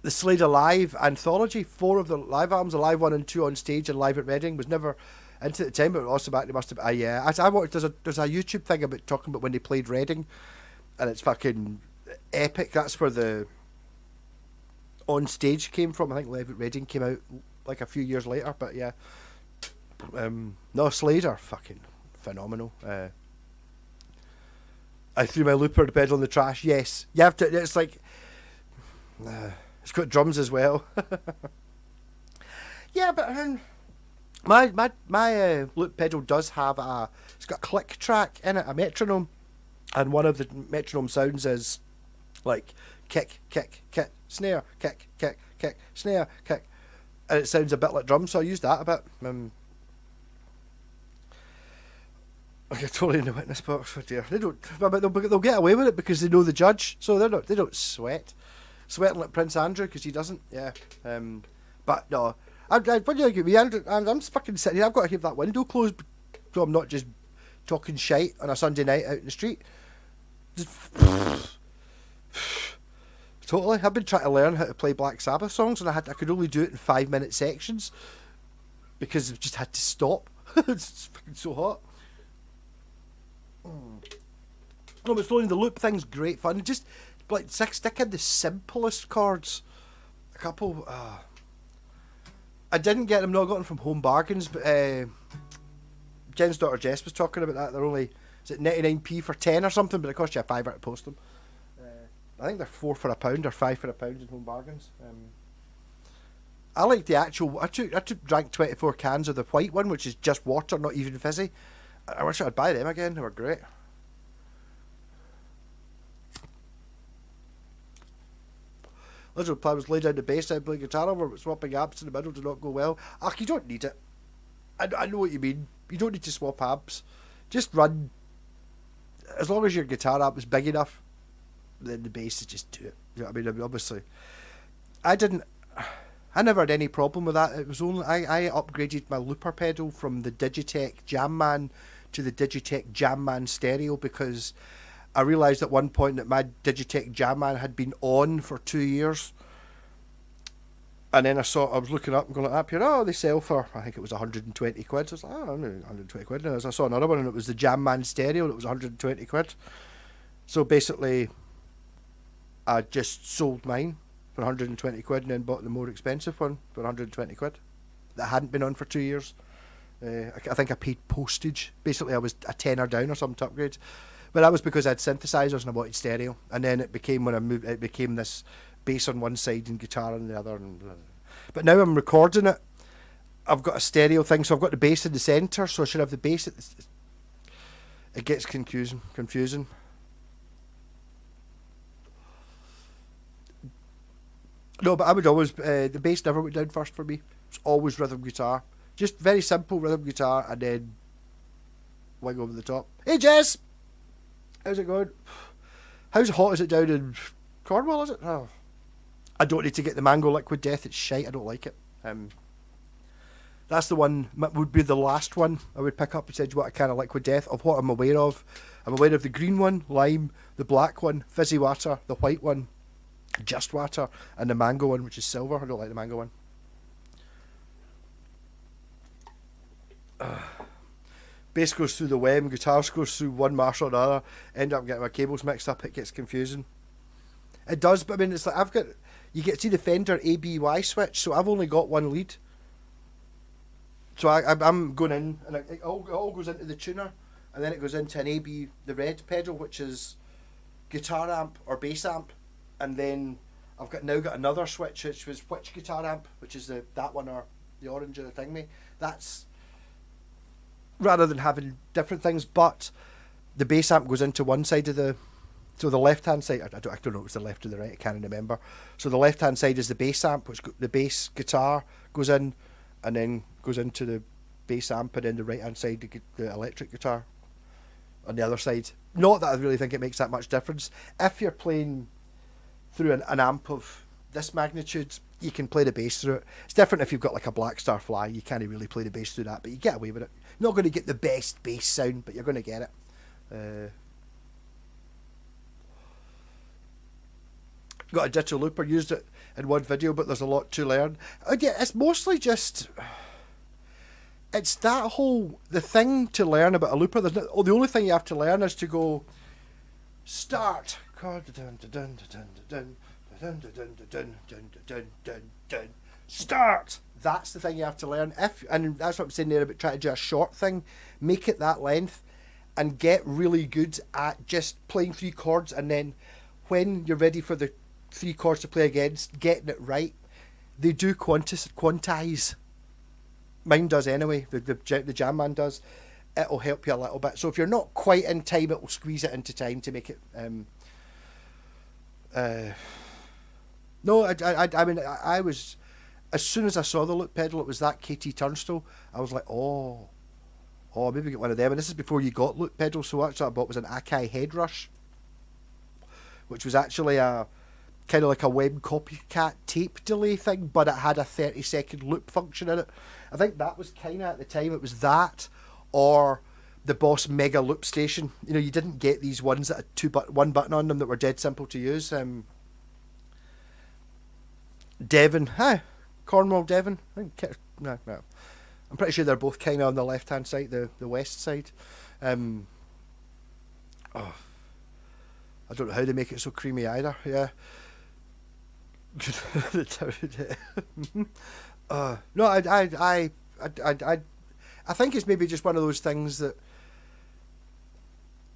The Slater Live anthology, 4 of the live albums, a live 1 and 2 on stage and live at Reading, was never into at the time, but automatically must have. Yeah, I watched. There's a YouTube thing about talking about when they played Reading, and it's fucking epic. That's where the on stage came from. I think Live at Reading came out like a few years later, but yeah. No, Slater, fucking phenomenal. I threw my looper pedal in the trash. Yes, you have to. It's like it's got drums as well. Yeah, but my loop pedal does have it's got a click track in it, a metronome, and one of the metronome sounds is like kick, kick, kick, snare, kick, kick, kick, snare, kick. and it sounds a bit like drums, so I used that a bit. Like totally in the witness box. Oh dear, they don't. But they'll get away with it because they know the judge, so they don't sweating like Prince Andrew because he doesn't. Yeah. But no, what do you think of me? I'm fucking sitting here. I've got to keep that window closed so I'm not just talking shite on a Sunday night out in the street. Just totally. I've been trying to learn how to play Black Sabbath songs, and I could only do it in 5-minute sections because I've just had to stop. It's fucking so hot. No, but slowing the loop thing's great fun. Just like stick in the simplest chords. A couple. I didn't get them. No, I got them from Home Bargains, but Jen's daughter Jess was talking about that. They're only, is it 99p for 10 or something, but it costs you a £5 to post them. I think they're £4 for £1 or £5 for £1 in Home Bargains. I like the actual. I drank 24 cans of the white one, which is just water, not even fizzy. I wish I'd buy them again. They were great. Lizard plan was lay down the bass and play guitar over, but swapping amps in the middle did not go well. Ach, you don't need it. I know what you mean. You don't need to swap amps. Just run. As long as your guitar amp is big enough, then the bass is just do it. You know what I mean? Obviously, I never had any problem with that. It was only I upgraded my looper pedal from the Digitech Jamman to the Digitech Jamman stereo because I realised at one point that my Digitech Jamman had been on for 2 years. And then I was looking up and going up here, oh, they sell for, I think it was 120 quid. So I was like, oh, 120 quid. And I saw another one and it was the Jamman stereo and it was 120 quid. So basically, I just sold mine for 120 quid and then bought the more expensive one for 120 quid that hadn't been on for 2 years. I think I paid postage. Basically, I was a tenner down or something to upgrade. But that was because I had synthesizers and I wanted stereo. And then it became, when I moved, it became this bass on one side and guitar on the other. But now I'm recording it. I've got a stereo thing, so I've got the bass in the centre, so I should have the bass at the... It gets confusing. No, but I would always... the bass never went down first for me. It's always rhythm guitar. Just very simple rhythm guitar and then wing over the top. Hey Jess! How's it going? How's hot is it down in Cornwall, is it? Oh. I don't need to get the Mango Liquid Death. It's shite. I don't like it. That's the one, would be the last one I would pick up and say, do you want a can of Liquid Death? Of what I'm aware of. I'm aware of the green one, lime, the black one, fizzy water, the white one, just water, and the mango one, which is silver. I don't like the mango one. Bass goes through the WEM, guitars goes through one marsh or another, end up getting my cables mixed up, it gets confusing. It does, but I mean, it's like you get to see the Fender ABY switch, so I've only got one lead. So I'm going in, and it all goes into the tuner, and then it goes into an AB, the red pedal, which is guitar amp or bass amp, and then I've now got another switch, which guitar amp, which is that one or the orange or the thingy. That's... rather than having different things, but the bass amp goes into one side of the... So the left-hand side, I don't know if it's the left or the right, I can't remember. So the left-hand side is the bass amp, which the bass guitar goes in, and then goes into the bass amp, and then the right-hand side, the electric guitar on the other side. Not that I really think it makes that much difference. If you're playing through an amp of this magnitude, you can play the bass through it. It's different if you've got like a Black Star Fly, you can't really play the bass through that, but you get away with it. You're not going to get the best bass sound, but you're going to get it. Got a ditto looper, used it in one video, but there's a lot to learn. Yeah, it's mostly just... It's that whole... The thing to learn about a looper, the only thing you have to learn is to go... Start. Start. That's the thing you have to learn. And that's what I'm saying there about trying to do a short thing. Make it that length and get really good at just playing 3 chords, and then when you're ready for the 3 chords to play against, getting it right. They do quantize. Mine does anyway. The Jamman does. It'll help you a little bit. So if you're not quite in time, it will squeeze it into time to make it. No, I mean, I was as soon as I saw the loop pedal, it was that KT Turnstile. I was like, oh, maybe get one of them. And this is before you got loop pedals. So what I bought was an Akai Head Rush, which was actually a kind of like a web copycat tape delay thing, but it had a 30-second loop function in it. I think that was kind of at the time, it was that or the Boss Mega Loop Station. You know, you didn't get these ones that had one button on them that were dead simple to use. Devon, Cornwall, Devon. No. I'm pretty sure they're both kind of on the left-hand side, the west side. I don't know how they make it so creamy either. Yeah. No, I think it's maybe just one of those things that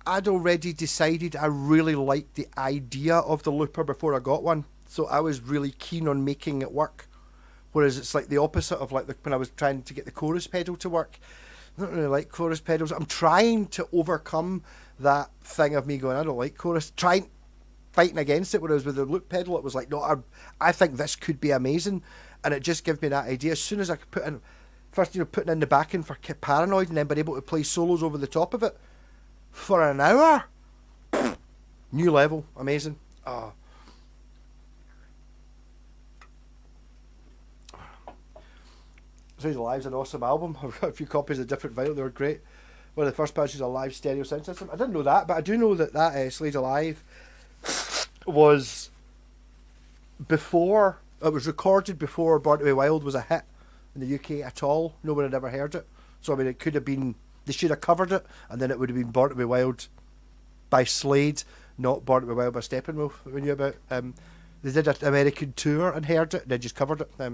I'd already decided I really liked the idea of the looper before I got one, so I was really keen on making it work. Whereas it's like the opposite of like when I was trying to get the chorus pedal to work. I don't really like chorus pedals. I'm trying to overcome that thing of me going, I don't like chorus. Fighting against it. Whereas with the loop pedal, it was like, no, I think this could be amazing, and it just gives me that idea. As soon as I could put in, first, putting in the backing for Paranoid, and then being able to play solos over the top of it for an hour, new level, amazing. Slays Alive's an awesome album. I've got a few copies of different vinyl. They were great. One of the first patches a live stereo sound system. I didn't know that, but I do know that Slays Alive was before, it was recorded before Born to Be Wild was a hit in the UK at all. No one had ever heard it. So I mean, it could have been, they should have covered it, and then it would have been Born to Be Wild by Slade, not Born to Be Wild by Steppenwolf, that we knew about. They did an American tour and heard it, and they just covered it. I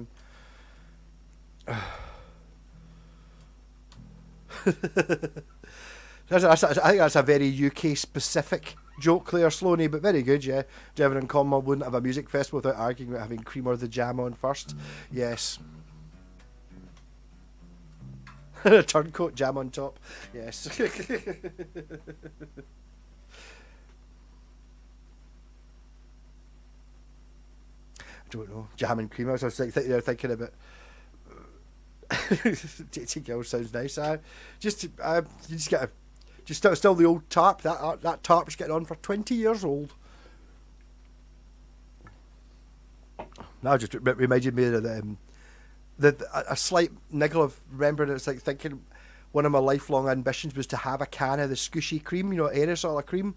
think that's a very UK specific joke there, Sloaney, but very good, yeah. Devon and Conwell wouldn't have a music festival without arguing about having Cream or the Jam on first. Yes. Turncoat, Jam on top. Yes. I don't know. Jam and Cream. I was thinking about Dating Girl sounds nice. You just get still the old tarp. That tarp's getting on for 20 years old. Now just reminded me of a slight niggle of remembering. It's like thinking one of my lifelong ambitions was to have a can of the squishy cream, aerosol of cream,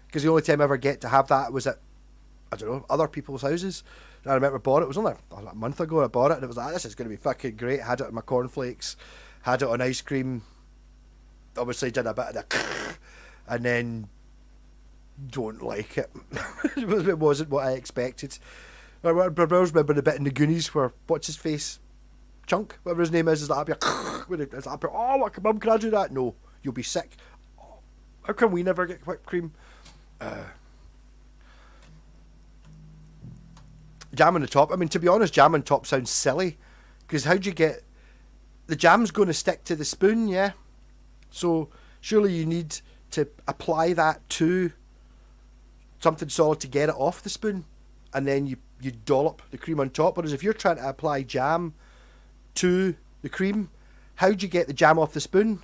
because the only time I ever get to have that was at, I don't know, other people's houses. And I remember I bought it. It was only a month ago I bought it, and it was like, this is going to be fucking great. Had it on my cornflakes, had it on ice cream. Obviously did a bit of the and then don't like it. It wasn't what I expected. I remember the bit in the Goonies where, what's his face? Chunk, whatever his name is like, oh, look, Mum, can I do that? No, you'll be sick. Oh, how come we never get whipped cream? Jam on the top. I mean, to be honest, jam on top sounds silly, because how'd you get the jam's going to stick to the spoon, yeah? So surely you need to apply that to something solid to get it off the spoon, and then you dollop the cream on top. Whereas if you're trying to apply jam to the cream, how'd you get the jam off the spoon?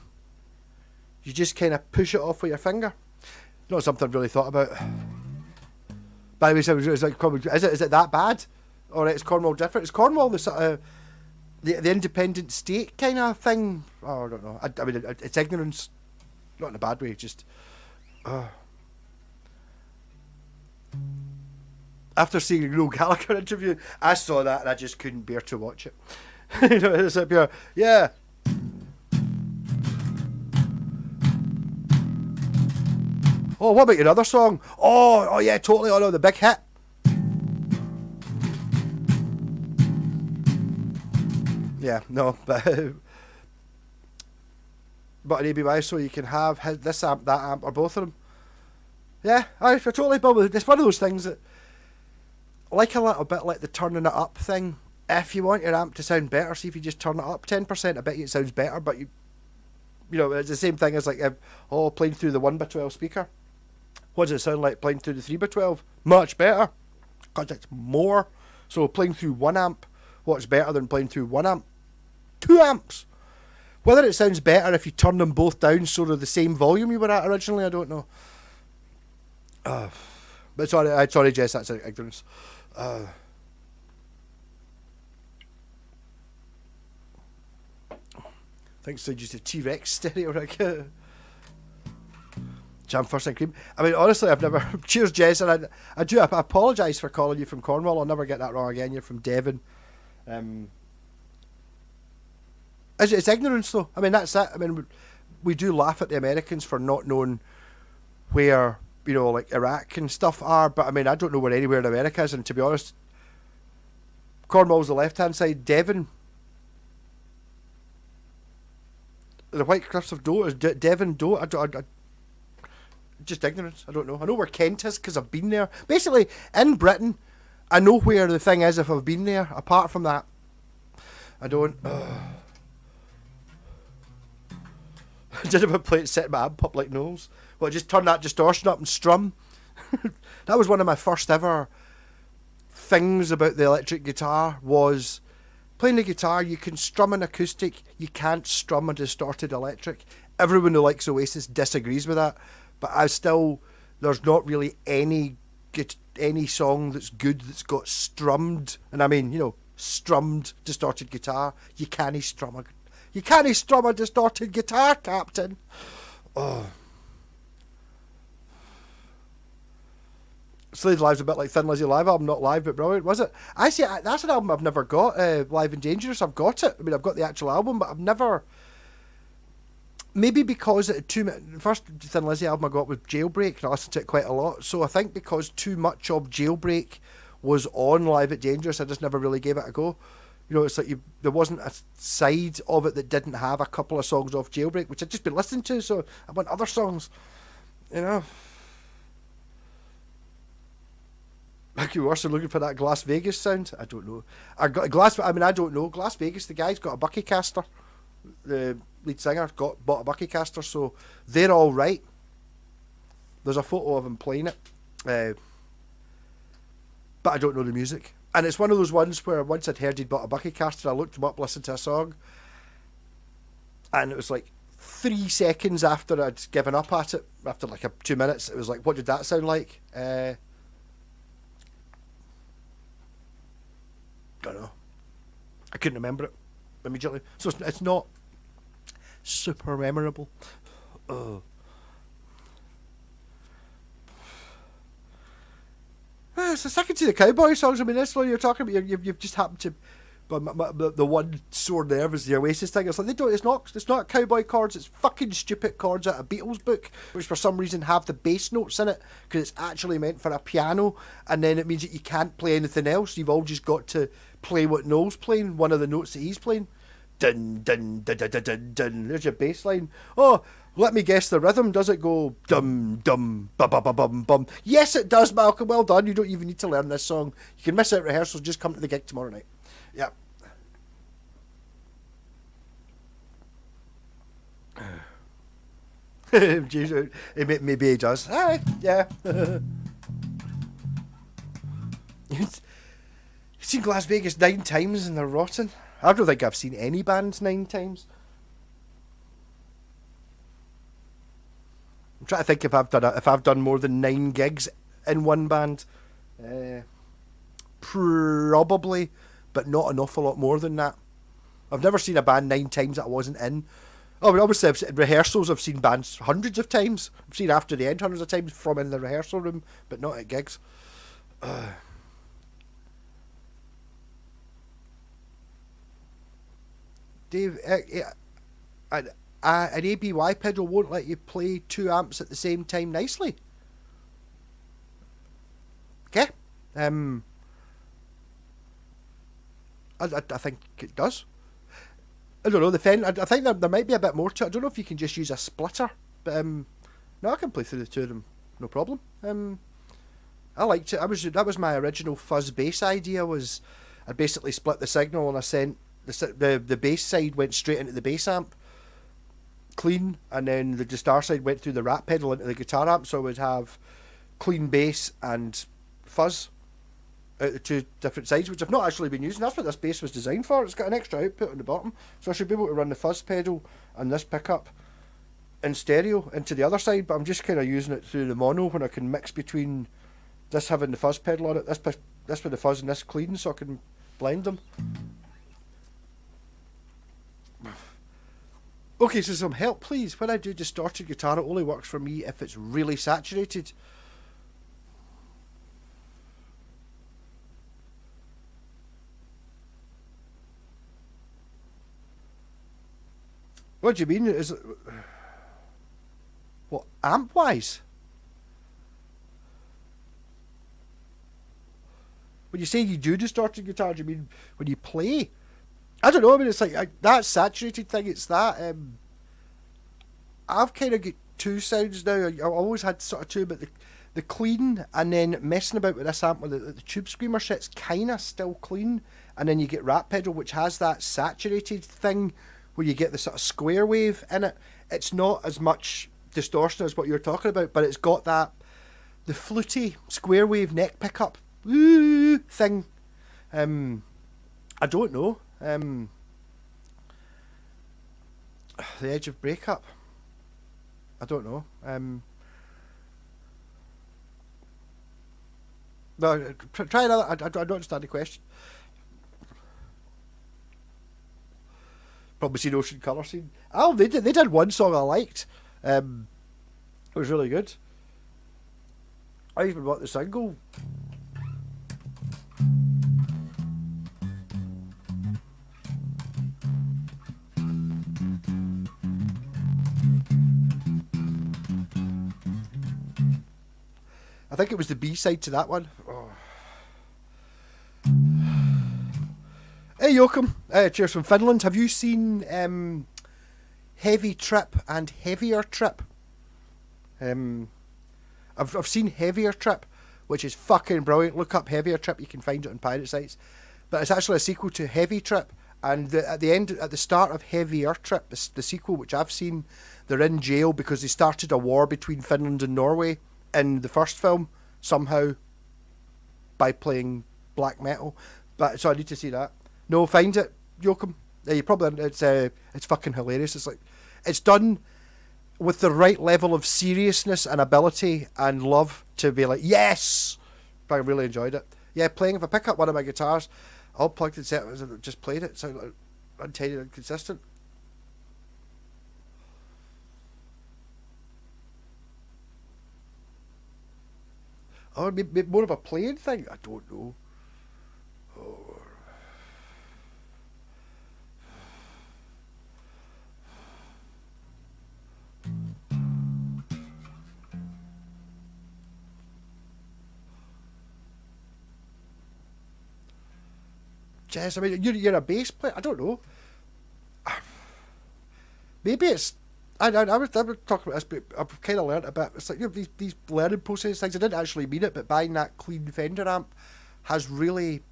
You just kind of push it off with your finger. Not something I've really thought about. By the way, so it's like, is it that bad? Or is Cornwall different? Is Cornwall the sort of the independent state kind of thing? Oh, I don't know. I mean, it's ignorance, not in a bad way. Just after seeing the Noel Gallagher interview, I saw that and I just couldn't bear to watch it. It's like pure, yeah. Oh, what about your other song? Oh yeah, totally. Oh no, the big hit. Yeah, no, but an ABY, so you can have this amp, that amp, or both of them. Yeah, I totally. But it's one of those things that, like a little bit like the turning it up thing. If you want your amp to sound better, see if you just turn it up 10%. I bet you it sounds better, but you know, it's the same thing as like playing through the 1x12 speaker. What does it sound like playing through the 3x12? Much better, because it's more. So playing through one amp what's better than playing through 1 amp? 2 amps! Whether it sounds better if you turn them both down so they're the same volume you were at originally, I don't know. But sorry, Jess, that's ignorance. Thanks to just a T-Rex stereo rig. Jam first and cream. I mean, honestly, I've never... Cheers, Jess, and I apologise for calling you from Cornwall. I'll never get that wrong again. You're from Devon. It's ignorance, though. I mean, that's it. I mean, we do laugh at the Americans for not knowing where, you know, like Iraq and stuff are, but I mean, I don't know where anywhere in America is, and to be honest, Cornwall's the left-hand side, Devon... The White Cliffs of Dover is Devon, Dover. Just ignorance. I don't know. I know where Kent is because I've been there. Basically, in Britain, I know where the thing is if I've been there. Apart from that, I don't. I did have a plate set my amp up like Knowles. Well, just turn that distortion up and strum. That was one of my first ever things about the electric guitar was... Playing the guitar, you can strum an acoustic, you can't strum a distorted electric. Everyone who likes Oasis disagrees with that, but there's not really any song that's good that's got strummed, and I mean, you know, strummed distorted guitar. You can't strum a distorted guitar, Captain. Oh. Slade Live's a bit like Thin Lizzy live album, not live but brilliant, was it? I see, that's an album I've never got, Live and Dangerous. I've got it. I mean, I've got the actual album, but I've never... Maybe because the first Thin Lizzy album I got was Jailbreak, and I listened to it quite a lot, so I think because too much of Jailbreak was on Live at Dangerous, I just never really gave it a go. You know, it's like there wasn't a side of it that didn't have a couple of songs off Jailbreak, which I'd just been listening to, so I want other songs, you know. Mickey Worson looking for that Glass Vegas sound. I don't know. I don't know. Glass Vegas, the guy's got a bucky caster. The lead singer bought a bucky caster, so they're all right. There's a photo of him playing it, but I don't know the music. And it's one of those ones where once I'd heard he'd bought a bucky caster, I looked him up, listened to a song, and it was like 3 seconds after I'd given up at it, after like 2 minutes, it was like, what did that sound like? I don't know. I couldn't remember it immediately. So it's not super memorable. So I can see the cowboy songs. I mean, that's what you're talking about. You've just happened to... But the one sore nerve is the Oasis thing. It's like it's not cowboy chords. It's fucking stupid chords out of a Beatles book, which for some reason have the bass notes in it because it's actually meant for a piano, and then it means that you can't play anything else. You've all just got to play what Noel's playing, one of the notes that he's playing. Dun dun dun dun dun dun dun. There's your bass line. Oh, let me guess the rhythm. Does it go dum dum ba ba ba bum bum? Yes, it does, Malcolm. Well done. You don't even need to learn this song. You can miss out rehearsals. Just come to the gig tomorrow night. Yep. Maybe he does. Aye, yeah. You've seen Las Vegas 9 times and they're rotten. I don't think I've seen any bands 9 times. I'm trying to think if I've done more than 9 gigs in one band. Probably, but not an awful lot more than that. I've never seen a band 9 times that I wasn't in. Oh, but obviously, in rehearsals, I've seen bands hundreds of times. I've seen After the End hundreds of times from in the rehearsal room, but not at gigs. Dave, an ABY pedal won't let you play 2 amps at the same time nicely. Okay. I think it does. I don't know, I think there might be a bit more to it. I don't know if you can just use a splitter, but no, I can play through the 2 of them, no problem. I liked it. That was my original fuzz bass idea. Was I basically split the signal and I sent the bass side went straight into the bass amp, clean, and then the guitar side went through the rat pedal into the guitar amp. So I would have clean bass and fuzz. out the two different sides, which I've not actually been using. That's what this bass was designed for. It's got an extra output on the bottom, so I should be able to run the fuzz pedal and this pickup in stereo into the other side, but I'm just kind of using it through the mono when I can mix between this having the fuzz pedal on it, this with the fuzz and this clean, so I can blend them. Okay, so some help please. When I do distorted guitar, it only works for me if it's really saturated. What do you mean? Is it... What, amp-wise? When you say you do distorted guitar, do you mean when you play? I don't know, I mean, it's like that saturated thing, it's that... I've kind of got two sounds now. I've always had sort of two, but the clean and then messing about with this amp with the tube screamer shit's kind of still clean. And then you get Rat Pedal, which has that saturated thing where you get the sort of square wave in it. It's not as much distortion as what you're talking about, but it's got that the fluty square wave neck pickup thing. I don't know. The edge of breakup. I don't know. No, try another. I don't understand the question. Probably seen Ocean Colour Scene. Oh, they did one song I liked. It was really good. I even bought the single. I think it was the B-side to that one. Oh. Hey Joachim, cheers from Finland. Have you seen Heavy Trip and Heavier Trip? I've seen Heavier Trip, which is fucking brilliant. Look up Heavier Trip, you can find it on pirate sites. But it's actually a sequel to Heavy Trip, and at the start of Heavier Trip, the sequel, which I've seen, they're in jail because they started a war between Finland and Norway in the first film somehow by playing black metal. But so I need to see that. No, find it, Joachim. You probably it's fucking hilarious. It's like it's done with the right level of seriousness and ability and love to be like yes. But I really enjoyed it. Yeah, playing. If I pick up one of my guitars, I'll plug the set and just played it. Sound like untidy and inconsistent. Or maybe more of a playing thing. I don't know. Oh. Jess, I mean, you're a bass player. I don't know. Maybe it's. I was talking about this, but I've kind of learnt a bit. It's like, you know, these learning process things. I didn't actually mean it, but buying that clean Fender amp has really,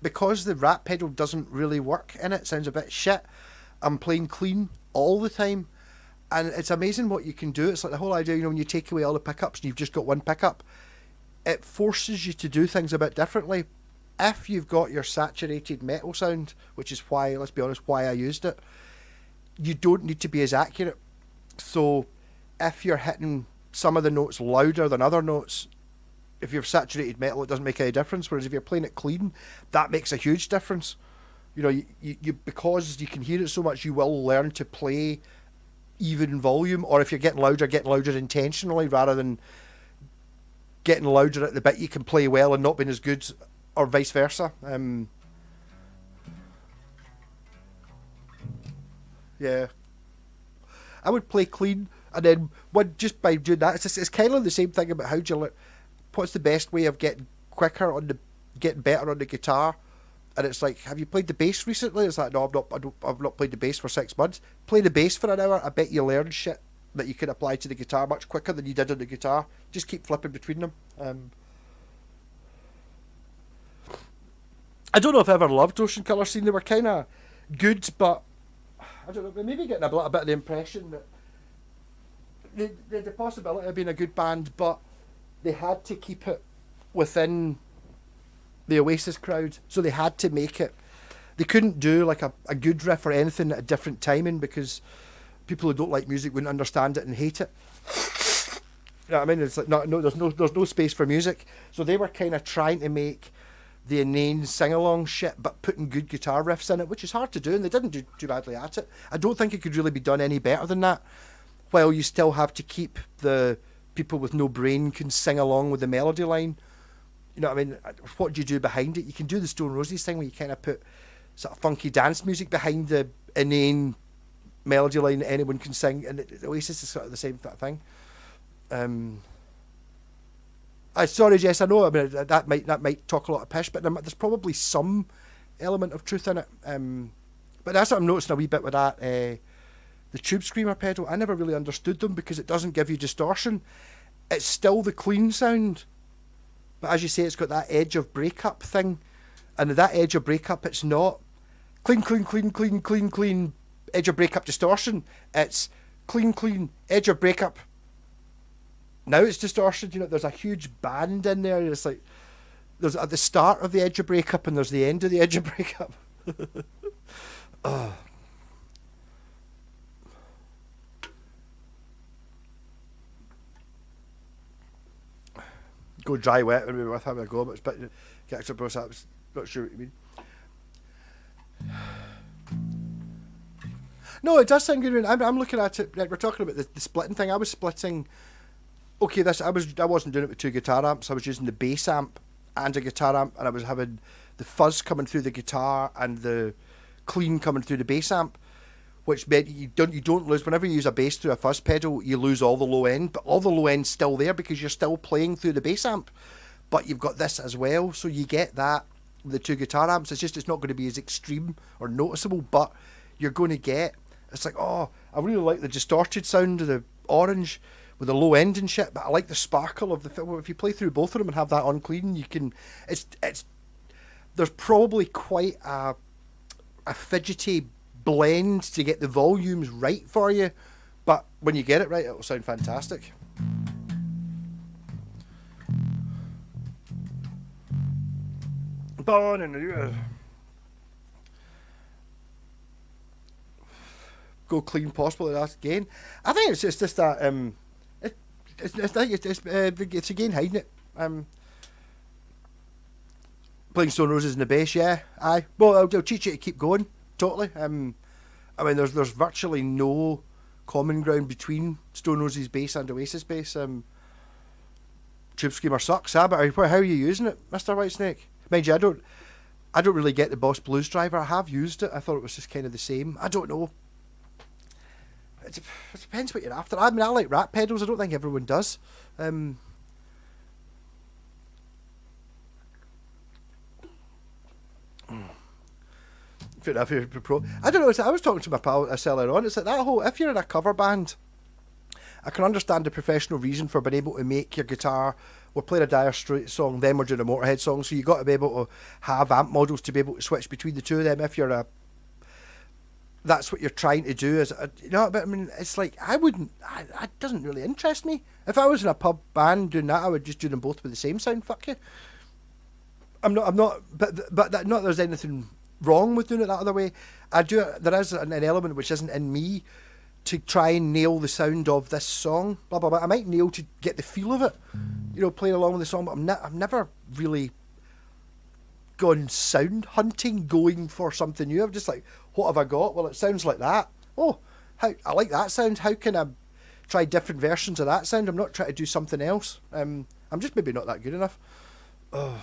because the Rat Pedal doesn't really work in it, sounds a bit shit. I'm playing clean all the time, and it's amazing what you can do. It's like the whole idea, you know, when you take away all the pickups and you've just got one pickup, it forces you to do things a bit differently. If you've got your saturated metal sound, which is why, let's be honest, why I used it, you don't need to be as accurate. So if you're hitting some of the notes louder than other notes, if you've saturated metal, it doesn't make any difference. Whereas if you're playing it clean, that makes a huge difference. You know, you because you can hear it so much, you will learn to play even volume. Or if you're getting louder intentionally rather than getting louder at the bit you can play well and not being as good, or vice versa. Yeah. I would play clean, and then just by doing that, it's kind of the same thing about how do you what's the best way of getting better on the guitar, and it's like, have you played the bass recently? It's like, no, I've not played the bass for 6 months. Play the bass for an hour. I bet you learn shit that you can apply to the guitar much quicker than you did on the guitar. Just keep flipping between them. I don't know if I ever loved Ocean Colour Scene. They were kind of good, but I don't know, maybe getting a bit of the impression that they had the possibility of being a good band, but they had to keep it within the Oasis crowd, so they had to make it. They couldn't do like a good riff or anything at a different timing because people who don't like music wouldn't understand it and hate it. You know what I mean? It's like there's no space for music. So they were kind of trying to make the inane sing-along shit, but putting good guitar riffs in it, which is hard to do, and they didn't do too badly at it. I don't think it could really be done any better than that, while you still have to keep the people with no brain can sing along with the melody line. You know what I mean? What do you do behind it? You can do the Stone Roses thing where you kind of put sort of funky dance music behind the inane melody line that anyone can sing, and Oasis is sort of the same thing. Sorry, Jess, I know. I mean, that might talk a lot of pish, but there's probably some element of truth in it. But that's what I'm noticing a wee bit with that. The Tube Screamer pedal, I never really understood them because it doesn't give you distortion. It's still the clean sound, but as you say, it's got that edge of breakup thing, and that edge of breakup, it's not clean, clean, clean, clean, clean, clean, edge of breakup distortion. It's clean, clean, edge of breakup. Now it's distortion. You know, there's a huge band in there. It's like there's at the start of the edge of breakup and there's the end of the edge of breakup. Go dry wet when we were having a go, but it's a bit get extra process. I was not sure what you mean. No, it does sound good. I'm looking at it. Like we're talking about the splitting thing. I was splitting. Okay, I wasn't doing it with two guitar amps. I was using the bass amp and a guitar amp, and I was having the fuzz coming through the guitar and the clean coming through the bass amp, which meant you don't lose. Whenever you use a bass through a fuzz pedal, you lose all the low end, but all the low end's still there because you're still playing through the bass amp. But you've got this as well, so you get that with the two guitar amps. It's not going to be as extreme or noticeable, but you're going to get. It's like, oh, I really like the distorted sound of the orange with the low end and shit, but I like the sparkle of the. If you play through both of them and have that on clean, you can. It's. There's probably quite a fidgety blend to get the volumes right for you, but when you get it right, it'll sound fantastic. Born in the go clean possible. That's again. I think it's just that. It's again hiding it. Playing Stone Roses in the bass, yeah, aye. Well, I'll teach you to keep going. Totally. I mean, there's virtually no common ground between Stone Roses bass and Oasis bass. Tube Screamer sucks, but how are you using it, Mr. Whitesnake? Mind you, I don't really get the Boss Blues driver. I have used it. I thought it was just kind of the same. I don't know. It depends what you're after. I mean, I like rat pedals. I don't think everyone does. Fair enough, you're pro. I don't know. I was talking to my pal earlier on. It's like that whole. If you're in a cover band, I can understand the professional reason for being able to make your guitar. We're playing a Dire Straits song, then we're doing a Motorhead song. So you got to be able to have amp models to be able to switch between the two of them. If you're a that's what you're trying to do, is you know. But I mean, it's like I wouldn't. It doesn't really interest me. If I was in a pub band doing that, I would just do them both with the same sound. Fuck you. I'm not. But that, not there's anything wrong with doing it that other way. I do. There is an element which isn't in me to try and nail the sound of this song. Blah blah blah. I might nail to get the feel of it. You know, playing along with the song. But I've never really gone sound hunting, going for something new. I'm just like, what have I got? Well, it sounds like that. Oh, how I like that sound. How can I try different versions of that sound? I'm not trying to do something else. I'm just maybe not that good enough. Oh.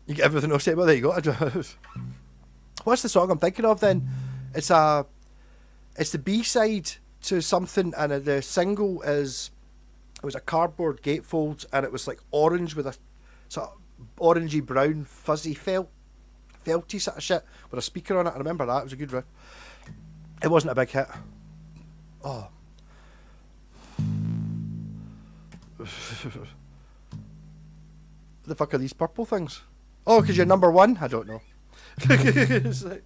You get everything else. Well, there you go. What's the song I'm thinking of then? It's the B-side to something, and the single is. It was a cardboard gatefold, and it was like orange with a sort of orangey brown fuzzy felty sort of shit with a speaker on it. I remember that. It was a good riff. It wasn't a big hit. Oh. What the fuck are these purple things? Oh, because you're number one? I don't know. It's like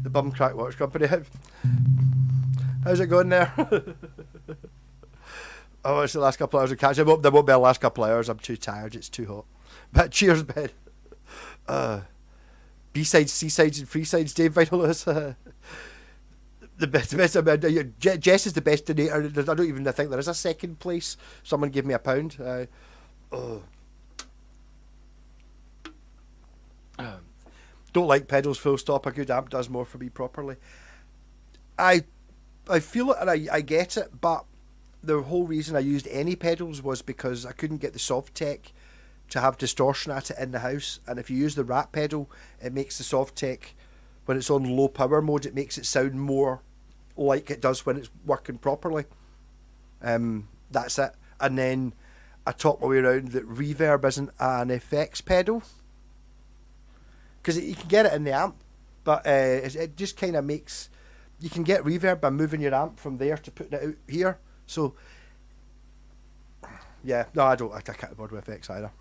the Bum Crack Watch Company. How's it going there? Oh, it's the last couple of hours of catch. There won't be a last couple of hours. I'm too tired. It's too hot. But cheers, Ben. B-sides, C-sides, and free-sides. Dave Vital is the best. Jess is the best donator. I don't even think there is a second place. Someone gave me £1. Don't like pedals. Full stop. A good amp does more for me properly. I feel it and I get it, but the whole reason I used any pedals was because I couldn't get the soft tech to have distortion at it in the house, and if you use the rat pedal, it makes the soft tech, when it's on low power mode, it makes it sound more like it does when it's working properly. That's it. And then I talked my way around that reverb isn't an effects pedal, because you can get it in the amp, but it just kind of makes, you can get reverb by moving your amp from there to putting it out here. So yeah, no, I can't board with effects either.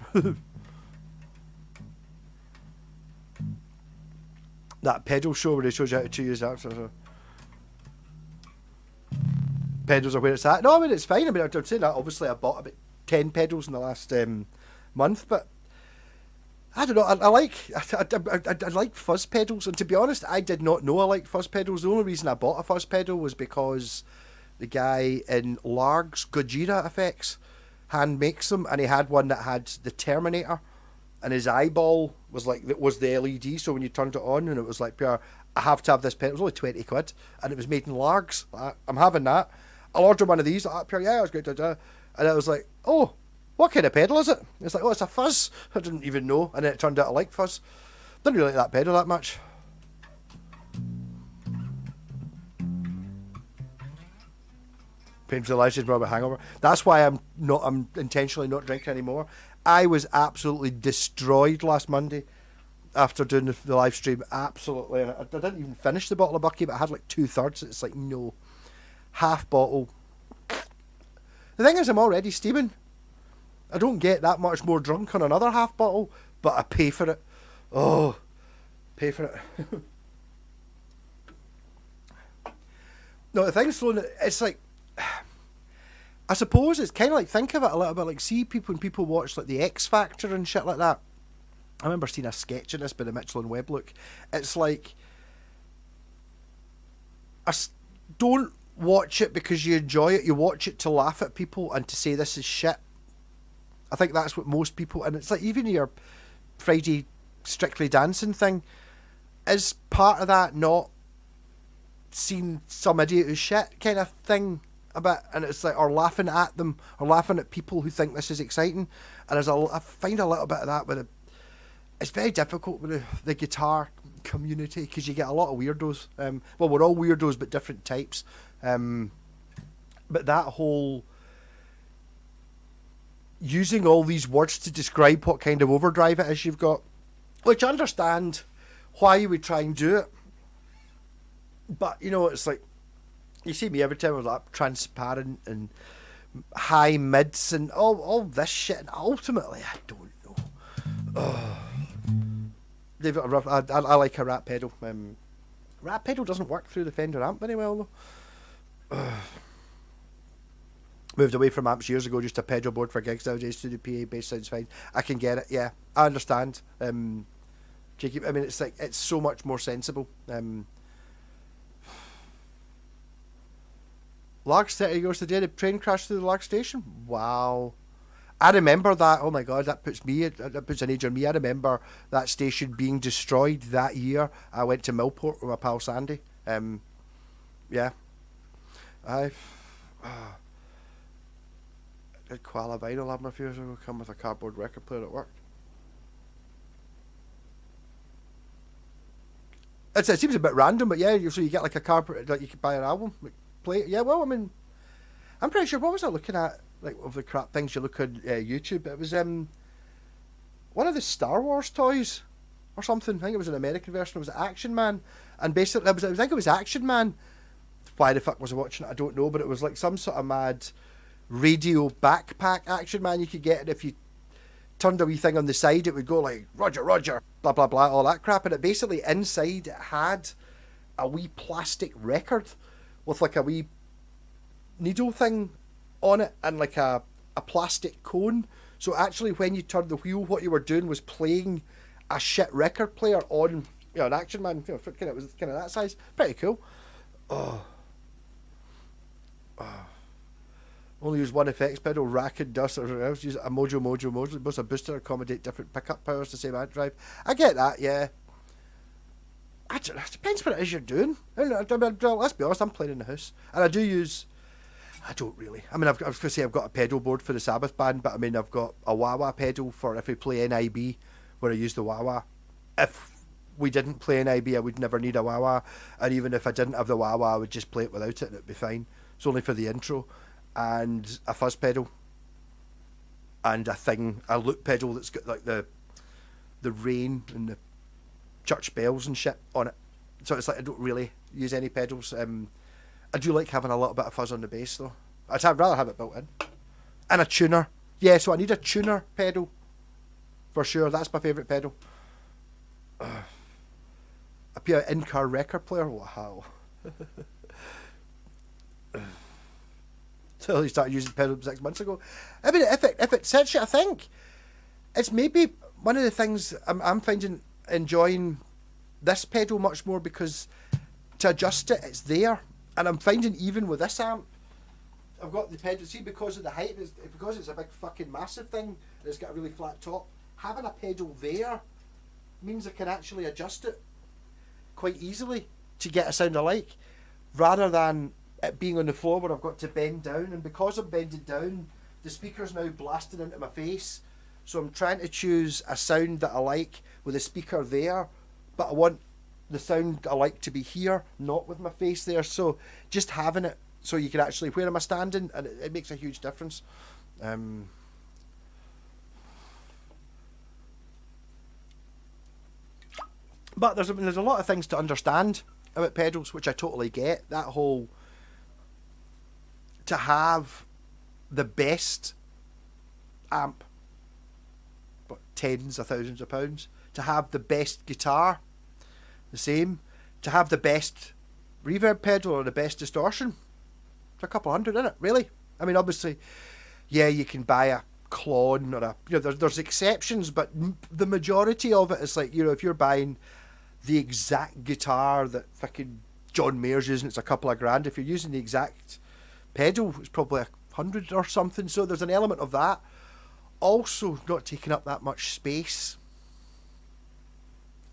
That pedal show where he shows you how to use that. Pedals are where it's at. No, I mean, it's fine. I mean, I'm saying that obviously I bought about 10 pedals in the last month, but I don't know. I like fuzz pedals, and to be honest, I did not know I liked fuzz pedals. The only reason I bought a fuzz pedal was because the guy in Larg's Gojira Effects hand makes them, and he had one that had the Terminator, and his eyeball was like, that was the LED, so when you turned it on and it was like pure, I have to have this pedal. It was only 20 quid, and it was made in Larg's. I'm having that. I'll order one of these. Pure, yeah, I was great. And I was like, oh, what kind of pedal is it? It's like, oh, it's a fuzz. I didn't even know, and then it turned out I like fuzz. Didn't really like that pedal that much. Pain for the life is more about hangover. That's why I'm intentionally not drinking anymore. I was absolutely destroyed last Monday after doing the live stream. Absolutely. And I didn't even finish the bottle of Bucky, but I had like 2/3. It's like, no. Half bottle. The thing is, I'm already steaming. I don't get that much more drunk on another half bottle, but I pay for it. Oh, pay for it. No, the thing's, Sloan, it's like, I suppose it's kind of like, think of it a little bit like, see people, when people watch like the X Factor and shit like that. I remember seeing a sketch of this by the Mitchell and Webb look. It's like, don't watch it because you enjoy it. You watch it to laugh at people and to say this is shit. I think that's what most people, and it's like even your Friday Strictly Dancing thing, is part of that not seeing some idiot who's shit kind of thing a bit, and it's like, or laughing at them, or laughing at people who think this is exciting. And I find a little bit of that with it. It's very difficult with the guitar community because you get a lot of weirdos. Well, we're all weirdos, but different types. But that whole using all these words to describe what kind of overdrive it is you've got, which I understand why you would try and do it. But, you know, it's like, you see me every time with like transparent and high mids and all this shit, and ultimately, I don't know. Oh. I like a rat pedal. Rat pedal doesn't work through the Fender amp very well, though. Moved away from amps years ago, just a pedal board for gigs nowadays. Studio PA, bass sounds fine. I can get it, yeah. I understand. Jacob, I mean, it's like, it's so much more sensible. Largs 30 years the day the train crashed through the Largs station. Wow. I remember that. Oh my god, that puts an age on me. I remember that station being destroyed that year. I went to Millport with my pal Sandy. Yeah. I did Koala Vinyl album a few years ago, come with a cardboard record player at work. It seems a bit random, but yeah, so you get like a cardboard, like you could buy an album, like, play it. Yeah, well, I mean, I'm pretty sure, what was I looking at, like, of the crap things you look on YouTube? It was one of the Star Wars toys or something. I think it was an American version. It was Action Man, and basically I think it was Action Man. Why the fuck was I watching it? I don't know, but it was like some sort of mad radio backpack Action Man you could get, and if you turned a wee thing on the side, it would go like Roger, Roger, blah blah blah, all that crap. And it basically, inside, it had a wee plastic record with like a wee needle thing on it and like a plastic cone. So actually, when you turned the wheel, what you were doing was playing a shit record player on, an Action Man. It was kind of that size. Pretty cool. Oh. Only use one effects pedal, rack and dust, or else use a mojo. Both a booster accommodate different pickup powers to same amp drive. I get that, yeah. It depends what it is you're doing. Let's be honest, I'm playing in the house, and I don't really. I mean, I was going to say I've got a pedal board for the Sabbath band, but I mean I've got a wah-wah pedal for if we play NIB, where I use the wah-wah. If we didn't play NIB, I would never need a wah-wah, and even if I didn't have the wah-wah, I would just play it without it, and it'd be fine. It's only for the intro. And a fuzz pedal, and a loop pedal that's got like the rain and the church bells and shit on it. So it's like I don't really use any pedals. I do like having a little bit of fuzz on the bass though. I'd rather have it built in. And a tuner. Yeah, so I need a tuner pedal for sure. That's my favourite pedal. A in-car record player. Wow. So he started using pedals 6 months ago. I mean, if it sets you, I think it's maybe one of the things I'm finding enjoying this pedal much more, because to adjust it, it's there, and I'm finding even with this amp, I've got the pedal. See, because of the height, because it's a big fucking massive thing, and it's got a really flat top. Having a pedal there means I can actually adjust it quite easily to get a sound I like, rather than it being on the floor where I've got to bend down. And because I'm bending down, the speaker's now blasting into my face, so I'm trying to choose a sound that I like with the speaker there, but I want the sound I like to be here, not with my face there. So just having it so you can actually, where am I standing, and it makes a huge difference. But there's a lot of things to understand about pedals, which I totally get. That whole, to have the best amp, but tens of thousands of pounds. To have the best guitar, the same. To have the best reverb pedal or the best distortion, it's a couple hundred, isn't it? Really? I mean, obviously, yeah, you can buy a Klon or there's exceptions, but the majority of it is like, if you're buying the exact guitar that fucking John Mayer's using, it's a couple of grand. If you're using the exact pedal, it's probably 100 or something. So there's an element of that. Also, not taking up that much space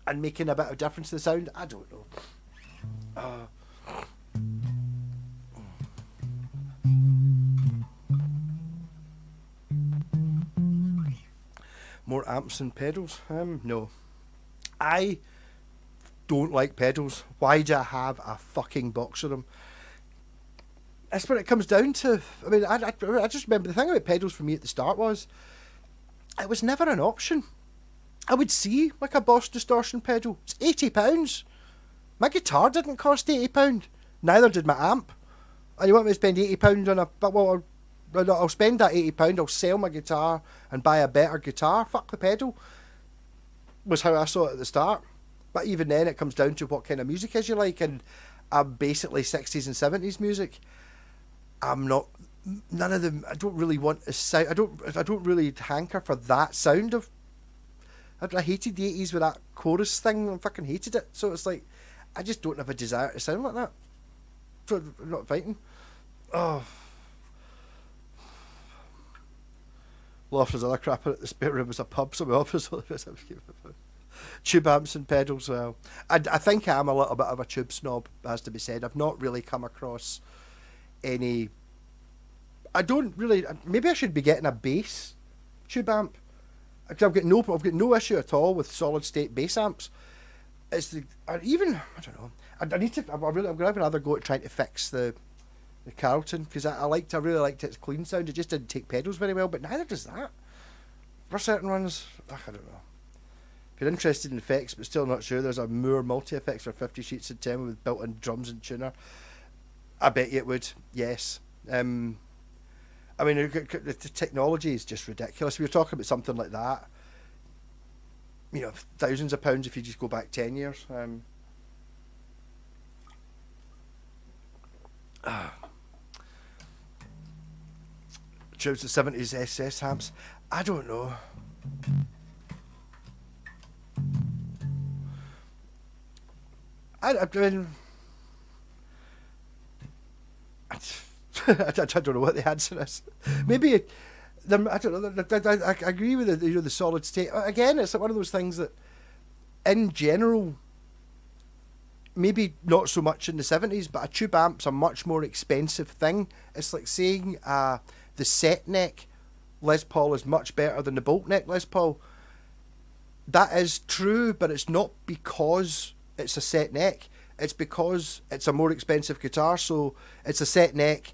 and making a bit of difference to the sound. I don't know. More amps and pedals? No. I don't like pedals. Why do I have a fucking box of them? That's what it comes down to. I mean, I just remember the thing about pedals for me at the start was it was never an option. I would see like a Boss distortion pedal. It's £80. My guitar didn't cost £80. Neither did my amp. And you want me to spend £80 on a... Well, I'll spend that £80. I'll sell my guitar and buy a better guitar. Fuck the pedal. Was how I saw it at the start. But even then, it comes down to what kind of music is you like. And I'm basically 60s and 70s music. I'm not... None of them... I don't really want a sound... I don't really hanker for that sound of... I hated the 80s with that chorus thing. I fucking hated it. So it's like... I just don't have a desire to sound like that. So I'm not fighting. Oh... Loft other crap at the spare room was a pub, so my office tube amps and pedals. Well, I think I am a little bit of a tube snob, has to be said. I've not really come across any. I don't really. Maybe I should be getting a bass tube amp. I've got no issue at all with solid state bass amps. It's I don't know. I need to. I'm going to have another go at trying to fix the Carlton, because I really liked its clean sound. It just didn't take pedals very well, but neither does that. For certain ones, I don't know. If you're interested in effects but still not sure, there's a Moore multi-effects for 50 sheets of 10 with built-in drums and tuner. I bet you it would, yes. I mean, the technology is just ridiculous. If you're talking about something like that, thousands of pounds if you just go back 10 years. tubes, the 70s SS amps. I don't know. I mean, I don't know what the answer is. Maybe I don't know. I agree with the solid state. Again, it's like one of those things that, in general, maybe not so much in the 70s, but a tube amp's a much more expensive thing. It's like saying the set neck Les Paul is much better than the bolt neck Les Paul. That is true, but it's not because it's a set neck. It's because it's a more expensive guitar, so it's a set neck.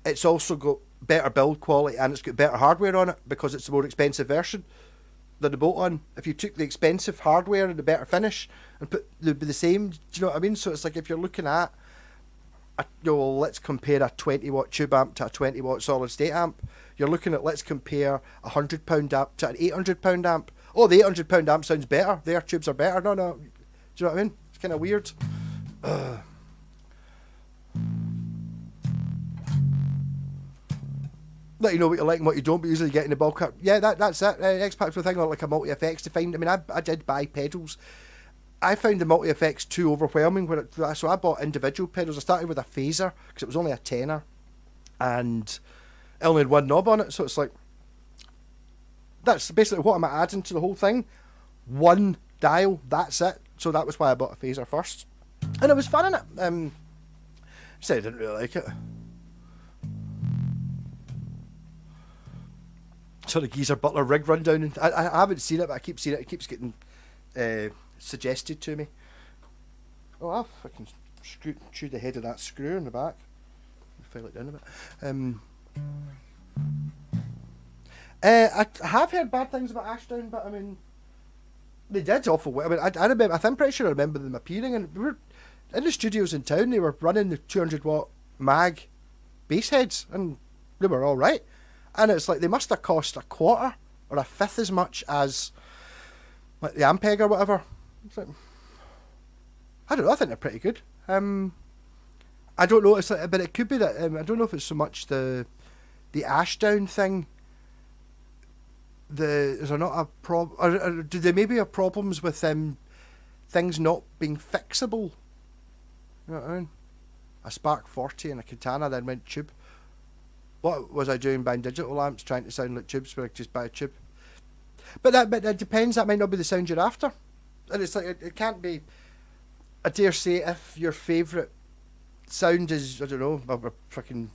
It's also got better build quality and it's got better hardware on it because it's a more expensive version than the bolt on. If you took the expensive hardware and the better finish and put the same, do you know what I mean? So it's like if you're looking at, let's compare a 20 watt tube amp to a 20 watt solid state amp. You're looking at, let's compare a £100 amp to an £800 amp. Oh, the £800 amp sounds better. Their tubes are better. No. Do you know what I mean? It's kind of weird. Let you know what you like and what you don't, but usually get in the bulk up. Yeah, that's it. X-Pack's the thing, like a multi-effects to find. I mean, I did buy pedals. I found the multi-effects too overwhelming, so I bought individual pedals. I started with a phaser, because it was only a tenner, and it only had one knob on it, so it's like, that's basically what am I adding to the whole thing? One dial, that's it. So that was why I bought a phaser first. And it was fun, innit? Said I didn't really like it. Sort of Geezer Butler rig rundown. And I haven't seen it, but I keep seeing it. It keeps getting suggested to me. Oh, I'll fucking chew the head of that screw in the back. File it down a bit. I have heard bad things about Ashdown, but I mean, they did awful well. I mean, I remember. I'm pretty sure I remember them appearing, and we were in the studios in town. They were running the 200 watt mag bass heads, and they were all right. And it's like they must have cost a quarter or a fifth as much as like the Ampeg or whatever. It's like, I don't know. I think they're pretty good. I don't know. It's like, but it could be that I don't know if it's so much the Ashdown thing. Is there not a problem? Or do they maybe have problems with things not being fixable? You know what I mean? A Spark 40 and a Katana then went tube. What was I doing buying digital amps trying to sound like tubes where I just buy a tube? But that depends. That might not be the sound you're after. And it's like it can't be. I dare say if your favourite sound is, I don't know, fucking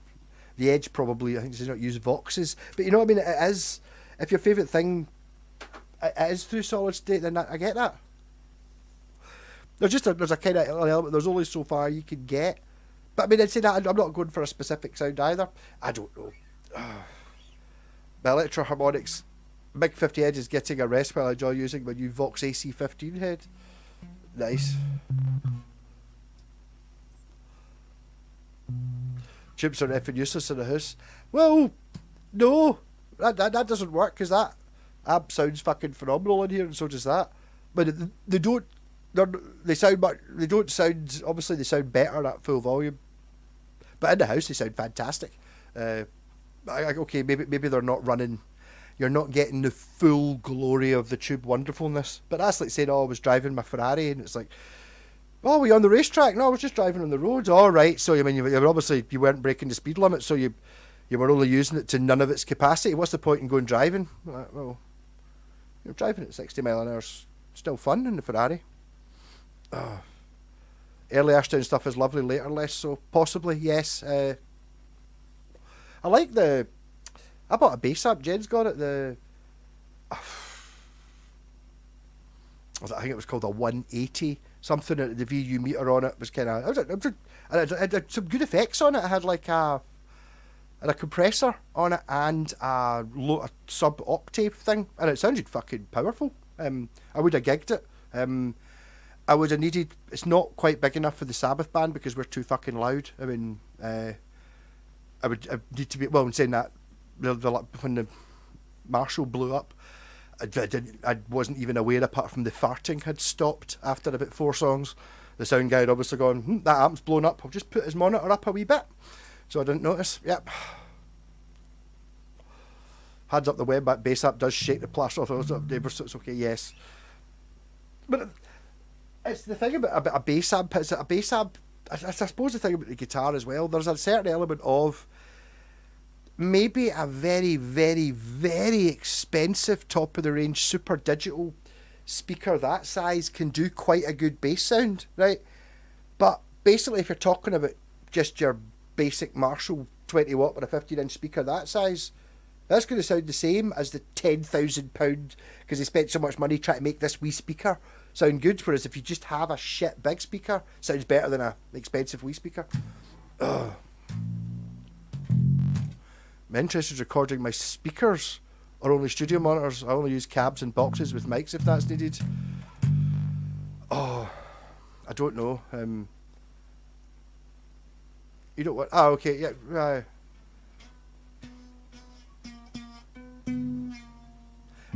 The Edge probably. I think does not use Voxes, but you know what I mean. It is. If your favourite thing is through solid state, then I get that. There's a kind of element. There's only so far you can get. But I mean, I'd say that I'm not going for a specific sound either. I don't know. My Electro Harmonics Big 50 head is getting a rest while I enjoy using my new Vox AC15 head. Nice. Tubes are effing useless in the house. Well, no. That doesn't work because that amp sounds fucking phenomenal in here, and so does that. But they don't. They sound much. They don't sound. Obviously, they sound better at full volume. But in the house, they sound fantastic. Okay, maybe they're not running. You're not getting the full glory of the tube wonderfulness. But that's like saying, "Oh, I was driving my Ferrari," and it's like, "Oh, were you on the racetrack?" No, I was just driving on the roads. All right. So I mean, you obviously you weren't breaking the speed limit, so you were only using it to none of its capacity. What's the point in going driving? Well, you're driving at 60 mile an hour. Still fun in the Ferrari. Oh. Early Ashdown stuff is lovely, later less so. Possibly, yes. I like I bought a bass amp. Jen's got it. I think it was called a 180 something. The VU meter on it was kind of. It had some good effects on it. It had like a compressor on it and a sub octave thing, and it sounded fucking powerful. I would have gigged it. I would have needed. It's not quite big enough for the Sabbath band because we're too fucking loud. I mean, I need to be. Well, in saying that, when the Marshall blew up, I wasn't even aware, apart from the farting had stopped after about 4 songs. The sound guy had obviously gone, that amp's blown up. I'll just put his monitor up a wee bit. So I didn't notice. Yep. Hands up the web bass app does shake the plaster off the neighbours, so it's okay, yes. But it's the thing about a bass amp, is that a bass amp, I suppose the thing about the guitar as well, there's a certain element of maybe a very, very, very expensive top of the range super digital speaker that size can do quite a good bass sound, right? But basically if you're talking about just your basic Marshall 20 watt with a 15-inch speaker that size, that's going to sound the same as the £10,000, because they spent so much money trying to make this wee speaker sound good, whereas if you just have a shit big speaker, it sounds better than an expensive wee speaker. Ugh. I'm interested in recording my speakers or only studio monitors. I only use cabs and boxes with mics if that's needed. Oh, I don't know. You don't want... Oh, okay, yeah, right.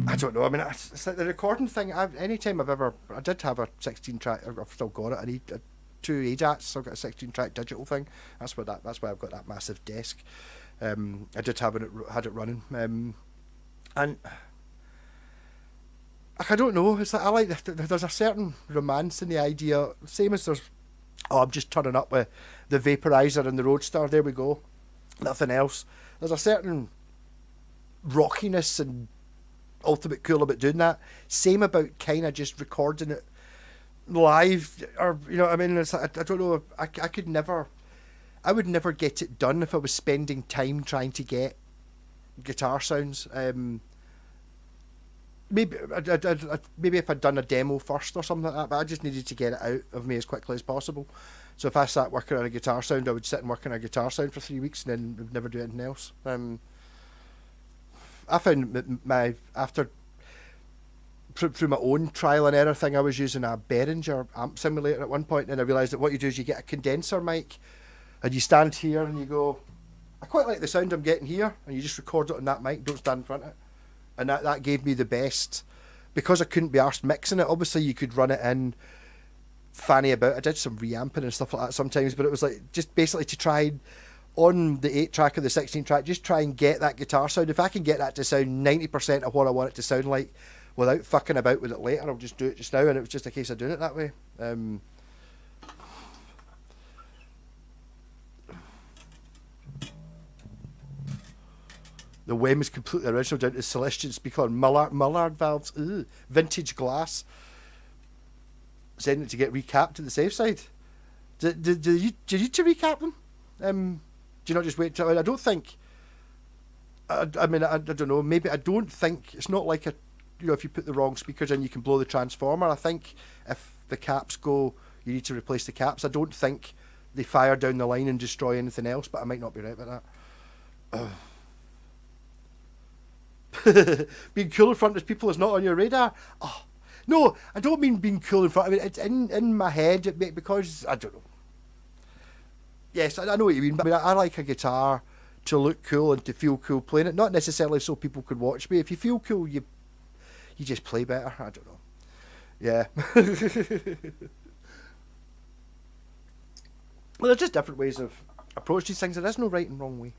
I don't know. I mean, it's like the recording thing. Anytime I did have a 16-track. I've still got it. I need 2 AJATs. So I've got a 16-track digital thing. That's why I've got that massive desk. I did had it running. And I don't know. It's like I like there's a certain romance in the idea. Same as there's. Oh, I'm just turning up with the vaporizer and the Roadster. There we go. Nothing else. There's a certain rockiness and ultimate cool about doing that. Same about kind of just recording it live, or you know what I mean. It's like, I don't know. I would never get it done if I was spending time trying to get guitar sounds. Maybe if I'd done a demo first or something like that, but I just needed to get it out of me as quickly as possible. So if I sat working on a guitar sound, I would sit and work on a guitar sound for 3 weeks and then would never do anything else. I found through my own trial and error thing, I was using a Behringer amp simulator at one point, and I realised that what you do is you get a condenser mic, and you stand here and you go, I quite like the sound I'm getting here, and you just record it on that mic, don't stand in front of it. And that gave me the best, because I couldn't be arsed mixing it. Obviously you could run it in, fanny about. I did some reamping and stuff like that sometimes, but it was like just basically to try and, on the 8-track or the 16-track, just try and get that guitar sound. If I can get that to sound 90% of what I want it to sound like without fucking about with it later, I'll just do it just now, and it was just a case of doing it that way. The WEM is completely original down to Celestian speaker on Mullard valves. Ugh. Vintage glass. Sending it to get recapped to the safe side. Do you need to recap them? Do you not just wait till... I don't think... I mean, I don't know. Maybe I don't think... It's not like if you put the wrong speakers in, you can blow the transformer. I think if the caps go, you need to replace the caps. I don't think they fire down the line and destroy anything else, but I might not be right about that. Being cool in front of people is not on your radar. Oh, no, I don't mean being cool in front. I mean, it's in my head because I don't know. Yes, I know what you mean. But I mean, I like a guitar to look cool and to feel cool playing it. Not necessarily so people could watch me. If you feel cool, you just play better. I don't know. Yeah. Well, there's just different ways of approach these things. There is no right and wrong way.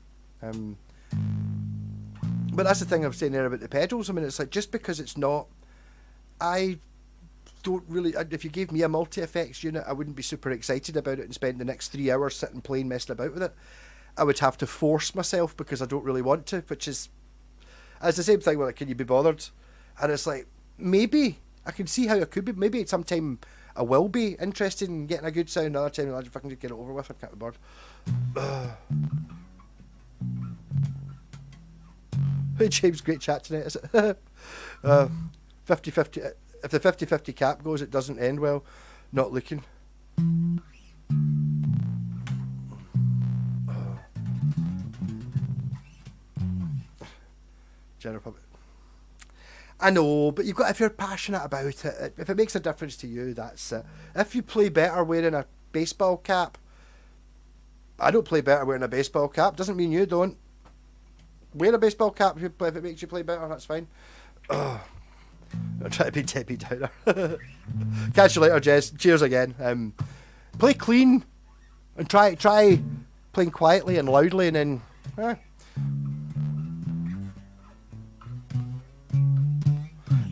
But that's the thing I was saying there about the pedals. I mean, it's like, just because it's not... I don't really... If you gave me a multi-effects unit, I wouldn't be super excited about it and spend the next 3 hours sitting playing, messing about with it. I would have to force myself because I don't really want to, which is... It's the same thing with, like, can you be bothered? And it's like, maybe. I can see how it could be. Maybe at some time I will be interested in getting a good sound. Another time I'll just fucking get it over with. I can't be bothered. Hey James, great chat tonight, is it? 50-50. If the 50-50 cap goes, it doesn't end well. Not looking. General public. I know, but if you're passionate about it, if it makes a difference to you, that's it. If you play better wearing a baseball cap, I don't play better wearing a baseball cap. Doesn't mean you don't. Wear a baseball cap if it makes you play better, that's fine. I'm trying to be Debbie Downer. Catch you later, Jez. Cheers again. Play clean and try playing quietly and loudly, and then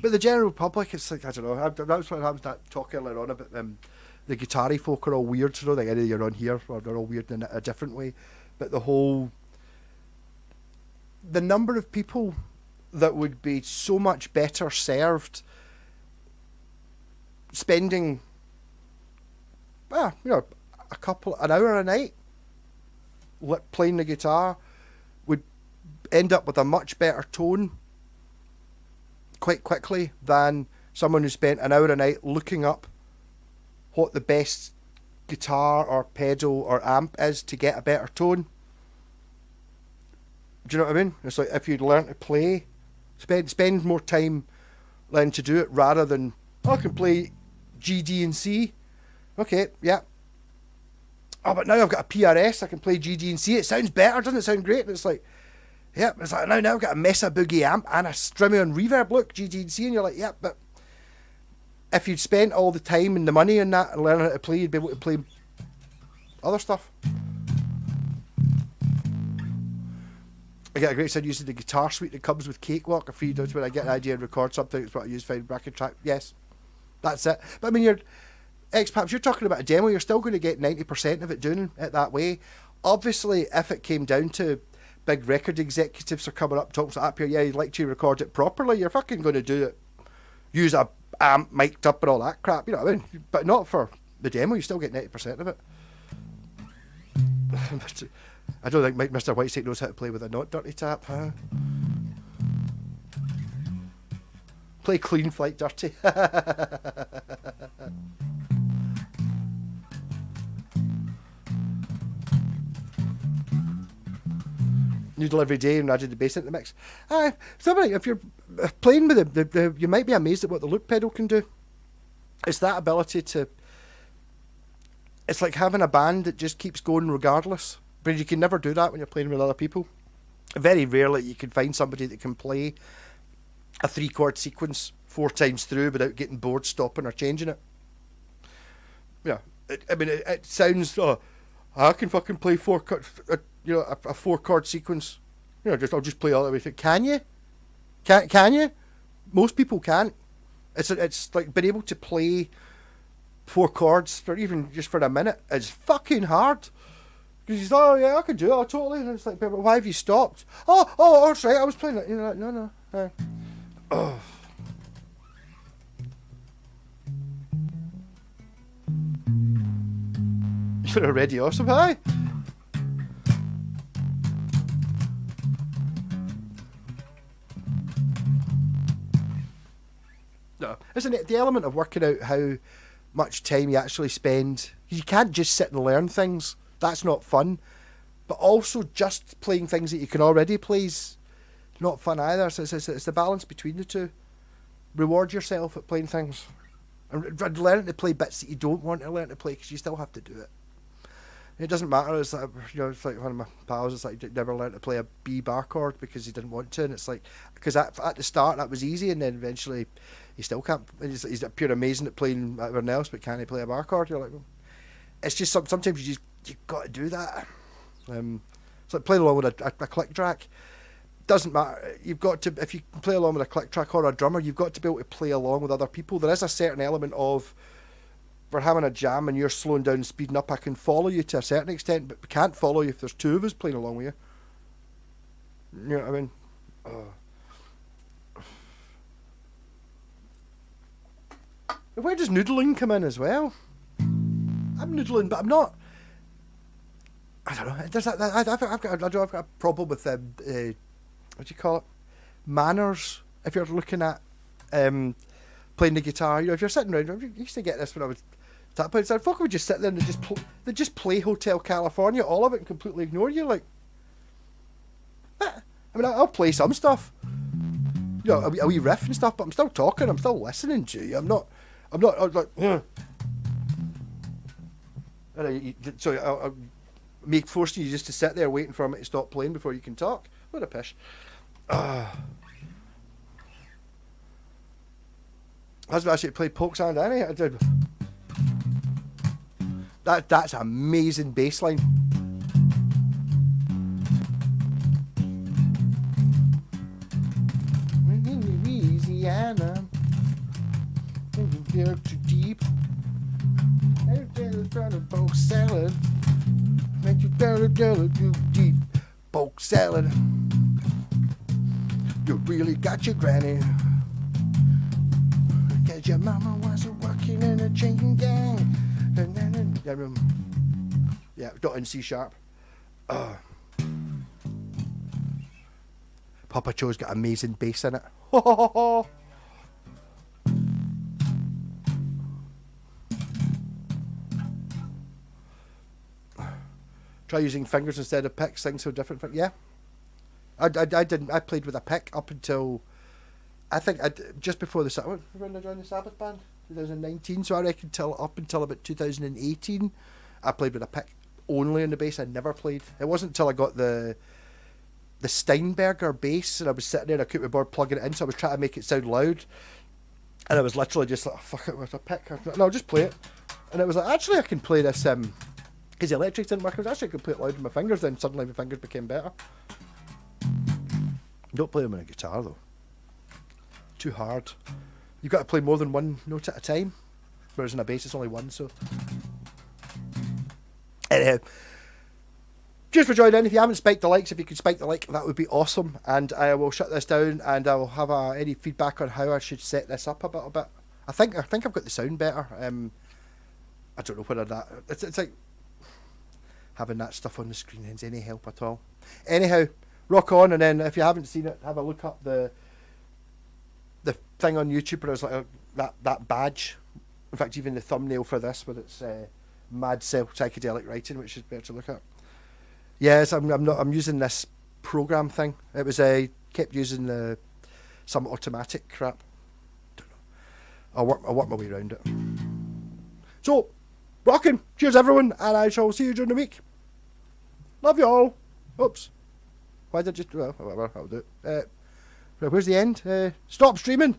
But the general public, it's like, I don't know. That's what happens. That talk earlier on about the guitar-y folk are all weird. So like either you're on here or they're all weird in a different way. But the number of people that would be so much better served spending, an hour a night playing the guitar would end up with a much better tone quite quickly than someone who spent an hour a night looking up what the best guitar or pedal or amp is to get a better tone. Do you know what I mean? It's like if you'd learn to play, spend more time learning to do it rather than, I can play G, D and C. Okay, yeah. Oh, but now I've got a PRS, I can play G, D and C. It sounds better, doesn't it sound great? And it's like, yeah, it's like now I've got a Mesa Boogie amp and a Strymon reverb, look, G, D and C, and you're like, yeah, but if you'd spent all the time and the money on that and learning how to play, you'd be able to play other stuff. I get a great sound using the guitar suite that comes with Cakewalk. A free download when I get an idea and record something. It's what I use for bracket track. Yes, that's it. But I mean, you're expats. You're talking about a demo. You're still going to get 90% of it doing it that way. Obviously, if it came down to big record executives are coming up, talks up here, yeah, you'd like to record it properly. You're fucking going to do it. Use a amp mic'd up and all that crap. You know what I mean? But not for the demo. You still get 90% of it. I don't think Mr. Whitesnake knows how to play with a not dirty tap, huh? Play clean, flight dirty. Noodle every day and added the bass into the mix. Something if you're playing with the you might be amazed at what the loop pedal can do. It's that ability to. It's like having a band that just keeps going regardless. But you can never do that when you're playing with other people. Very rarely you can find somebody that can play a 3-chord sequence 4 times through without getting bored, stopping or changing it. Yeah, it sounds. I can fucking play 4 chords. A 4-chord sequence. I'll just play all the way through. Can you? Can you? Most people can't. It's like being able to play 4 chords for even just for a minute is fucking hard. Because he's like, oh yeah, I can do it, totally. And it's like, but why have you stopped? Oh, that's right, I was playing it. You're like, no. Oh. You're already awesome, hi. No, isn't it the element of working out how much time you actually spend? You can't just sit and learn things. That's not fun. But also just playing things that you can already play is not fun either. So it's the balance between the two. Reward yourself at playing things. And learn to play bits that you don't want to learn to play because you still have to do it. It doesn't matter. It's like, it's like one of my pals. It's like he never learned to play a B bar chord because he didn't want to, and it's like because at the start that was easy, and then eventually he still can't. He's pure amazing at playing everything else, but can't he play a bar chord? You're like, well, it's just sometimes you've got to do that. It's like playing along with a click track. Doesn't matter. You've got to, if you play along with a click track or a drummer, you've got to be able to play along with other people. There is a certain element of, we're having a jam and you're slowing down and speeding up, I can follow you to a certain extent, but we can't follow you if there's 2 of us playing along with you. You know what I mean? Where does noodling come in as well? I'm noodling, but I'm not. I don't know. There's I've got a problem with what do you call it? Manners. If you're looking at playing the guitar, if you're sitting around, I used to get this when I was tap playing. So folk would just sit there and they just play Hotel California, all of it, and completely ignore you. Like, I mean, I'll play some stuff, a wee riff and stuff, but I'm still talking. I'm still listening to you. I'm not like. So I'll forcing you just to sit there waiting for me to stop playing before you can talk. What a pish. Husband actually played Polk Sound, Annie. I did. That's amazing bass line. Louisiana. You're too deep. Everything's trying to poke salad. Make you too deep. Poke salad. You really got your granny. Cause your mama wasn't working in a chain gang. Yeah, not in C sharp. Papa Joe's got amazing bass in it. Try using fingers instead of picks. Things so different. Yeah, I didn't. I played with a pick up until I think just before the Sabbath. When I joined the Sabbath band, 2019. So I reckon up until about 2018, I played with a pick only on the bass. I never played. It wasn't until I got the Steinberger bass and I was sitting there and I couldn't be bored plugging it in, so I was trying to make it sound loud, and I was literally just like, oh, fuck it with a pick. No, I'll just play it. And it was like, actually I can play this because the electrics didn't work. I was actually could play it loud with my fingers. Then suddenly my fingers became better. Don't play them on a guitar though. Too hard. You've got to play more than one note at a time, whereas in a bass it's only one. So anyhow, just for joining in. If you haven't spiked the likes, if you could spike the like, that would be awesome. And I will shut this down and I will have any feedback on how I should set this up a little bit. I think I've got the sound better. I don't know whether that it's like having that stuff on the screen is any help at all. Anyhow, rock on. And then if you haven't seen it, have a look up the thing on YouTube where it's like that badge. In fact, even the thumbnail for this with its mad psychedelic writing, which is better to look at. Yes, I'm using this program thing. It was kept using some automatic crap. Don't know. I'll work my way around it. So, rocking. Cheers everyone, and I shall see you during the week. Love you all. Oops. Why did I just... Well, whatever, I'll do it. Where's the end? Stop streaming.